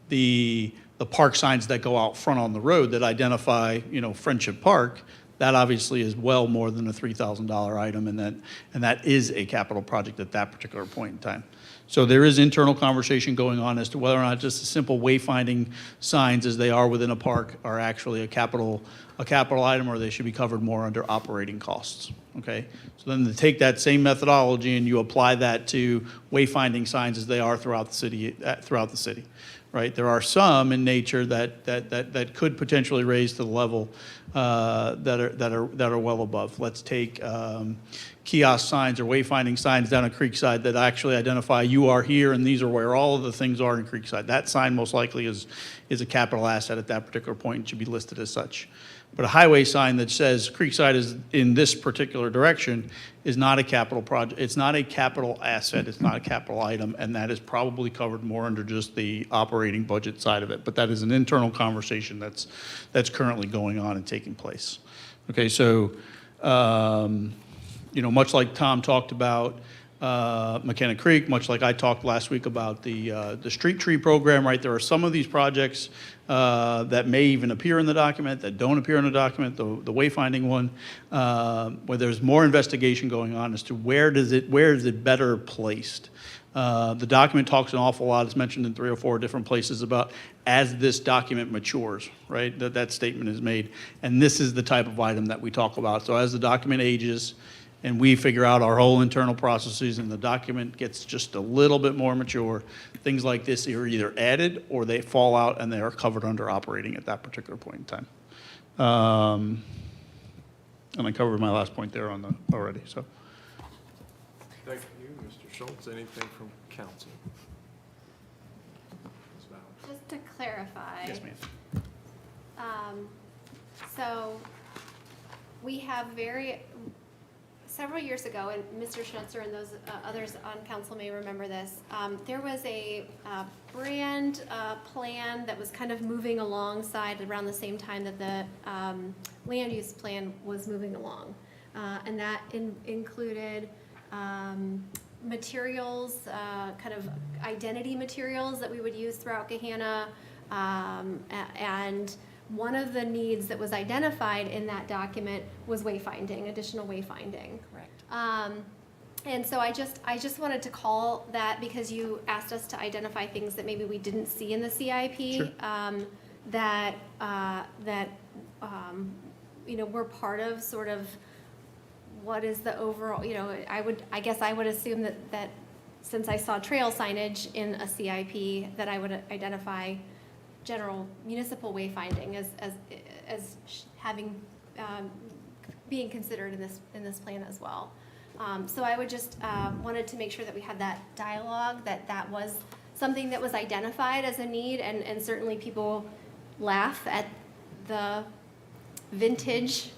The park signs that go out front on the road that identify, Friendship Park, that obviously is well more than a $3,000 item, and that is a capital project at that particular point in time. So there is internal conversation going on as to whether or not just a simple wayfinding signs as they are within a park are actually a capital item, or they should be covered more under operating costs. Okay, so then to take that same methodology and you apply that to wayfinding signs as they are throughout the city. Right, there are some in nature that could potentially raise to the level that are well above. Let's take kiosk signs or wayfinding signs down at Creekside that actually identify you are here and these are where all of the things are in Creekside. That sign most likely is a capital asset at that particular point and should be listed as such. But a highway sign that says Creekside is in this particular direction is not a capital project. It's not a capital asset. It's not a capital item, and that is probably covered more under just the operating budget side of it. But that is an internal conversation that's currently going on and taking place. Okay, so much like Tom talked about McKenna Creek, much like I talked last week about the street tree program, right? There are some of these projects that may even appear in the document, that don't appear in the document, the wayfinding one, where there's more investigation going on as to where is it better placed. The document talks an awful lot, it's mentioned in 3 or 4 different places about as this document matures, right? That statement is made. And this is the type of item that we talk about. So as the document ages and we figure out our whole internal processes and the document gets just a little bit more mature, things like this are either added or they fall out and they are covered under operating at that particular point in time. And I covered my last point there already, so. Thank you, Mr. Schultz. Anything from council? Ms. Bowers? Just to clarify. Yes, ma'am. So we have several years ago, and Mr. Schnitzer and those others on council may remember this, there was a brand plan that was kind of moving alongside around the same time that the land use plan was moving along. And that included materials, kind of identity materials that we would use throughout Gahanna. And one of the needs that was identified in that document was wayfinding, additional wayfinding. Correct. And so I just wanted to call that because you asked us to identify things that maybe we didn't see in the CIP. Sure. That we're part of sort of what is the overall, I guess I would assume that since I saw trail signage in a CIP, that I would identify general municipal wayfinding as having, being considered in this plan as well. So I would just wanted to make sure that we had that dialogue, that was something that was identified as a need, and certainly people laugh at the vintage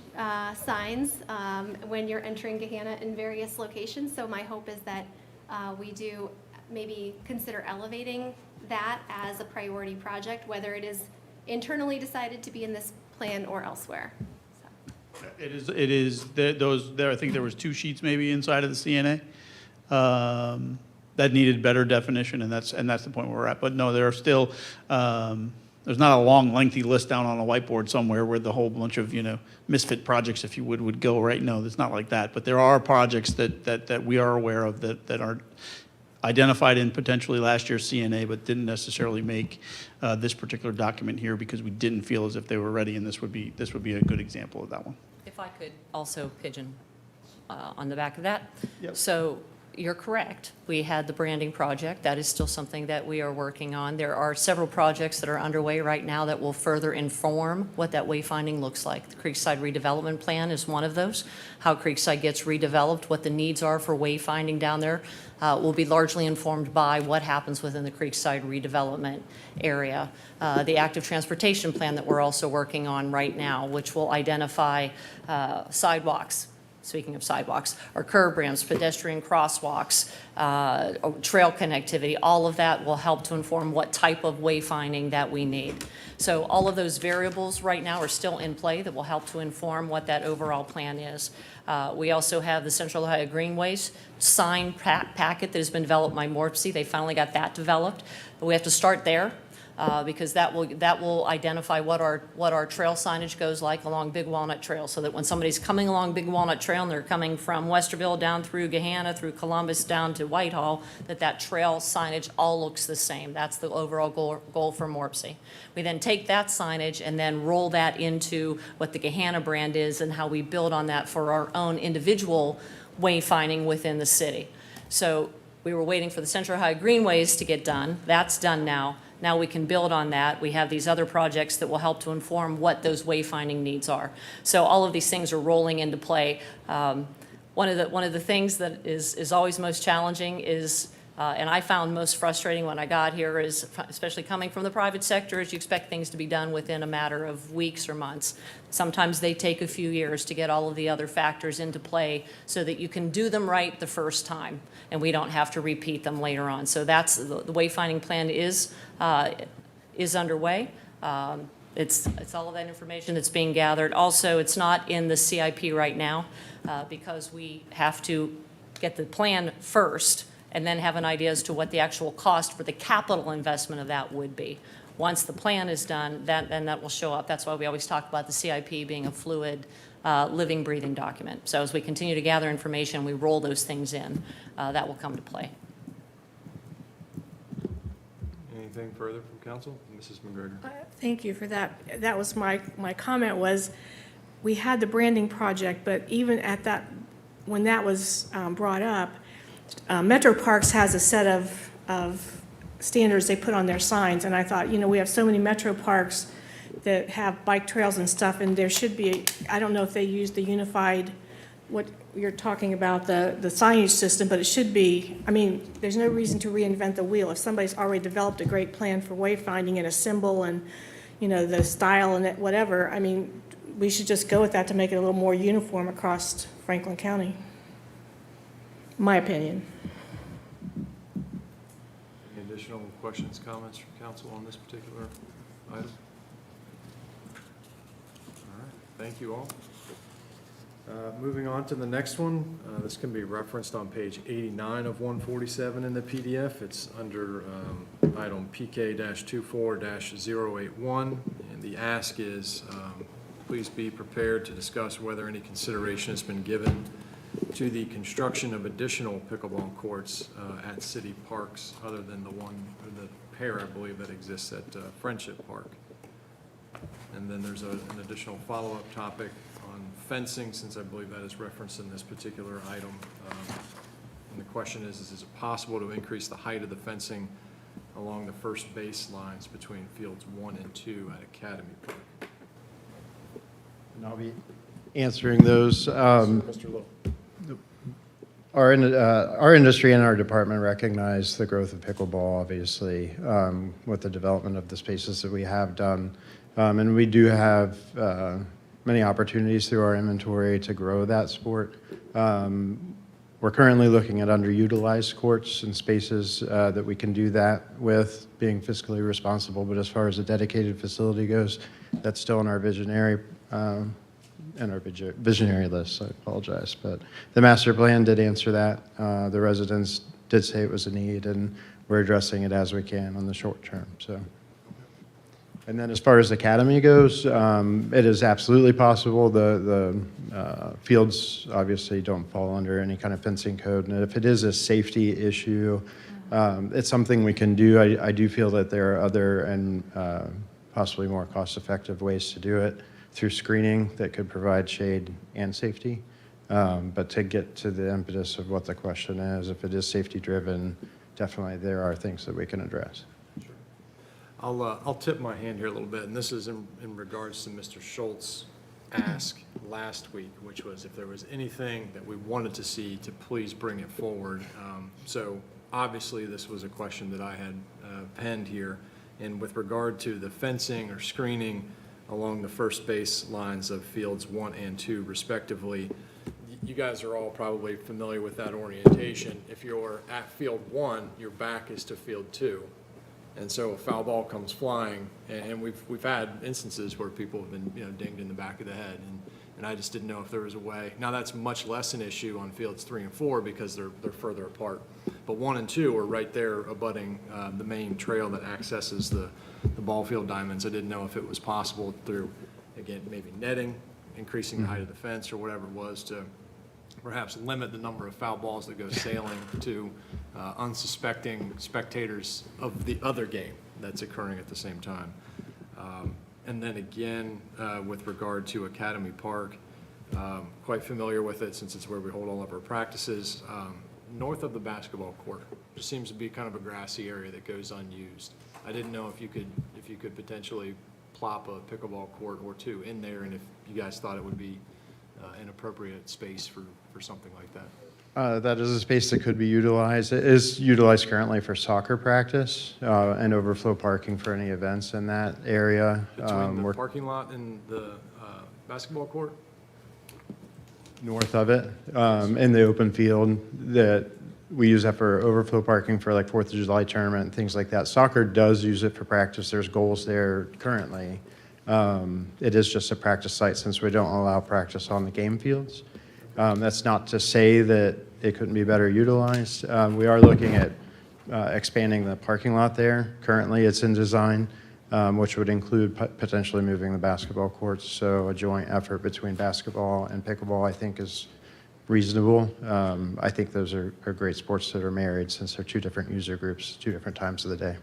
signs when you're entering Gahanna in various locations. So my hope is that we do maybe consider elevating that as a priority project, whether it is internally decided to be in this plan or elsewhere. So. It is, I think there was 2 sheets maybe inside of the CNA that needed better definition, and that's the point where we're at. But no, there are still, there's not a long, lengthy list down on a whiteboard somewhere where the whole bunch of, misfit projects, if you would go, right? No, it's not like that. But there are projects that we are aware of that are identified in potentially last year's CNA, but didn't necessarily make this particular document here because we didn't feel as if they were ready, and this would be a good example of that one. If I could also pigeon on the back of that. Yep. So you're correct. We had the branding project. That is still something that we are working on. There are several projects that are underway right now that will further inform what that wayfinding looks like. The Creekside redevelopment plan is one of those. How Creekside gets redeveloped, what the needs are for wayfinding down there will be largely informed by what happens within the Creekside redevelopment area. The active transportation plan that we're also working on right now, which will identify sidewalks, speaking of sidewalks, or curb ramps, pedestrian crosswalks, trail connectivity, all of that will help to inform what type of wayfinding that we need. So all of those variables right now are still in play that will help to inform what that overall plan is. We also have the Central Ohio Greenways sign packet that has been developed by MORPC. They finally got that developed, but we have to start there. Because that will identify what our trail signage goes like along Big Walnut Trail, so that when somebody's coming along Big Walnut Trail and they're coming from Westerville down through Gahanna, through Columbus, down to Whitehall, that trail signage all looks the same. That's the overall goal for MORPC. We then take that signage and then roll that into what the Gahanna brand is and how we build on that for our own individual wayfinding within the city. So we were waiting for the Central Ohio Greenways to get done. That's done now. Now we can build on that. We have these other projects that will help to inform what those wayfinding needs are. So all of these things are rolling into play. One of the things that is always most challenging is, and I found most frustrating when I got here, is especially coming from the private sector, is you expect things to be done within a matter of weeks or months. Sometimes they take a few years to get all of the other factors into play so that you can do them right the first time and we don't have to repeat them later on. So that's the wayfinding plan is underway. It's all of that information that's being gathered. Also, it's not in the CIP right now because we have to get the plan first and then have an idea as to what the actual cost for the capital investment of that would be. Once the plan is done, then that will show up. That's why we always talk about the CIP being a fluid, living, breathing document. So as we continue to gather information, we roll those things in, that will come to play. Anything further from council? Mrs. McGregor? Thank you for that. That was my comment was, we had the branding project, but even at that, when that was brought up, Metro Parks has a set of standards they put on their signs, and I thought, we have so many Metro Parks that have bike trails and stuff, and there should be, I don't know if they use the unified, what you're talking about, the signage system, but it should be, there's no reason to reinvent the wheel. If somebody's already developed a great plan for wayfinding and a symbol and, the style and whatever, we should just go with that to make it a little more uniform across Franklin County. My opinion. Any additional questions, comments from council on this particular item? All right, thank you all. Moving on to the next one, this can be referenced on page 89 of 147 in the PDF. It's under item PK-24-081, and the ask is, please be prepared to discuss whether any consideration has been given to the construction of additional pickleball courts at city parks other than the one, or the pair, I believe, that exists at Friendship Park. And then there's an additional follow-up topic on fencing, since I believe that is referenced in this particular item. And the question is it possible to increase the height of the fencing along the first base lines between fields 1 and 2 at Academy Park? And I'll be answering those. Mr. Lowe. Our industry and our department recognize the growth of pickleball, obviously, with the development of the spaces that we have done. And we do have many opportunities through our inventory to grow that sport. We're currently looking at underutilized courts and spaces that we can do that with, being fiscally responsible. But as far as a dedicated facility goes, that's still in our visionary list. I apologize, but the master plan did answer that. The residents did say it was a need, and we're addressing it as we can on the short term. So. And then as far as the academy goes, it is absolutely possible. The fields obviously don't fall under any kind of fencing code. And if it is a safety issue, it's something we can do. I do feel that there are other and possibly more cost-effective ways to do it through screening that could provide shade and safety. But to get to the impetus of what the question is, if it is safety-driven, definitely there are things that we can address. I'll tip my hand here a little bit, and this is in regards to Mr. Schultz's ask last week, which was if there was anything that we wanted to see, to please bring it forward. So obviously this was a question that I had penned here, and with regard to the fencing or screening along the first base lines of fields 1 and 2 respectively, you guys are all probably familiar with that orientation. If you're at field 1, your back is to field 2. And so a foul ball comes flying, and we've had instances where people have been dinged in the back of the head, and I just didn't know if there was a way. Now that's much less an issue on fields 3 and 4 because they're further apart, but 1 and 2 are right there abutting the main trail that accesses the ball field diamonds. I didn't know if it was possible through, again, maybe netting, increasing the height of the fence or whatever it was, to perhaps limit the number of foul balls that go sailing to unsuspecting spectators of the other game that's occurring at the same time. And then again, with regard to Academy Park, quite familiar with it since it's where we hold all of our practices. North of the basketball court, just seems to be kind of a grassy area that goes unused. I didn't know if you could potentially plop a pickleball court or 2 in there, and if you guys thought it would be an appropriate space for something like that. That is a space that could be utilized. It is utilized currently for soccer practice and overflow parking for any events in that area. Between the parking lot and the basketball court? North of it, in the open field, that we use that for overflow parking for like 4th of July tournament and things like that. Soccer does use it for practice. There's goals there currently. It is just a practice site since we don't allow practice on the game fields. That's not to say that it couldn't be better utilized. We are looking at expanding the parking lot there. Currently, it's in design, which would include potentially moving the basketball courts. So a joint effort between basketball and pickleball, I think, is reasonable. I think those are great sports that are married since they're 2 different user groups, 2 different times of the day.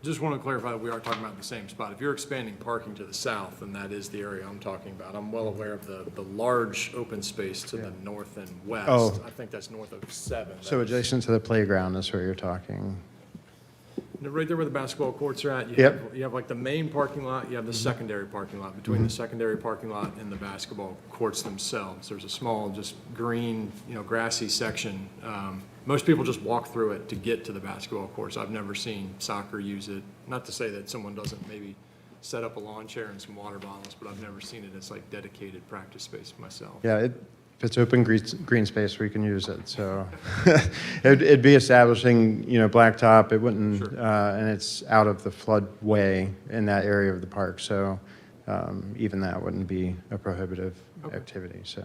Just want to clarify that we are talking about the same spot. If you're expanding parking to the south, then that is the area I'm talking about. I'm well aware of the large open space to the north and west. Oh. I think that's north of 7. So That is- adjacent to the playground is where you're talking. Right there where the basketball courts are at, you have like the main parking lot, you have the secondary parking lot. Between the secondary parking lot and the basketball courts themselves, there's a small, just green, grassy section. Most people just walk through it to get to the basketball courts. I've never seen soccer use it. Not to say that someone doesn't maybe set up a lawn chair and some water bottles, but I've never seen it as like dedicated practice space myself. Yeah, if it's open green space, we can use it. So it'd be establishing, blacktop. It wouldn't, and it's out of the floodway in that area of the park. So even that wouldn't be a prohibitive activity. So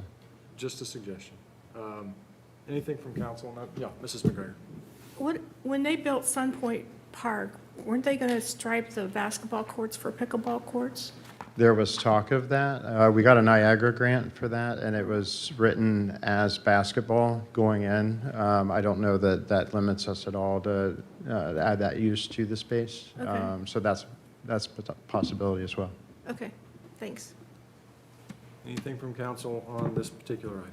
Just a suggestion. Anything from council on that? Yeah, Mrs. McGregor. When they built Sun Point Park, weren't they going to stripe the basketball courts for pickleball courts? there was talk of that. We got a Niagara grant for that, and it was written as basketball going in. I don't know that that limits us at all to add that use to the space. Okay. So that's a possibility as well. Okay, thanks. Anything from council on this particular item?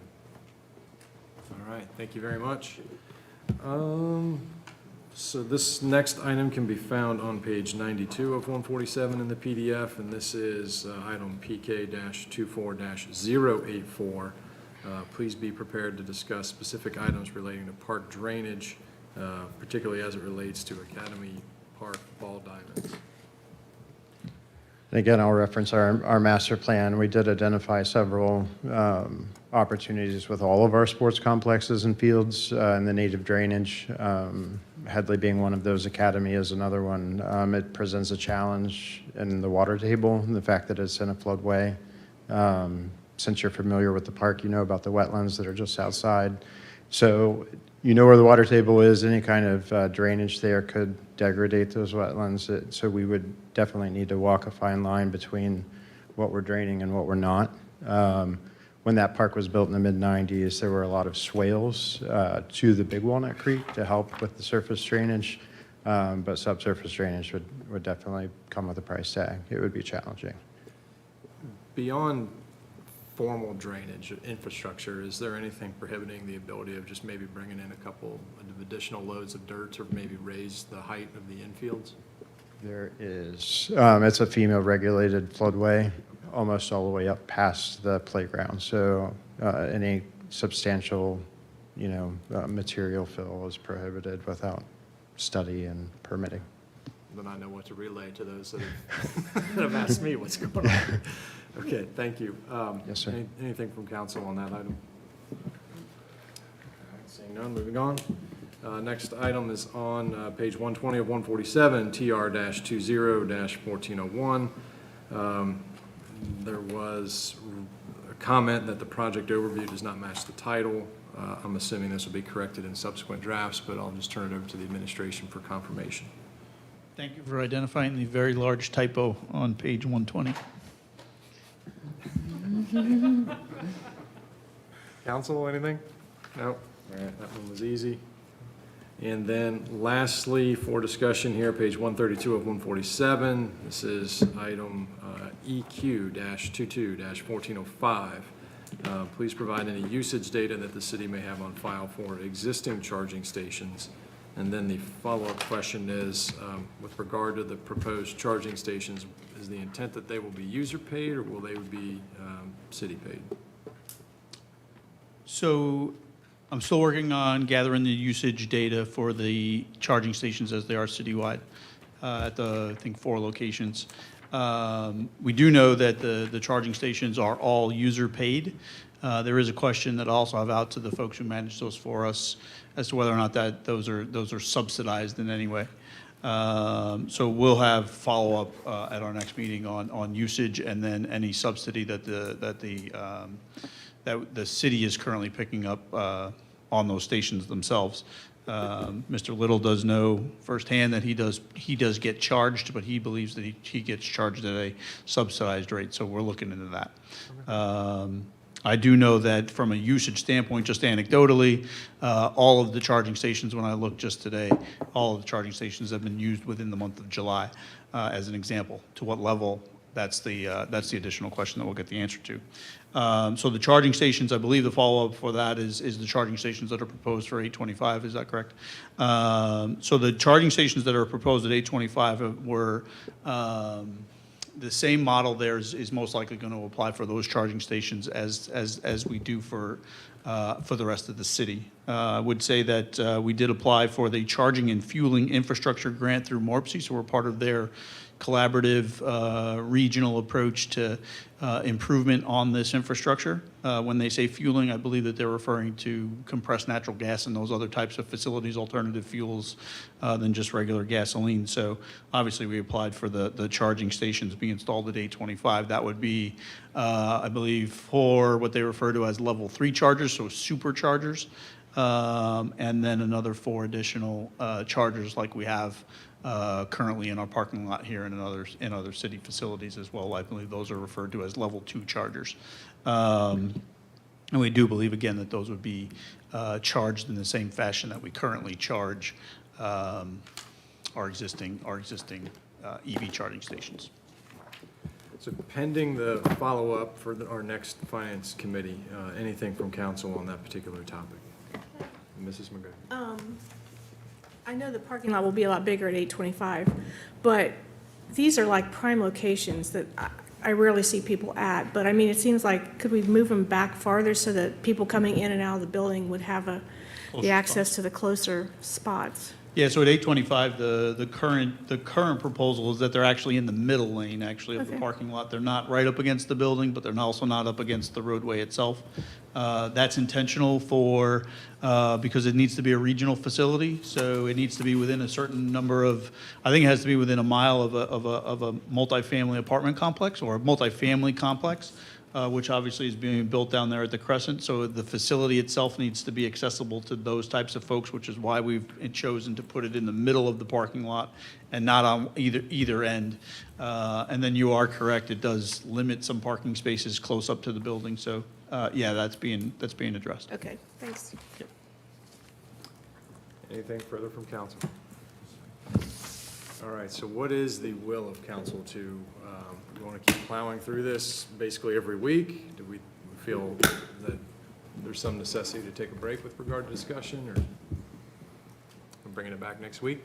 All right, thank you very much. So this next item can be found on page 92 of 147 in the PDF, and this is item PK-24-084. Please be prepared to discuss specific items relating to park drainage, particularly as it relates to Academy Park ball diamonds. And again, I'll reference our master plan. We did identify several opportunities with all of our sports complexes and fields and the native drainage. Headley being one of those, Academy is another one. It presents a challenge in the water table and the fact that it's in a floodway. Since you're familiar with the park, you know about the wetlands that are just outside. So you know where the water table is. Any kind of drainage there could degrade those wetlands. So we would definitely need to walk a fine line between what we're draining and what we're not. When that park was built in the mid-90s, there were a lot of swales to the Big Walnut Creek to help with the surface drainage, but subsurface drainage would definitely come with a price tag. It would be challenging. Beyond formal drainage infrastructure, is there anything prohibiting the ability of just maybe bringing in a couple of additional loads of dirt or maybe raise the height of the infields? There is. It's a female-regulated floodway, almost all the way up past the playground. So any substantial, material fill is prohibited without study and permitting. Then I know what to relay to those that have asked me what's going on. Okay, thank you. Yes, sir. Anything from council on that item? Seeing none, moving on. Next item is on page 120 of 147, TR-20-1401. There was a comment that the project overview does not match the title. I'm assuming this will be corrected in subsequent drafts, but I'll just turn it over to the administration for confirmation. Thank you for identifying the very large typo on page 120. Council, anything? No? All right, that one was easy. And then lastly, for discussion here, page 132 of 147, this is item EQ-22-1405. Please provide any usage data that the city may have on file for existing charging stations. And then the follow-up question is, with regard to the proposed charging stations, is the intent that they will be user-paid or will they be city-paid? So I'm still working on gathering the usage data for the charging stations as they are citywide at I think 4 locations. We do know that the charging stations are all user-paid. There is a question that I also have out to the folks who manage those for us as to whether or not those are subsidized in any way. So we'll have follow-up at our next meeting on usage and then any subsidy that the city is currently picking up on those stations themselves. Mr. Little does know firsthand that he does get charged, but he believes that he gets charged at a subsidized rate, so we're looking into that. I do know that from a usage standpoint, just anecdotally, all of the charging stations, when I looked just today, all of the charging stations have been used within the month of July, as an example. To what level? That's the additional question that we'll get the answer to. So the charging stations, I believe the follow-up for that is the charging stations that are proposed for 825, is that correct? So the charging stations that are proposed at 825 were, the same model there is most likely going to apply for those charging stations as we do for the rest of the city. I would say that we did apply for the charging and fueling infrastructure grant through MORPC, so we're part of their collaborative regional approach to improvement on this infrastructure. When they say fueling, I believe that they're referring to compressed natural gas and those other types of facilities, alternative fuels than just regular gasoline. So obviously we applied for the charging stations being installed at 825. That would be, I believe, for what they refer to as level 3 chargers, so superchargers, and then another 4 additional chargers like we have currently in our parking lot here and in other city facilities as well. I believe those are referred to as level 2 chargers. And we do believe, again, that those would be charged in the same fashion that we currently charge our existing EV charging stations. So pending the follow-up for our next finance committee, anything from council on that particular topic? Mrs. McGregor. I know the parking lot will be a lot bigger at 825, but these are like prime locations that I rarely see people at. But I mean, it seems like, could we move them back farther so that people coming in and out of the building would have the access to the closer spots? Yeah, so at 825, the current proposal is that they're actually in the middle lane, actually, of the parking lot. They're not right up against the building, but they're also not up against the roadway itself. That's intentional because it needs to be a regional facility, so it needs to be within a certain number of, I think it has to be within a mile of a multifamily apartment complex or a multifamily complex, which obviously is being built down there at the Crescent. So the facility itself needs to be accessible to those types of folks, which is why we've chosen to put it in the middle of the parking lot and not on either end. And then you are correct, it does limit some parking spaces close up to the building. So yeah, that's being addressed. Okay, thanks. Yep. Anything further from council? All right, so what is the will of council to, you want to keep plowing through this basically every week? Do we feel that there's some necessity to take a break with regard to discussion, or we're bringing it back next week?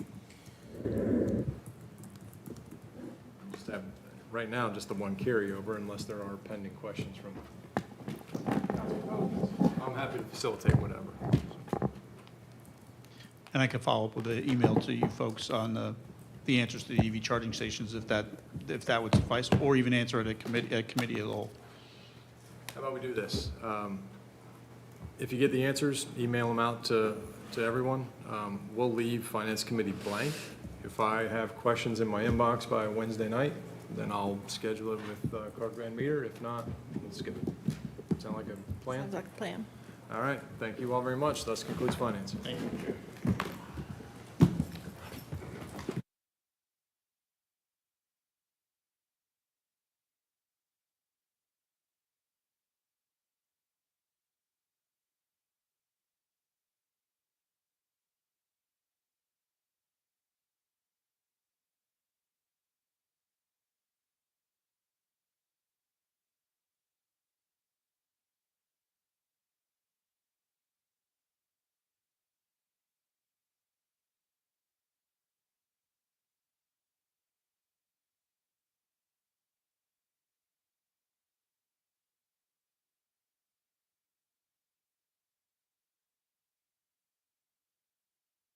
Just have, right now, just the one carryover unless there are pending questions from council. I'm happy to facilitate whatever. And I can follow up with an email to you folks on the answers to the EV charging stations if that would suffice, or even answer at a committee as a whole. How about we do this? If you get the answers, email them out to everyone. We'll leave Finance Committee blank. If I have questions in my inbox by Wednesday night, then I'll schedule it with Clark Van Meter. If not, we'll skip it. Sound like a plan? Sounds like a plan. All right. Thank you all very much. Thus concludes Finance. Thank you.